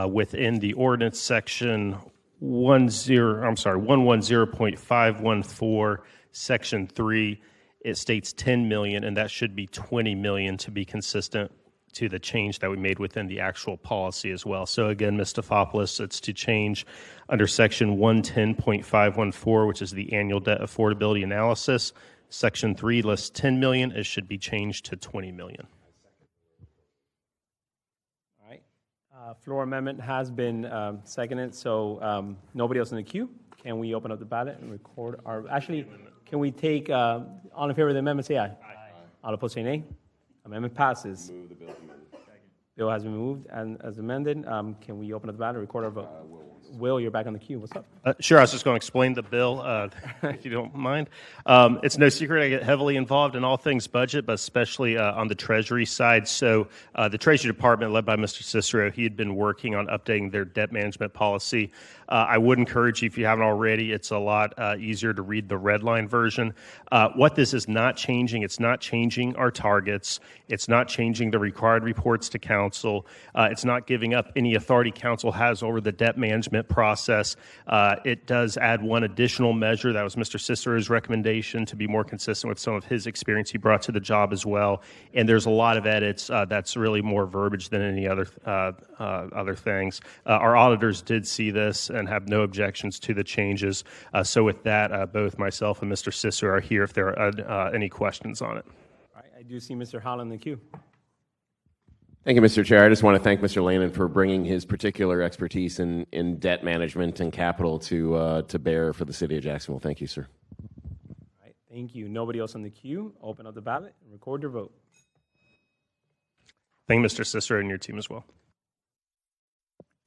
within the ordinance section 110.514, section 3. It states 10 million, and that should be 20 million to be consistent to the change that we made within the actual policy as well. So again, Ms. Stefopoulos, it's to change under section 110.514, which is the annual debt affordability analysis. Section 3 lists 10 million. It should be changed to 20 million. All right. Floor amendment has been seconded, so nobody else in the queue. Can we open up the ballot and record our... Actually, can we take... all in favor of the amendment, say aye. Aye. All opposed, say nay. Amendment passes. Move the bill amended. Bill has been moved and as amended. Can we open up the ballot and record our vote? Will, you're back on the queue. What's up? Sure, I was just going to explain the bill, if you don't mind. It's no secret I get heavily involved in all things budget, but especially on the Treasury side. So the Treasury Department, led by Mr. Cicero, he had been working on updating their debt management policy. I would encourage you, if you haven't already, it's a lot easier to read the red line version. What this is not changing, it's not changing our targets. It's not changing the required reports to council. It's not giving up any authority council has over the debt management process. It does add one additional measure. That was Mr. Cicero's recommendation to be more consistent with some of his experience he brought to the job as well. And there's a lot of edits. That's really more verbiage than any other things. Our auditors did see this and have no objections to the changes. So with that, both myself and Mr. Cicero are here if there are any questions on it. All right, I do see Mr. Holland in the queue. Thank you, Mr. Chair. I just want to thank Mr. Lannon for bringing his particular expertise in debt management and capital to bear for the city of Jacksonville. Thank you, sir. All right, thank you. Nobody else in the queue. Open up the ballot and record your vote. Thank you, Mr. Cicero and your team as well.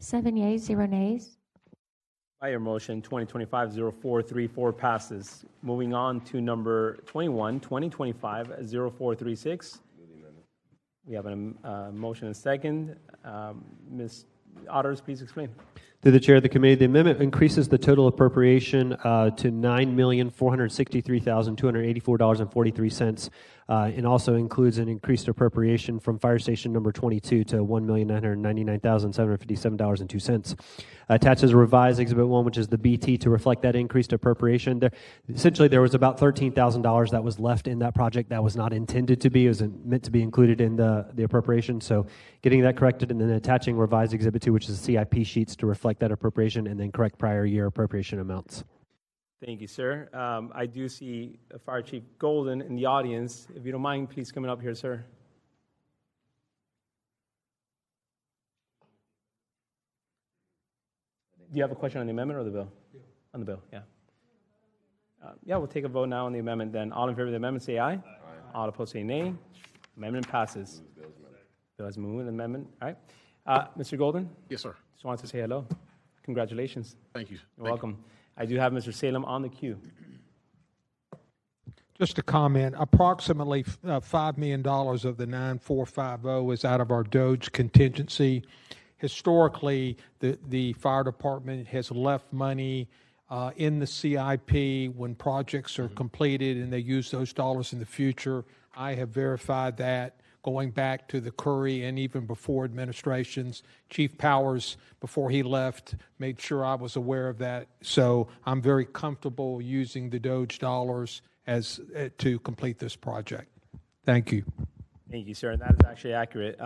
7 yeas, 0 nays. By your motion, 2025-0434 passes. Moving on to number 21, 2025-0436. We have a motion and second. Ms. Otters, please explain. Through the chair of the committee, the amendment increases the total appropriation to $9,463,284.43, and also includes an increased appropriation from fire station number 22 to $1,999,757.02. Attached is a revised Exhibit 1, which is the BT, to reflect that increased appropriation. Essentially, there was about $13,000 that was left in that project that was not intended to be. It was meant to be included in the appropriation. So getting that corrected and then attaching revised Exhibit 2, which is the CIP sheets, to reflect that appropriation and then correct prior year appropriation amounts. Thank you, sir. I do see Fire Chief Golden in the audience. If you don't mind, please come up here, sir. Do you have a question on the amendment or the bill? Yeah. On the bill, yeah. Yeah, we'll take a vote now on the amendment then. All in favor of the amendment, say aye. Aye. All opposed, say nay. Amendment passes. Bill has moved the amendment. All right. Mr. Golden? Yes, sir. Just wanted to say hello. Congratulations. Thank you. You're welcome. I do have Mr. Salem on the queue. Just a comment, approximately $5 million of the 9450 is out of our DOGE contingency. Historically, the fire department has left money in the CIP when projects are completed and they use those dollars in the future. I have verified that going back to the Curry and even before administrations. Chief Powers, before he left, made sure I was aware of that. So I'm very comfortable using the Doge dollars as to complete this project. Thank you. Thank you, sir. And that is actually accurate.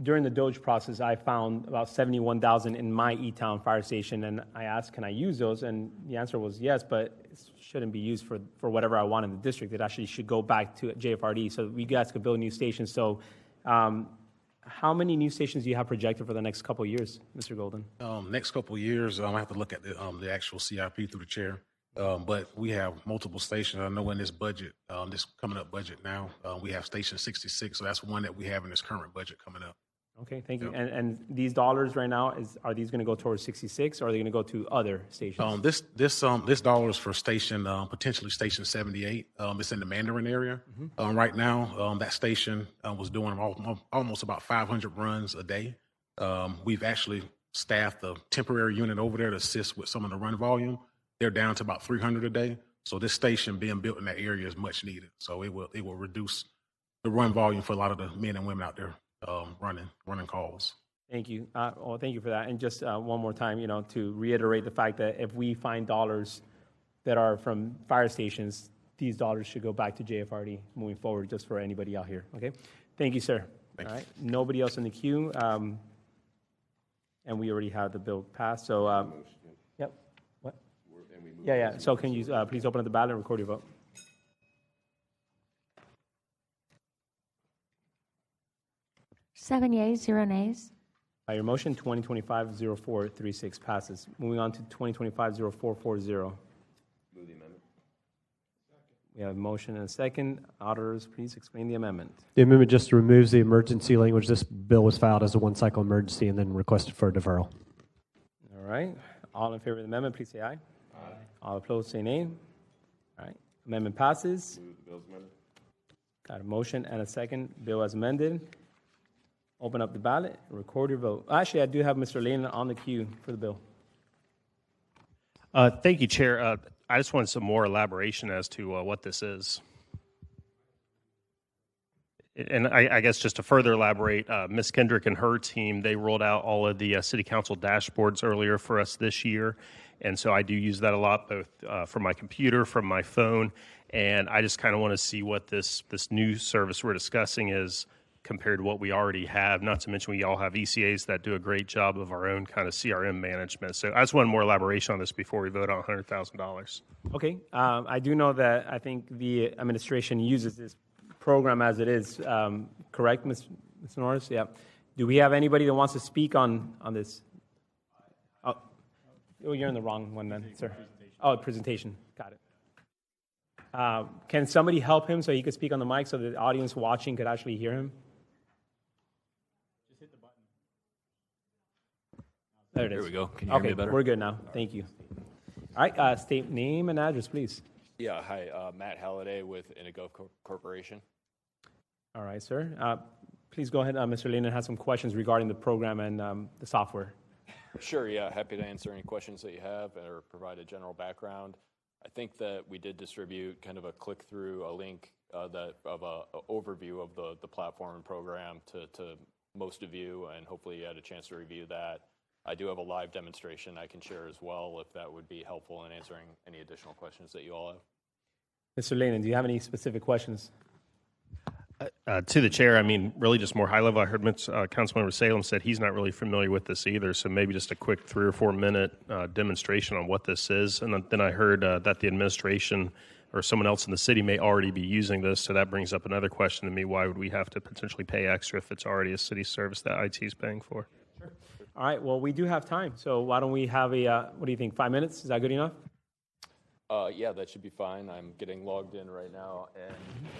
During the Doge process, I found about 71,000 in my E-Town fire station, and I asked, can I use those? And the answer was yes, but it shouldn't be used for whatever I want in the district. It actually should go back to JFRD so you guys could build new stations. So how many new stations do you have projected for the next couple of years, Mr. Golden? Next couple of years, I have to look at the actual CIP through the chair. But we have multiple stations. I know in this budget, this coming up budget now, we have Station 66. So that's one that we have in this current budget coming up. Okay, thank you. Yep. And these dollars right now, are these going to go towards 66 or are they going to go to other stations? This dollar is for station, potentially Station 78. It's in the Mandarin area. Right now, that station was doing almost about 500 runs a day. We've actually staffed a temporary unit over there to assist with some of the run volume. They're down to about 300 a day. So this station being built in that area is much needed. So it will reduce the run volume for a lot of the men and women out there running calls. Thank you. Thank you for that. And just one more time, to reiterate the fact that if we find dollars that are from fire stations, these dollars should go back to JFRD moving forward, just for anybody out here. Okay. Thank you, sir. Thank All you. right. Nobody else in the queue. And we already have the bill passed. So, yep. What? Yeah. So can you please open up the ballot and record your vote? Seven yeas, 0 nays. By your motion, 2025-0436 passes. Moving on to 2025-0440. Move the amendment. We have a motion and a second. Auditors, please explain the amendment. The amendment just removes the emergency language. This bill was filed as a one-cycle emergency and then requested for a deferral. All right. All in favor of the amendment, please say aye. Aye. All opposed, say nay. All right. Amendment passes. Move the bill's amended. Got a motion and a second. Bill as amended. Open up the ballot. Record your vote. Actually, I do have Mr. Lane on the queue for the bill. Thank you, Chair. I just wanted some more elaboration as to what this is. And I guess just to further elaborate, Ms. Kendrick and her team, they rolled out all of the city council dashboards earlier for us this year. And so I do use that a lot, both from my computer, from my phone. And I just kind of want to see what this new service we're discussing is compared to what we already have, not to mention we all have ECAs that do a great job of our own kind of CRM management. So I just wanted more elaboration on this before we vote on $100,000. Okay. I do know that I think the administration uses this program as it is. Correct, Ms. Norris? Yeah. Do we have anybody that wants to speak on this? Oh, you're in the wrong one then, sir. Oh, presentation. Got it. Can somebody help him so he could speak on the mic so the audience watching could actually hear him? There it is. There we go. Can you hear me better? We're good now. Thank you. All right, state name and address, please. Yeah, hi, Matt Halliday with Indigo Corporation. All right, sir. Please go ahead, Mr. Lehman has some questions regarding the program and the software. Sure, yeah, happy to answer any questions that you have or provide a general background. I think that we did distribute kind of a click-through, a link of an overview of the platform and program to most of you, and hopefully you had a chance to review that. I do have a live demonstration I can share as well if that would be helpful in answering any additional questions that you all have. Mr. Lehman, do you have any specific questions? To the chair, I mean, really just more high level. I heard Councilmember Salem said he's not really familiar with this either, so maybe just a quick 3 or 4 minute demonstration on what this is. And then I heard that the administration or someone else in the city may already be using this, so that brings up another question to me. Why would we have to potentially pay extra if it's already a city service that IT is paying for? Sure. All right, well, we do have time, so why don't we have what do you think, 5 minutes? Is that good enough? Yeah, that should be fine. I'm getting logged in right now. And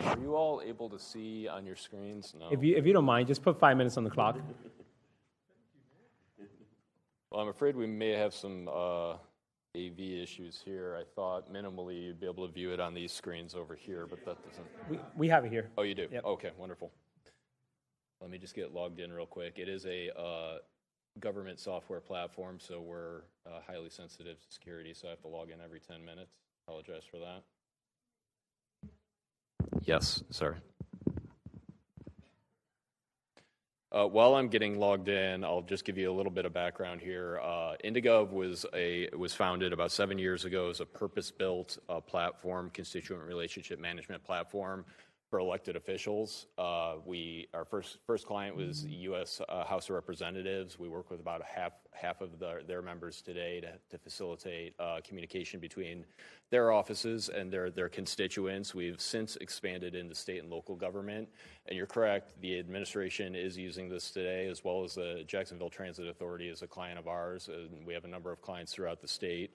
are you all able to see on your screens? No. If you don't mind, just put 5 minutes on the clock. Well, I'm afraid we may have some AV issues here. I thought minimally you'd be able to view it on these screens over here, but that doesn't. We have it here. Oh, you do? Yep. Okay, wonderful. Let me just get logged in real quick. It is a government software platform, so we're highly sensitive to security, so I have to log in every 10 minutes. Apologize for that. Yes, sorry. While I'm getting logged in, I'll just give you a little bit of background here. Indigov was founded about 7 years ago as a purpose-built platform, constituent relationship management platform for elected officials. Our first client was the U.S. House of Representatives. We work with about half of their members today to facilitate communication between their offices and their constituents. We've since expanded into state and local government. And you're correct, the administration is using this today, as well as the Jacksonville Transit Authority is a client of ours. And we have a number of clients throughout the state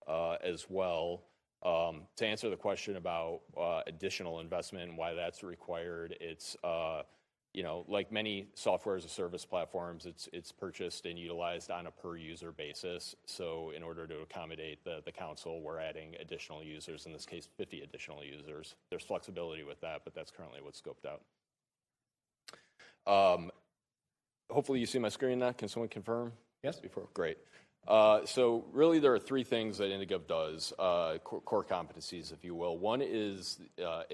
as well. To answer the question about additional investment and why that's required, it's like many software as a service platforms, it's purchased and utilized on a per user basis. So in order to accommodate the council, we're adding additional users, in this case 50 additional users. There's flexibility with that, but that's currently what's scoped out. Hopefully you see my screen now. Can someone confirm? Yes. Great. So really there are three things that Indigov does, core competencies, if you will. One is an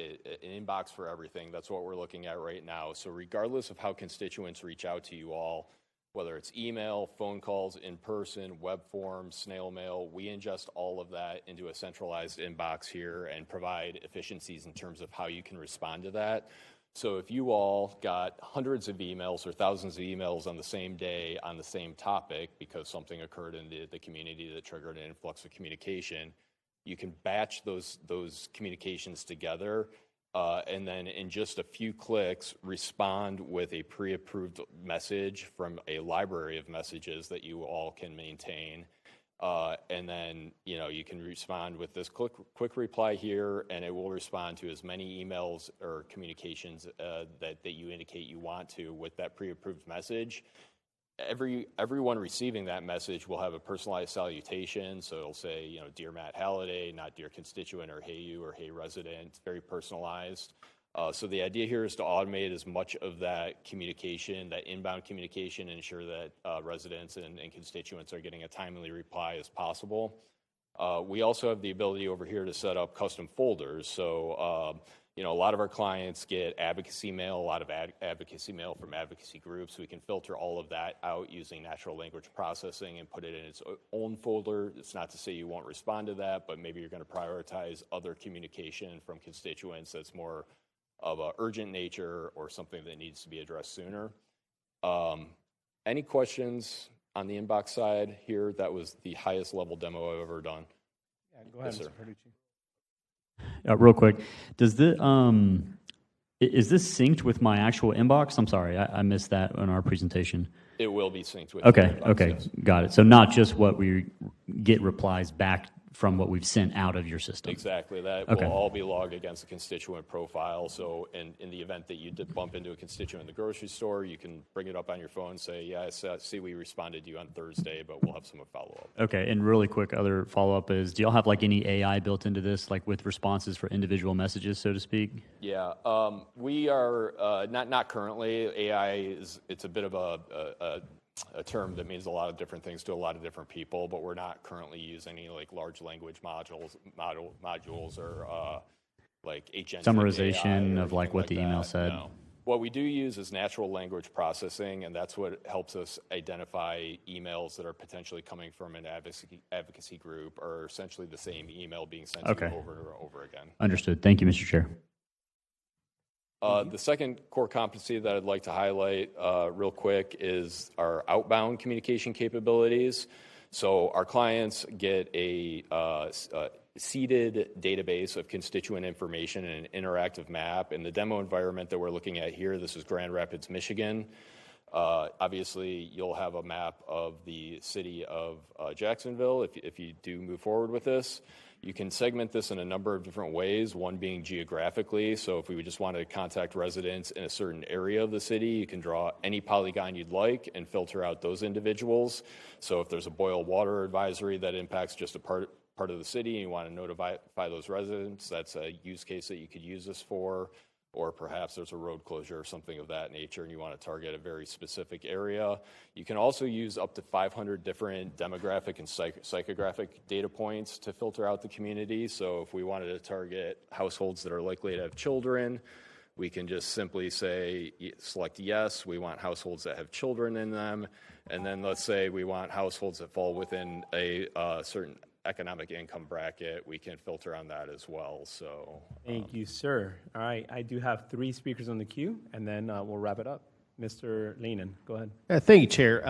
inbox for everything. That's what we're looking at right now. So regardless of how constituents reach out to you all, whether it's email, phone calls, in person, web forms, snail mail, we ingest all of that into a centralized inbox here and provide efficiencies in terms of how you can respond to that. So if you all got hundreds of emails or thousands of emails on the same day on the same topic because something occurred in the community that triggered an influx of communication, you can batch those communications together and then in just a few clicks respond with a pre-approved message from a library of messages that you all can maintain. And then, you can respond with this quick reply here, and it will respond to as many emails or communications that you indicate you want to with that pre-approved message. Everyone receiving that message will have a personalized salutation. So it'll say, Dear Matt Halliday, not Dear Constituent, or Hey You, or Hey Resident. It's very personalized. So the idea here is to automate as much of that communication, that inbound communication, and ensure that residents and constituents are getting a timely reply as possible. We also have the ability over here to set up custom folders. So, a lot of our clients get advocacy mail, a lot of advocacy mail from advocacy groups. We can filter all of that out using natural language processing and put it in its own folder. It's not to say you won't respond to that, but maybe you're going to prioritize other communication from constituents that's more of an urgent nature or something that needs to be addressed sooner. Any questions on the inbox side here? That was the highest level demo I've ever done. Yeah, go ahead, Yes, Mr. Perducci. Real quick, is this synced with my actual inbox? I'm sorry, I missed that in our presentation. It will be synced with Okay, your inbox, okay, yes. got it. So not just what we get replies back from what we've sent out of your system. Exactly. That Okay. will all be logged against the constituent profile. So in the event that you did bump into a constituent in the grocery store, you can bring it up on your phone and say, yeah, I see we responded to you on Thursday, but we'll have some follow-up. Okay, and really quick, other follow-up is, do y'all have like any AI built into this, like with responses for individual messages, so to speak? Yeah, we are not currently. AI it's a bit of a term that means a lot of different things to a lot of different people, but we're not currently using any like large language modules or like agentic Summarization AI or of like anything what the email that. said. No. What we do use is natural language processing, and that's what helps us identify emails that are potentially coming from an advocacy group or essentially the same email being sent to Okay. you over and over again. Understood. Thank you, Mr. Chair. The second core competency that I'd like to highlight real quick is our outbound communication capabilities. So our clients get a seeded database of constituent information and an interactive map. In the demo environment that we're looking at here, this is Grand Rapids, Michigan. Obviously, you'll have a map of the city of Jacksonville if you do move forward with this. You can segment this in a number of different ways, one being geographically. So if we just want to contact residents in a certain area of the city, you can draw any polygon you'd like and filter out those individuals. So if there's a boil water advisory that impacts just a part of the city and you want to notify those residents, that's a use case that you could use this for. Or perhaps there's a road closure or something of that nature and you want to target a very specific area. You can also use up to 500 different demographic and psychographic data points to filter out the community. So if we wanted to target households that are likely to have children, we can just simply say, select yes, we want households that have children in them, and then let's say we want households that fall within a certain economic income bracket, we can filter on that as well. So Thank you, sir. All right, I do have 3 speakers on the queue, and then we'll wrap it up. Mr. Lehnen, go ahead. Thank you, Chair.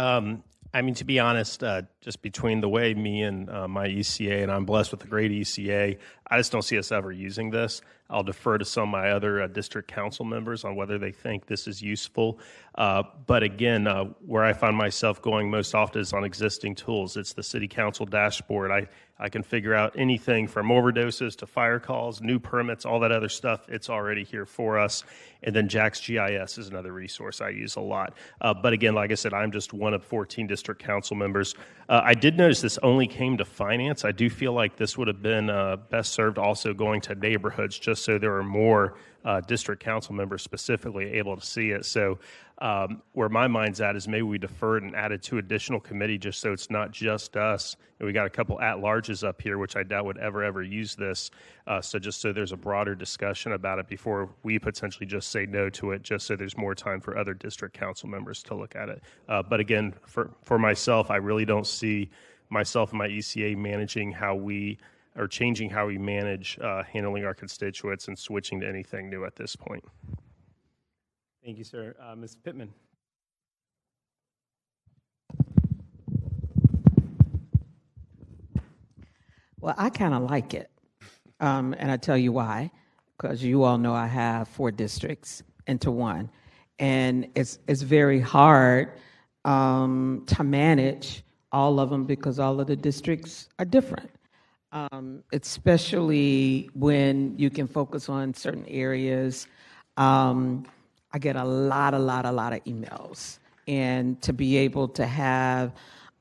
I mean, to be honest, just between the way me and my ECA, and I'm blessed with a great ECA, I just don't see us ever using this. I'll defer to some of my other district council members on whether they think this is useful. But again, where I find myself going most often is on existing tools. It's the city council dashboard. I can figure out anything from overdoses to fire calls, new permits, all that other stuff. It's already here for us. And then Jack's GIS is another resource I use a lot. But again, like I said, I'm just one of 14 district council members. I did notice this only came to finance. I do feel like this would have been best served also going to neighborhoods, just so there are more district council members specifically able to see it. So where my mind's at is maybe we deferred and added 2 additional committee just so it's not just us. And we got a couple at-larges up here, which I doubt would ever use this. So just so there's a broader discussion about it before we potentially just say no to it, just so there's more time for other district council members to look at it. But again, for myself, I really don't see myself and my ECA managing how we or changing how we manage handling our constituents and switching to anything new at this point. Thank you, sir. Ms. Pittman. Well, I kind of like it. And I tell you why. Because you all know I have 4 districts into one. And it's very hard to manage all of them because all of the districts are different. Especially when you can focus on certain areas. I get a lot of emails. And to be able to have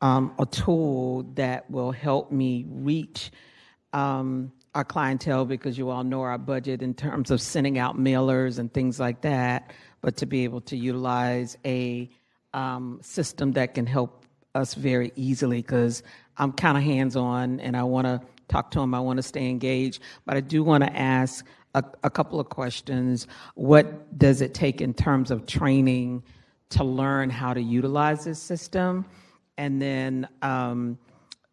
a tool that will help me reach our clientele, because you all know our budget in terms of sending out mailers and things like that, but to be able to utilize a system that can help us very easily, because I'm kind of hands-on and I want to talk to them, I want to stay engaged, but I do want to ask a couple of questions. What does it take in terms of training to learn how to utilize this system? And then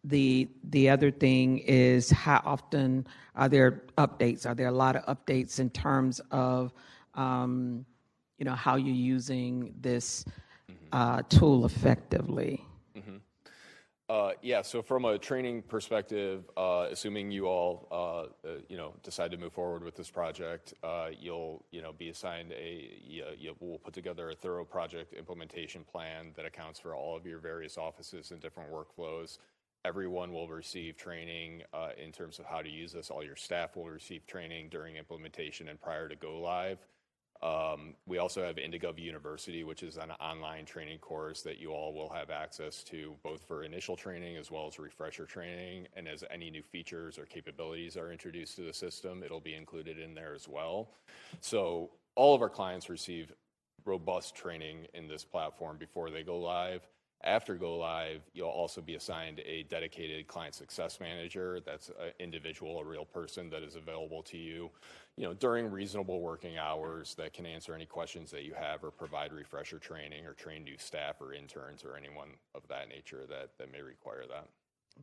the other thing is, how often are there updates? Are there a lot of updates in terms of how you're using this tool effectively? Yeah, so from a training perspective, assuming you all, decide to move forward with this project, you'll, be assigned we'll put together a thorough project implementation plan that accounts for all of your various offices and different workflows. Everyone will receive training in terms of how to use this. All your staff will receive training during implementation and prior to go live. We also have IndiGov University, which is an online training course that you all will have access to both for initial training as well as refresher training. And as any new features or capabilities are introduced to the system, it'll be included in there as well. So all of our clients receive robust training in this platform before they go live. After go live, you'll also be assigned a dedicated client success manager. That's an individual, a real person that is available to you, during reasonable working hours, that can answer any questions that you have or provide refresher training or train new staff or interns or anyone of that nature that may require that.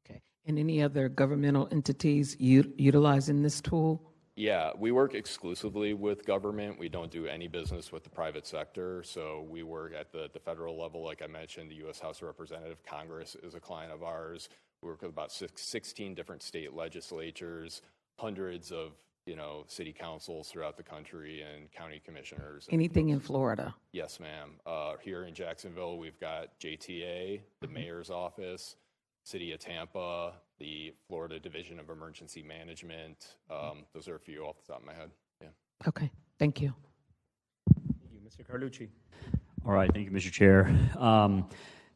Okay. And any other governmental entities utilizing this tool? Yeah, we work exclusively with government. We don't do any business with the private sector. So we work at the federal level. Like I mentioned, the U.S. House of Representatives, Congress is a client of ours. We work with about 16 different state legislatures, hundreds of city councils throughout the country, and county commissioners. Anything in Florida? Yes, ma'am. Here in Jacksonville, we've got JTA, the mayor's office, City of Tampa, the Florida Division of Emergency Management. Those are a few off the top of my head. Yeah. Okay. Thank you. Thank you, Mr. Carlucci. All right. Thank you, Mr. Chair.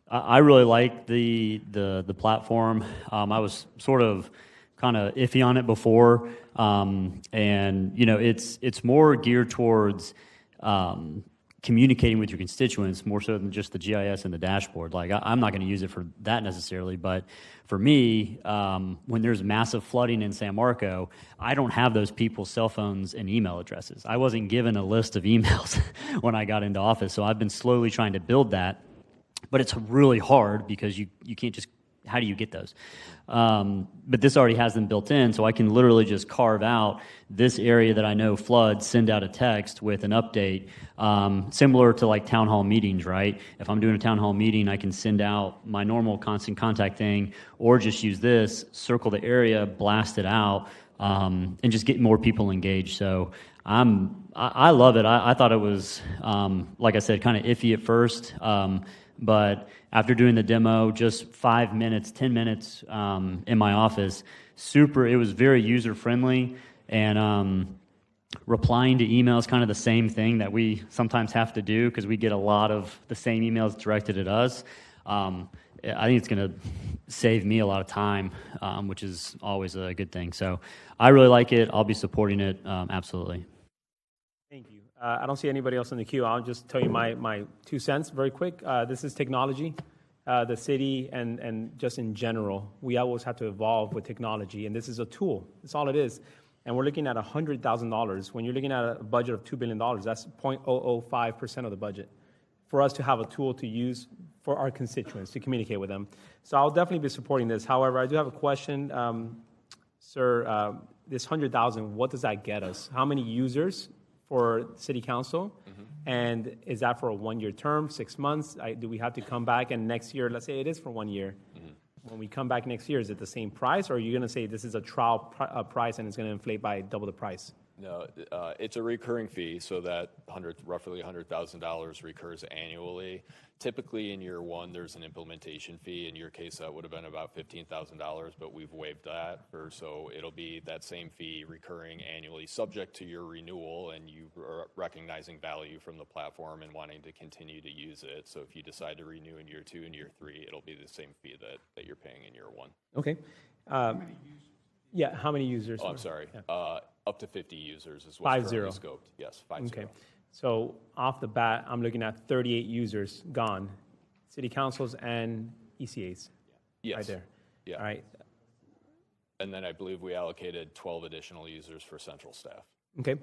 I really like the platform. I was sort of kind of iffy on it before, and it's more geared towards communicating with your constituents more so than just the GIS and the dashboard. Like, I'm not going to use it for that necessarily, but for me, when there's massive flooding in San Marco, I don't have those people's cell phones and email addresses. I wasn't given a list of emails when I got into office, so I've been slowly trying to build that, but it's really hard because you can't just, how do you get those? But this already has them built in, so I can literally just carve out this area that I know floods, send out a text with an update, similar to like town hall meetings, right? If I'm doing a town hall meeting, I can send out my normal constant contact thing, or just use this, circle the area, blast it out, and just get more people engaged. So I love it. I thought it was, like I said, kind of iffy at first, but after doing the demo, just 5 minutes, 10 minutes in my office, it was very user-friendly, and replying to emails, kind of the same thing that we sometimes have to do because we get a lot of the same emails directed at us. I think it's going to save me a lot of time, which is always a good thing. So I really like it. I'll be supporting it, absolutely. Thank you. I don't see anybody else in the queue. I'll just tell you my 2 cents very quick. This is technology. The city and just in general, we always have to evolve with technology, and this is a tool. That's all it is. And we're looking at $100,000. When you're looking at a budget of $2 billion, that's 0.005% of the budget for us to have a tool to use for our constituents, to communicate with them. So I'll definitely be supporting this. However, I do have a question. Sir, this 100,000, what does that get us? How many users for city council? And is that for a 1-year term, 6 months? Do we have to come back and next year, let's say it is for 1 year. When we come back next year, is it the same price, or are you going to say this is a trial price and it's going to inflate by double the price? No, it's a recurring fee, so that roughly $100,000 recurs annually. Typically, in year one, there's an implementation fee. In your case, that would have been about $15,000, but we've waived that. So it'll be that same fee recurring annually, subject to your renewal and you recognizing value from the platform and wanting to continue to use it. So if you decide to renew in year 2 and year 3, it'll be the same fee that you're paying in year 1. Okay. Yeah, how many users? Oh, I'm sorry. Yeah. Up to 50 users is what's currently 50. scoped. Yes, 50. Okay. So off the bat, I'm looking at 38 users gone. City councils and ECAs. Yes. Right there. Yeah. All right. And then I believe we allocated 12 additional users for central staff. Okay.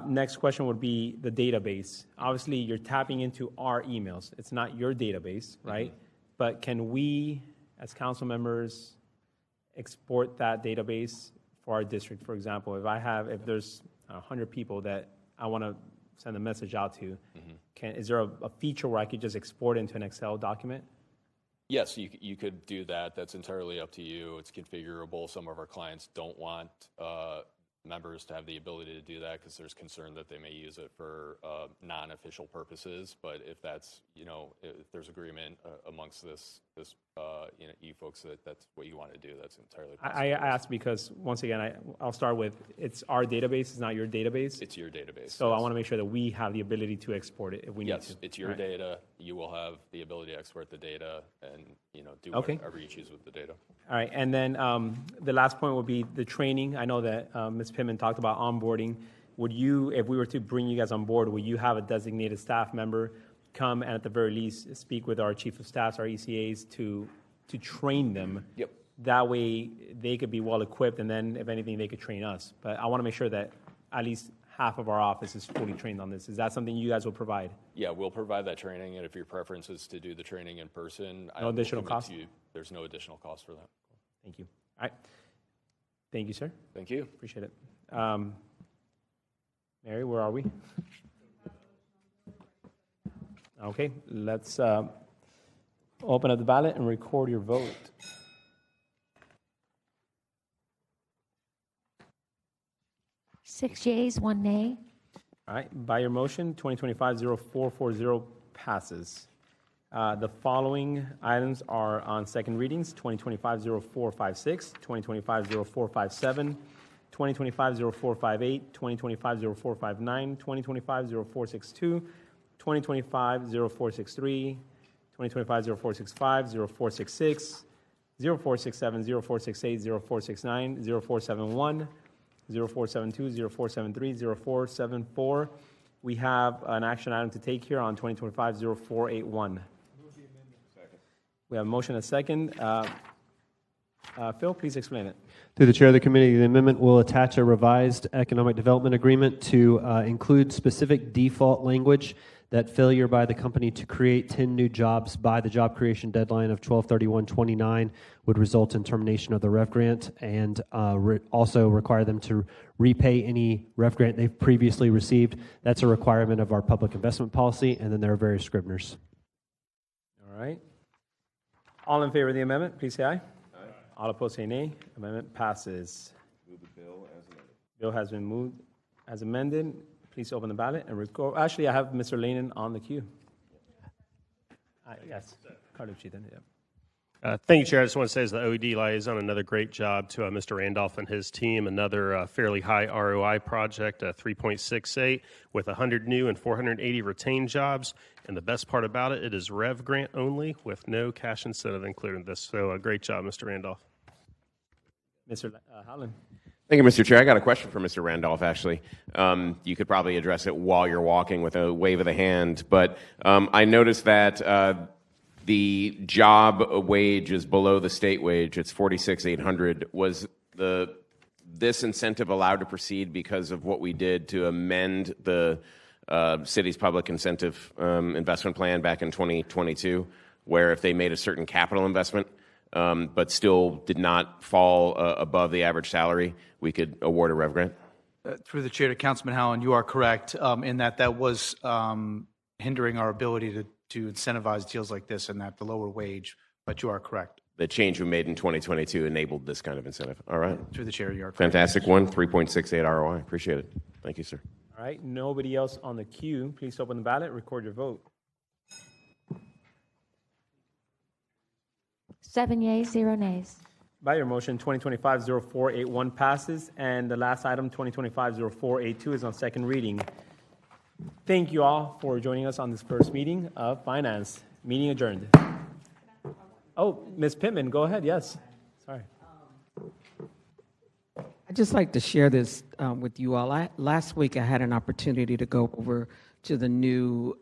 Next question would be the database. Obviously, you're tapping into our emails. It's not your database, right? But can we, as council members, export that database for our district? For example, if there's 100 people that I want to send a message out to, is there a feature where I could just export into an Excel document? Yes, you could do that. That's entirely up to you. It's configurable. Some of our clients don't want members to have the ability to do that because there's concern that they may use it for non-official purposes. But if that's, if there's agreement amongst this you folks that that's what you want to do, that's entirely possible. I asked because, once again, I'll start with, it's our database, it's not your database. It's your database. So I want to make sure that we have the ability to export it if we need to. Yes, it's your data. You will have the ability to export the data and do whatever you choose with the data. All right, and then the last point would be the training. I know that Ms. Pittman talked about onboarding. Would you, if we were to bring you guys on board, would you have a designated staff member come and at the very least speak with our chief of staffs, our ECAs, to train them? Yep. That way they could be well equipped, and then if anything, they could train us. But I want to make sure that at least half of our office is fully trained on this. Is that something you guys will provide? Yeah, we'll provide that training, and if your preference is to do the training in person, no additional cost? There's no additional cost for that. Thank you. All right. Thank you, sir. Thank you. Appreciate it. Mary, where are we? Okay, let's open up the ballot and record your vote. Six yeas, 1 nay. All right, by your motion, 2025-0440 passes. The following items are on second readings: 2025-0456, 2025-0457, 2025-0458, 2025-0459, 2025-0462, 2025-0463, 2025-0465, 0466, 0467, 0468, 0469, 0471, 0472, 0473, 0474, We have an action item to take here on 2025-0481. We have a motion and a second. Phil, please explain it. Through the chair of the committee, the amendment will attach a revised economic development agreement to include specific default language that failure by the company to create 10 new jobs by the job creation deadline of 12/31/29 would result in termination of the REV grant, and also require them to repay any REV grant they've previously received. That's a requirement of our public investment policy, and then there are various scriveners. All right. All in favor of the amendment, please say aye. All opposed say nay. Amendment passes. Move the bill as amended. Bill has been moved as amended. Please open the ballot and record. Actually, I have Mr. Lanin on the queue. Yes, Carlucci then, yeah. Thank you, Chair. I just want to say, as the OED liaison, another great job to Mr. Randolph and his team. Another fairly high ROI project, 3.68, with 100 new and 480 retained jobs. And the best part about it, it is REV grant only with no cash incentive included in this. So great job, Mr. Randolph. Mr. Holland. Thank you, Mr. Chair. I got a question for Mr. Randolph, actually. You could probably address it while you're walking with a wave of the hand. But I noticed that the job wage is below the state wage. It's $46,800. Was this incentive allowed to proceed because of what we did to amend the city's public incentive investment plan back in 2022, where if they made a certain capital investment but still did not fall above the average salary, we could award a REV grant? Through the chair to Councilman Howland, you are correct in that was hindering our ability to incentivize deals like this and that the lower wage, but you are correct. The change we made in 2022 enabled this kind of incentive. All right. Through the chair, you are correct. Fantastic one, 3.68 ROI. Appreciate it. Thank you, sir. All right, nobody else on the queue. Please open the ballot, record your vote. 7 yeas, 0 nays. By your motion, 2025-0481 passes, and the last item, 2025-0482, is on second reading. Thank you all for joining us on this first meeting of Finance. Meeting adjourned. Oh, Ms. Pittman, go ahead. Yes. Sorry. I'd just like to share this with you all. Last week, I had an opportunity to go over to the new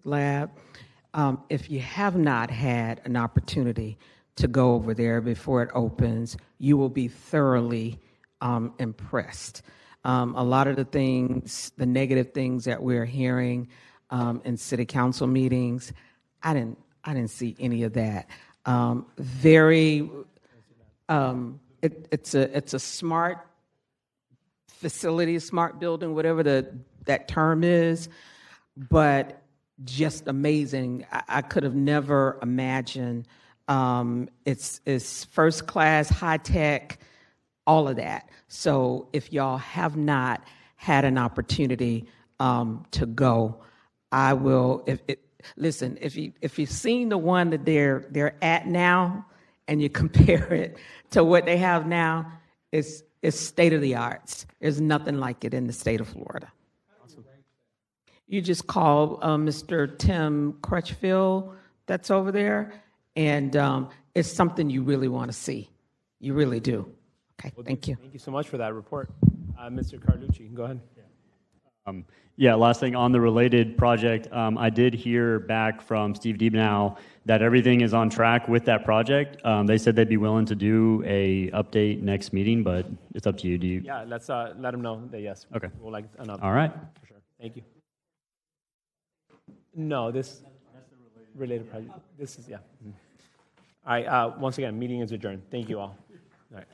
lab. If you have not had an opportunity to go over there before it opens, you will be thoroughly impressed. A lot of the things, the negative things that we're hearing in city council meetings, I didn't see any of that. It's a smart facility, smart building, whatever that term is, but just amazing. I could have never imagined. It's first class, high tech, all of that. So if y'all have not had an opportunity to go, I will. Listen, if you've seen the one that they're at now, and you compare it to what they have now, it's state of the arts. There's nothing like it in the state of Florida. Awesome. You just call Mr. Tim Crutchfield that's over there, and it's something you really want to see. You really do. Okay, thank you. Thank you so much for that report. Mr. Carlucci, go ahead. Yeah, last thing on the related project, I did hear back from Steve Diebenow that everything is on track with that project. They said they'd be willing to do a update next meeting, but it's up to you. Do you? Yeah, let's let them know that yes. Okay. We'll like an update. All right. For sure. Thank you. No, that's the related project. This is, yeah. All right, once again, meeting is adjourned. Thank you all. All right.